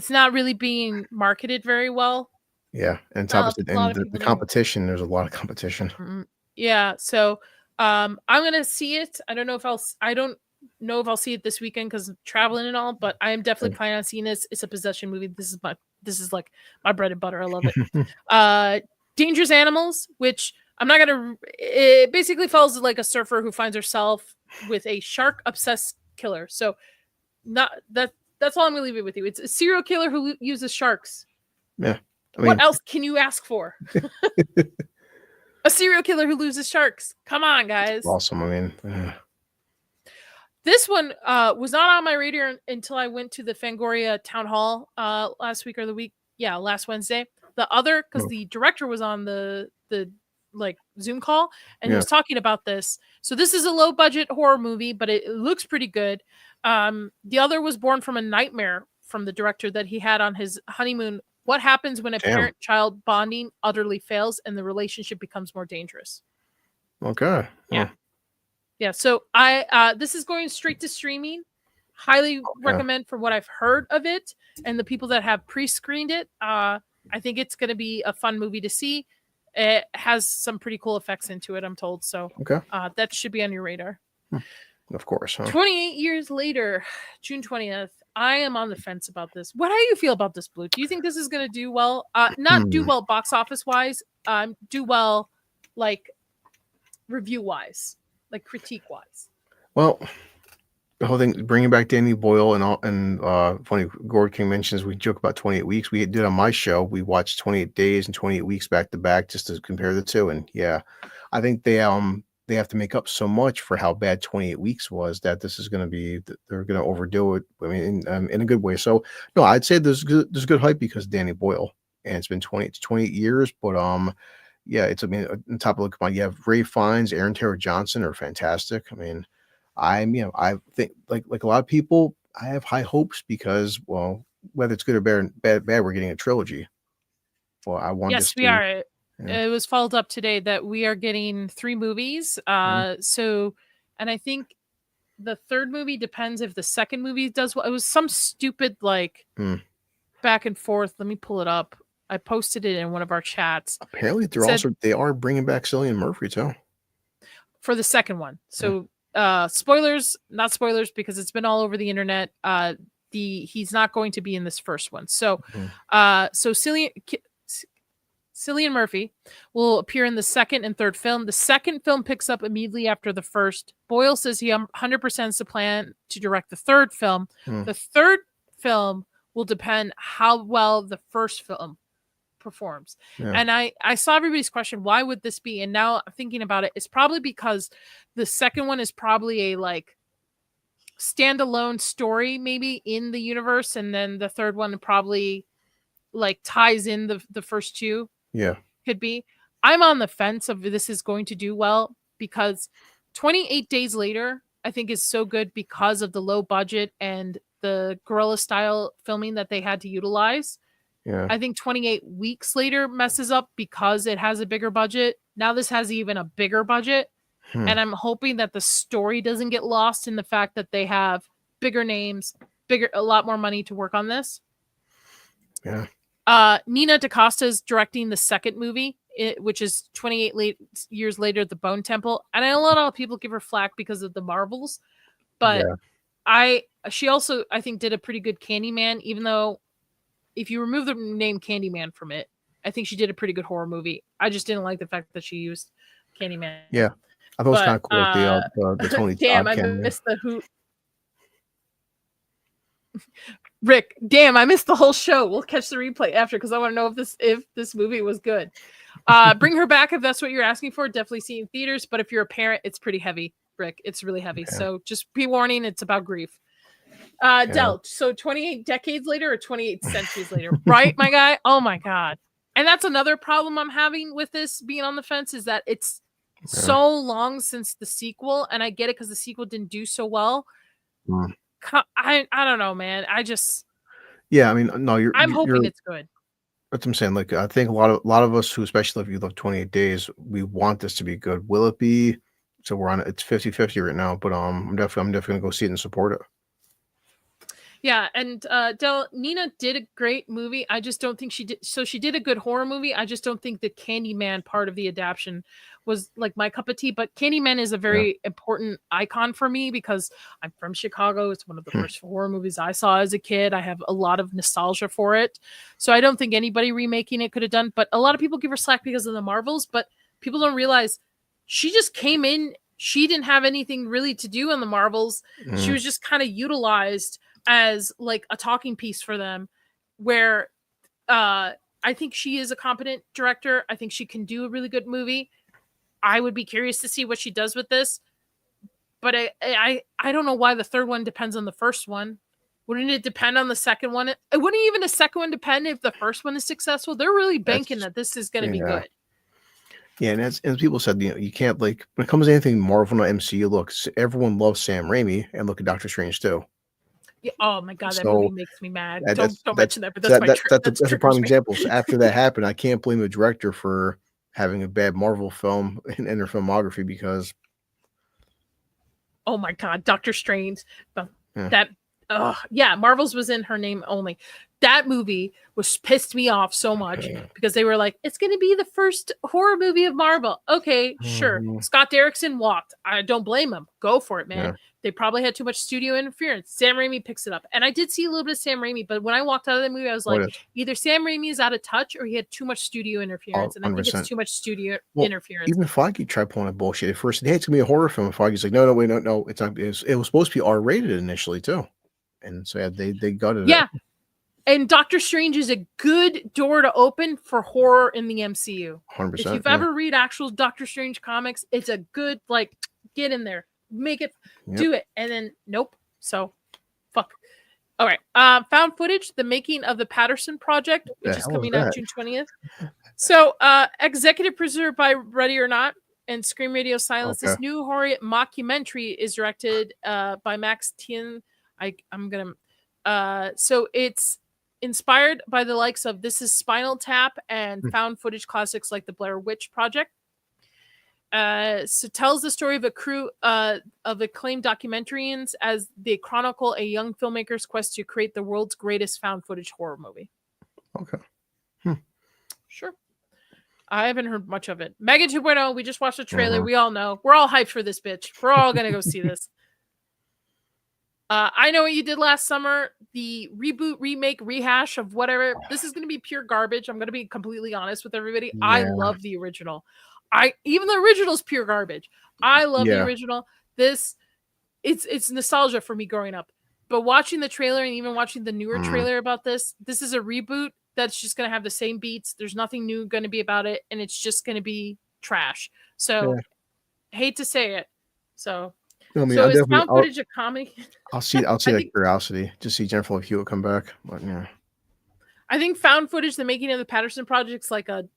not really being marketed very well. Yeah, and the competition, there's a lot of competition. Yeah, so I'm gonna see it. I don't know if I'll see it this weekend because I'm traveling and all, but I am definitely planning on seeing this. It's a possession movie. This is like my bread and butter. I love it. Dangerous Animals, which it basically follows like a surfer who finds herself with a shark obsessed killer. So that's all I'm gonna leave it with you. It's a serial killer who uses sharks. Yeah. What else can you ask for? A serial killer who loses sharks. Come on, guys. Awesome. I mean, This one was not on my radar until I went to the Fangoria town hall last week or the week. Yeah, last Wednesday. The other, because the director was on the like Zoom call and he was talking about this. So this is a low budget horror movie, but it looks pretty good. The other was born from a nightmare from the director that he had on his honeymoon. What happens when a parent-child bonding utterly fails and the relationship becomes more dangerous? Okay. Yeah. Yeah. So this is going straight to streaming. Highly recommend from what I've heard of it and the people that have pre-screened it. I think it's going to be a fun movie to see. It has some pretty cool effects into it, I'm told. So that should be on your radar. Of course. 28 years later, June 20th, I am on the fence about this. What do you feel about this, Blue? Do you think this is going to do well? Not do well box office wise, do well like review wise, like critique wise. Well, the whole thing, bringing back Danny Boyle and funny, Gord King mentions we joke about 28 weeks. We did on my show. We watched 28 days and 28 weeks back to back just to compare the two. And yeah, I think they have to make up so much for how bad 28 weeks was that this is going to be, they're going to overdo it. I mean, in a good way. So no, I'd say there's good hype because Danny Boyle, and it's been 28 years, but yeah, it's, I mean, on top of you have Ray Fiennes, Aaron Taylor Johnson are fantastic. I mean, I think like a lot of people, I have high hopes because, well, whether it's good or bad, we're getting a trilogy. Well, I want yes, we are. It was followed up today that we are getting 3 movies. So, and I think the third movie depends if the second movie does well. It was some stupid like back and forth. Let me pull it up. I posted it in one of our chats. Apparently, they are bringing back Cillian Murphy too for the second one. So. Spoilers, not spoilers because it's been all over the internet. He's not going to be in this first one. So, so Cillian Murphy will appear in the second and third film. The second film picks up immediately after the first. Boyle says he 100% is the plan to direct the third film. The third film will depend how well the first film performs. And I saw everybody's question, why would this be? And now thinking about it, it's probably because the second one is probably a like standalone story maybe in the universe, and then the third one probably like ties in the first two. Could be. I'm on the fence of this is going to do well because 28 Days Later I think is so good because of the low budget and the guerrilla style filming that they had to utilize. I think 28 Weeks Later messes up because it has a bigger budget. Now this has even a bigger budget. And I'm hoping that the story doesn't get lost in the fact that they have bigger names, a lot more money to work on this. Nina DaCosta is directing the second movie, which is 28 years later, The Bone Temple. And I know a lot of people give her flack because of the Marvels, but she also, I think, did a pretty good Candyman, even though if you remove the name Candyman from it, I think she did a pretty good horror movie. I just didn't like the fact that she used Candyman. Yeah, I thought it was kind of cool. The Tony damn, Todd I Candyman. missed the hoot. Rick, damn, I missed the whole show. We'll catch the replay after because I want to know if this movie was good. Bring her back if that's what you're asking for. Definitely see in theaters, but if you're a parent, it's pretty heavy, Rick. It's really heavy. So just be warning, it's about grief. Del, so 28 decades later or 28 centuries later, right, my guy? Oh my God. And that's another problem I'm having with this being on the fence is that it's so long since the sequel, and I get it because the sequel didn't do so well. I don't know, man. I mean, no, I'm hoping it's good. That's what I'm saying. Like, I think a lot of us who, especially if you love 28 Days, we want this to be good. Will it be? So we're on it. It's 50-50 right now, but I'm definitely gonna go see it and support it. Yeah, and Nina did a great movie. I just don't think she did. So she did a good horror movie. I just don't think the Candyman part of the adaptation was like my cup of tea. But Candyman is a very important icon for me because I'm from Chicago. It's one of the first horror movies I saw as a kid. I have a lot of nostalgia for it. So I don't think anybody remaking it could have done. But a lot of people give her slack because of the Marvels. But people don't realize she just came in. She didn't have anything really to do in the Marvels. She was just kind of utilized as like a talking piece for them, where I think she is a competent director. I think she can do a really good movie. I would be curious to see what she does with this. But I don't know why the third one depends on the first one. Wouldn't it depend on the second one? It wouldn't even the second one depend if the first one is successful. They're really banking that this is going to be good. Yeah, and as people said, you can't, like, when it comes to anything Marvel and MCU, look, everyone loves Sam Raimi, and look at Doctor Strange too. Yeah, oh my god, that So movie makes me mad. that's Don't mention that, but that's a prime example. So after that happened, I can't blame the director for having a bad Marvel film in their filmography because. Oh my god, Doctor Strange, Yeah. Marvel's was in her name only. That movie was pissed me off so much because they were like, it's going to be the first horror movie of Marvel. Okay, sure. Scott Derrickson walked. I don't blame him. Go for it, man. Yeah. They probably had too much studio interference. Sam Raimi picks it up. And I did see a little bit of Sam Raimi, but when I walked out of the movie, I was like, either Sam Raimi is out of touch or he had too much studio interference. And I think it's too much studio interference. Even Feige tried pulling that bullshit. At first, hey, it's going to be a horror film. And Feige's like, no, it's not. It was supposed to be R-rated initially, too. And so they gutted it. Yeah. And Doctor Strange is a good door to open for horror in the MCU. 100%. If you've ever read actual Doctor Strange comics, it's a good, like, get in there, make it, do it. And then, nope. So, fuck. All right. Found footage, the making of the Patterson Project, which is coming out June 20th. So, executive producer by Ready or Not and Scream Radio Silence. This new horror mockumentary is directed by Max Tien. So it's inspired by the likes of This Is Spinal Tap and found footage classics like the Blair Witch Project. So tells the story of a crew of acclaimed documentarians as they chronicle a young filmmaker's quest to create the world's greatest found footage horror movie. Okay. Sure. I haven't heard much of it. Megan 2.0, we just watched the trailer. We all know. We're all hyped for this bitch. We're all going to go see this. I Know What You Did Last Summer, the reboot, remake, rehash of whatever. This is going to be pure garbage. I'm going to be completely honest with everybody. Yeah. I love the original. Even the original is pure garbage. I love the original. It's nostalgia for me growing up. But watching the trailer and even watching the newer trailer about this is a reboot that's just going to have the same beats. There's nothing new going to be about it, and it's just going to be trash. So, hate to say it. So. I mean, so is found footage a comedy? I'll see that curiosity to see Jennifer Hewitt come back. But yeah, I think found footage, the making of the Patterson Project, is like a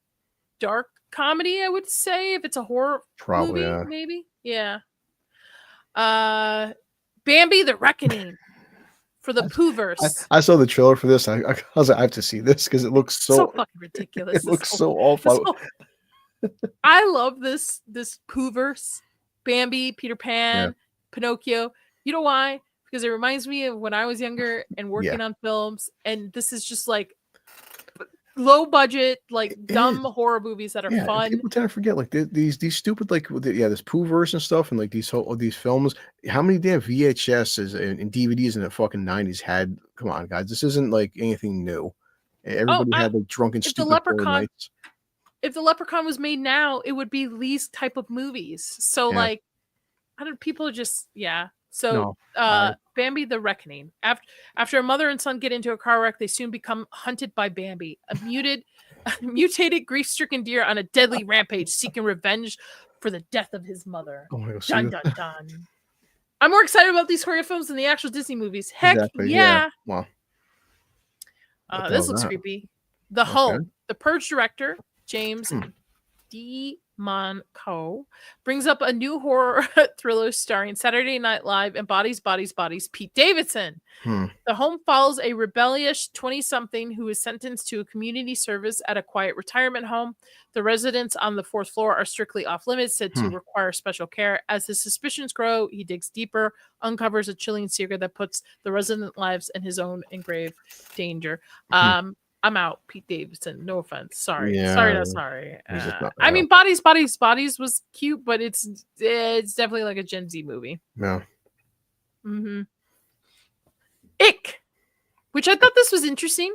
dark comedy. I would say if it's a horror movie, maybe. Yeah. Bambi: The Reckoning for the Poohverse. I saw the trailer for this. I was like, I have to see this because it looks so fucking ridiculous. It looks so awful. I love this Poohverse. Bambi, Peter Pan. Pinocchio. You know why? Because it reminds me of when I was younger and working on films, and this is just like low budget, like dumb horror movies that are fun. People tend to forget, like these stupid, like this Poohverse and stuff, and like these films. How many damn VHSs and DVDs in the fucking 90s had? Come on, guys, this isn't like anything new. Everybody had like drunken stupid nights. If the Leprechaun was made now, it would be these type of movies. So like. People just So Bambi: The Reckoning. After a mother and son get into a car wreck, they soon become hunted by Bambi, a mutated, grief-stricken deer on a deadly rampage, seeking revenge for the death of his mother. Oh my God! Dun dun dun. I'm more excited about these horror films than the actual Disney movies. Heck yeah! Wow. This looks creepy. The Home. The Purge director James DeMonaco brings up a new horror thriller starring Saturday Night Live and Bodies, Pete Davidson. The Home follows a rebellious 20-something who is sentenced to a community service at a quiet retirement home. The residents on the 4th floor are strictly off-limits, said to require special care. As his suspicions grow, he digs deeper, uncovers a chilling secret that puts the resident lives and his own in grave danger. I'm out, Pete Davidson. No offense. Sorry. Not sorry. I mean, Bodies was cute, but it's definitely like a Gen Z movie. No. Ick, which I thought this was interesting.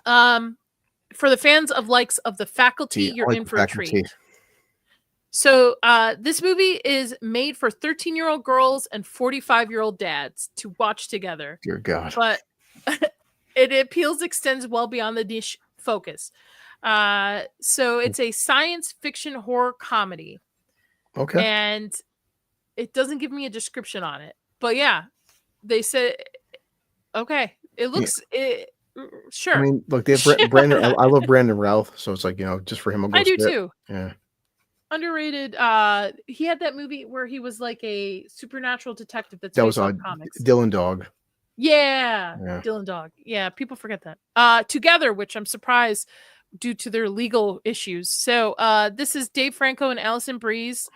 For the fans of likes of The Faculty, you're in for a treat. So this movie is made for 13-year-old girls and 45-year-old dads to watch together. Dear God. But it appeals extends well beyond the niche focus. So it's a science fiction horror comedy. Okay. and it doesn't give me a description on it. But yeah, they said okay. It looks sure. I mean, look, they have Sure. Brandon. I love Brandon Routh, so it's like, just for him, I'll go I do see it. too. Yeah. Underrated. He had that movie where he was like a supernatural detective that's That was based on comics. Dylan Dog. Yeah, Yeah. Dylan Dog. Yeah, people forget that. Together, which I'm surprised due to their legal issues. So, this is Dave Franco and Allison Bree's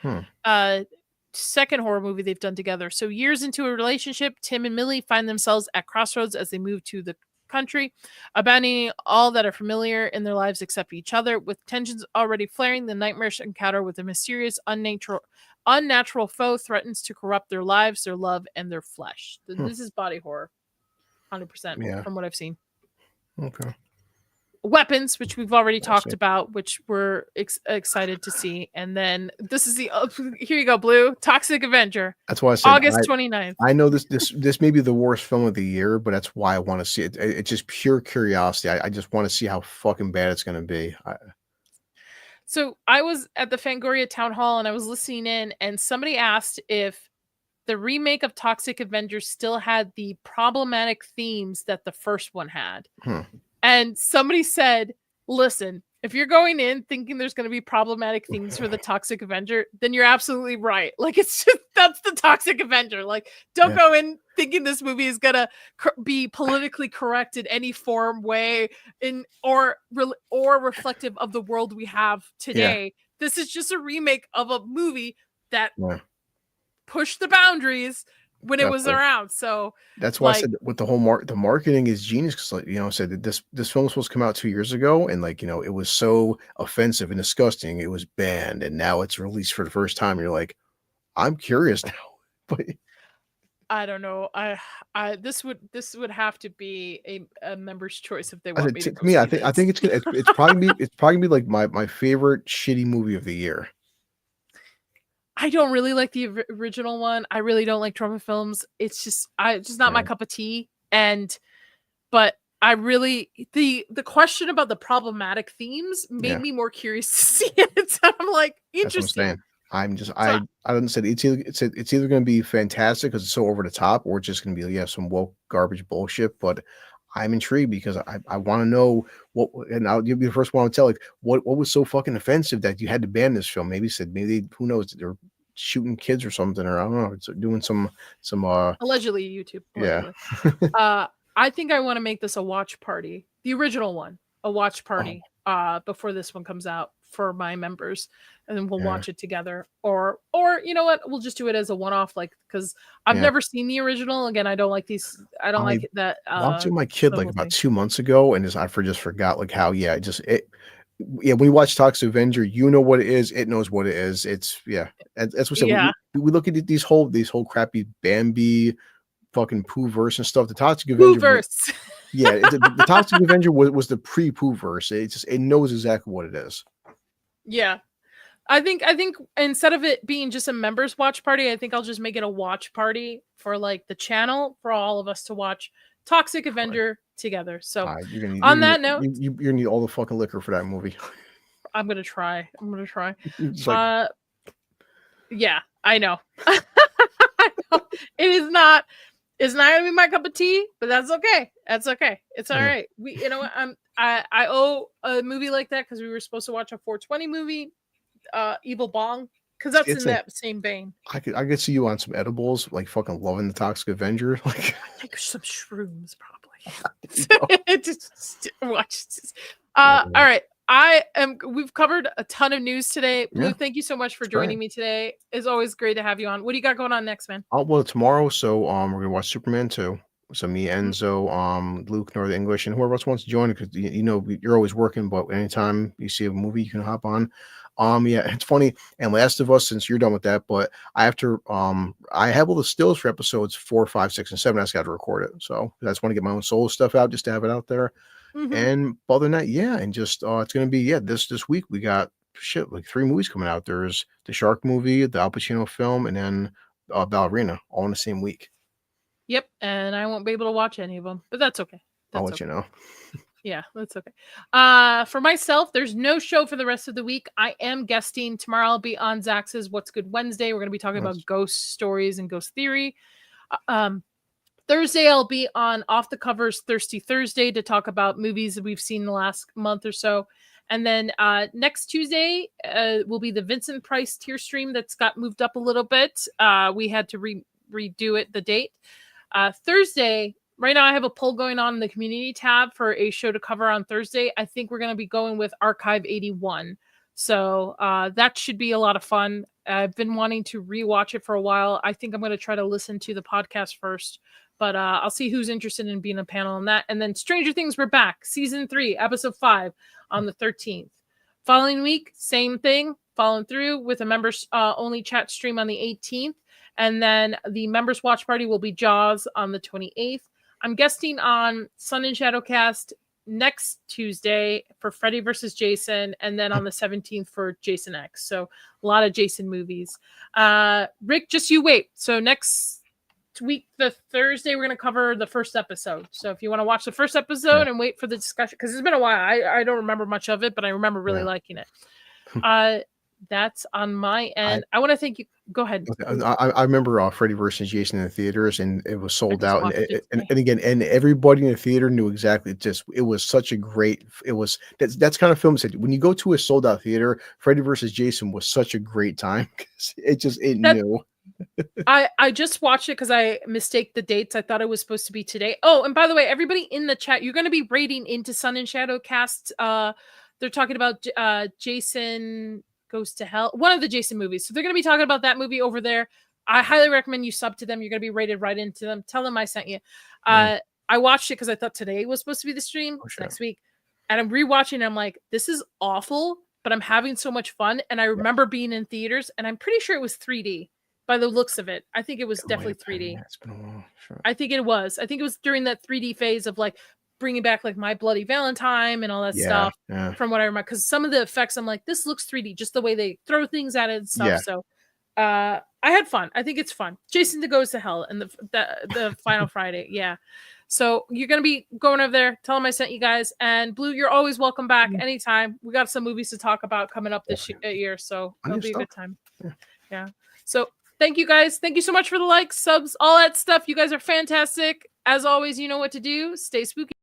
second horror movie they've done together. So, years into a relationship, Tim and Millie find themselves at crossroads as they move to the country, abandoning all that are familiar in their lives except each other. With tensions already flaring, the nightmarish encounter with a mysterious, unnatural foe threatens to corrupt their lives, their love, and their flesh. This is body horror, 100% from what I've seen. Okay. Weapons, which we've already talked about, which we're excited to see. And then this is the here you go, Blue, Toxic Avenger. That's why I said August 29th. I know this may be the worst film of the year, but that's why I want to see it. It's just pure curiosity. I just want to see how fucking bad it's going to be. So I was at the Fangoria town hall and I was listening in, and somebody asked if the remake of Toxic Avenger still had the problematic themes that the first one had. And somebody said, listen, if you're going in thinking there's going to be problematic themes for the Toxic Avenger, then you're absolutely right. Like, it's just, that's the Toxic Avenger. Like, don't go in thinking this movie is going to be politically correct in any form, way, or reflective of the world we have today. This is just a remake of a movie that pushed the boundaries when it was around. So that's why I said with the whole the marketing is genius, because, like, I said that this film was supposed to come out 2 years ago, and like, it was so offensive and disgusting, it was banned, and now it's released for the first time. You're like, I'm curious now. But I don't know. This would have to be a member's choice if they want me to go see I think it's probably gonna be like my favorite shitty movie of the year. I don't really like the original one. I really don't like trauma films. It's just not my cup of tea. But I really the question about the problematic themes made me more curious to see it. So I'm like, interesting. That's what I'm saying. I don't say it's either going to be fantastic because it's so over the top, or it's just going to be some woke garbage bullshit. But I'm intrigued because I want to know what, and you'll be the first one to tell, like, what was so fucking offensive that you had to ban this film. Maybe who knows, they're shooting kids or something, or I don't know, it's doing some allegedly YouTube. Allegedly. I think I want to make this a watch party, the original one, a watch party before this one comes out for my members, and then we'll watch it together, or you know what, we'll just do it as a one-off, like, because I've never seen the original. Again, I don't like these. I don't like that. I watched my kid like about 2 months ago, and I just forgot like how when you watch Toxic Avenger, you know what it is. It knows what it is. It's that's what I said. We look at these whole crappy Bambi, fucking Pooh verse and stuff. The Toxic Avenger verse. The Toxic Avenger was the pre-Pooh verse. It knows exactly what it is. Yeah. I think instead of it being just a members watch party, I think I'll just make it a watch party for like the channel for all of us to watch Toxic Avenger together. So on that note, you're gonna need all the fucking liquor for that movie. I'm gonna try. Yeah, I know. It's not gonna be my cup of tea, but that's okay. That's okay. It's all right. You know what? I owe a movie like that because we were supposed to watch a 420 movie, Evil Bong, because that's in that same vein. I could see you on some edibles, like fucking loving the Toxic Avenger. Like, I think some shrooms probably. Just watch. All right. We've covered a ton of news today. Blue, thank you so much for joining me today. It's always great to have you on. What do you got going on next, man? Well, tomorrow, so we're gonna watch Superman 2. So me, Enzo, Luke, Northern English, and whoever else wants to join, because you're always working, but anytime you see a movie, you can hop on. It's funny. And Last of Us, since you're done with that, but I have all the stills for episodes 4, 5, 6, and 7. I just got to record it. So I just want to get my own solo stuff out, just to have it out there. And other than that, and just it's gonna be this week we got like 3 movies coming out. There's the Shark movie, the Al Pacino film, and then Ballerina, all in the same week. Yep, and I won't be able to watch any of them, but that's okay. I'll let you know. Yeah, that's okay. For myself, there's no show for the rest of the week. I am guesting tomorrow. I'll be on Zax's What's Good Wednesday. We're going to be talking about ghost stories and ghost theory. Thursday, I'll be on Off the Covers Thirsty Thursday to talk about movies that we've seen the last month or so. And then next Tuesday will be the Vincent Price tier stream that's got moved up a little bit. We had to redo it, the date. Thursday, right now I have a poll going on in the community tab for a show to cover on Thursday. I think we're going to be going with Archive 81. So that should be a lot of fun. I've been wanting to rewatch it for a while. I think I'm going to try to listen to the podcast first, but I'll see who's interested in being a panel on that. And then Stranger Things, we're back. Season 3, episode 5 on the 13th. Following week, same thing, following through with a members only chat stream on the 18th. And then the members watch party will be Jaws on the 28th. I'm guesting on Sun and Shadowcast next Tuesday for Freddy versus Jason, and then on the 17th for Jason X. So a lot of Jason movies. Rick, just you wait. So next week, the Thursday, we're going to cover the first episode. So if you want to watch the first episode and wait for the discussion, because it's been a while, I don't remember much of it, but I remember really liking it. That's on my end. I want to thank you. Go ahead. I remember Freddy versus Jason in the theaters, and it was sold out. And again, and everybody in the theater knew exactly. It was such a great. That's kind of film said when you go to a sold out theater, Freddy versus Jason was such a great time because it knew. I just watched it because I mistake the dates. I thought it was supposed to be today. Oh, and by the way, everybody in the chat, you're going to be rating Into Sun and Shadow cast. They're talking about Jason Goes to Hell, one of the Jason movies. So they're going to be talking about that movie over there. I highly recommend you sub to them. You're going to be rated right into them. Tell them I sent you. I watched it because I thought today was supposed to be the stream next week. And I'm rewatching and I'm like, this is awful, but I'm having so much fun. And I remember being in theaters, and I'm pretty sure it was 3D by the looks of it. I think it was definitely 3D. Yeah, it's been a while. Sure. I think it was during that 3D phase of like bringing back like My Bloody Valentine and all that stuff from what I remember. Because some of the effects, I'm like, this looks 3D, just the way they throw things at it and stuff. Yeah. So I had fun. I think it's fun. Jason Goes to Hell and the final Friday. Yeah. So you're going to be going over there. Tell them I sent you guys. And Blue, you're always welcome back anytime. We got some movies to talk about coming up this year. So it'll be a good time. Yeah. So thank you guys. Thank you so much for the likes, subs, all that stuff. You guys are fantastic. As always, you know what to do. Stay spooky.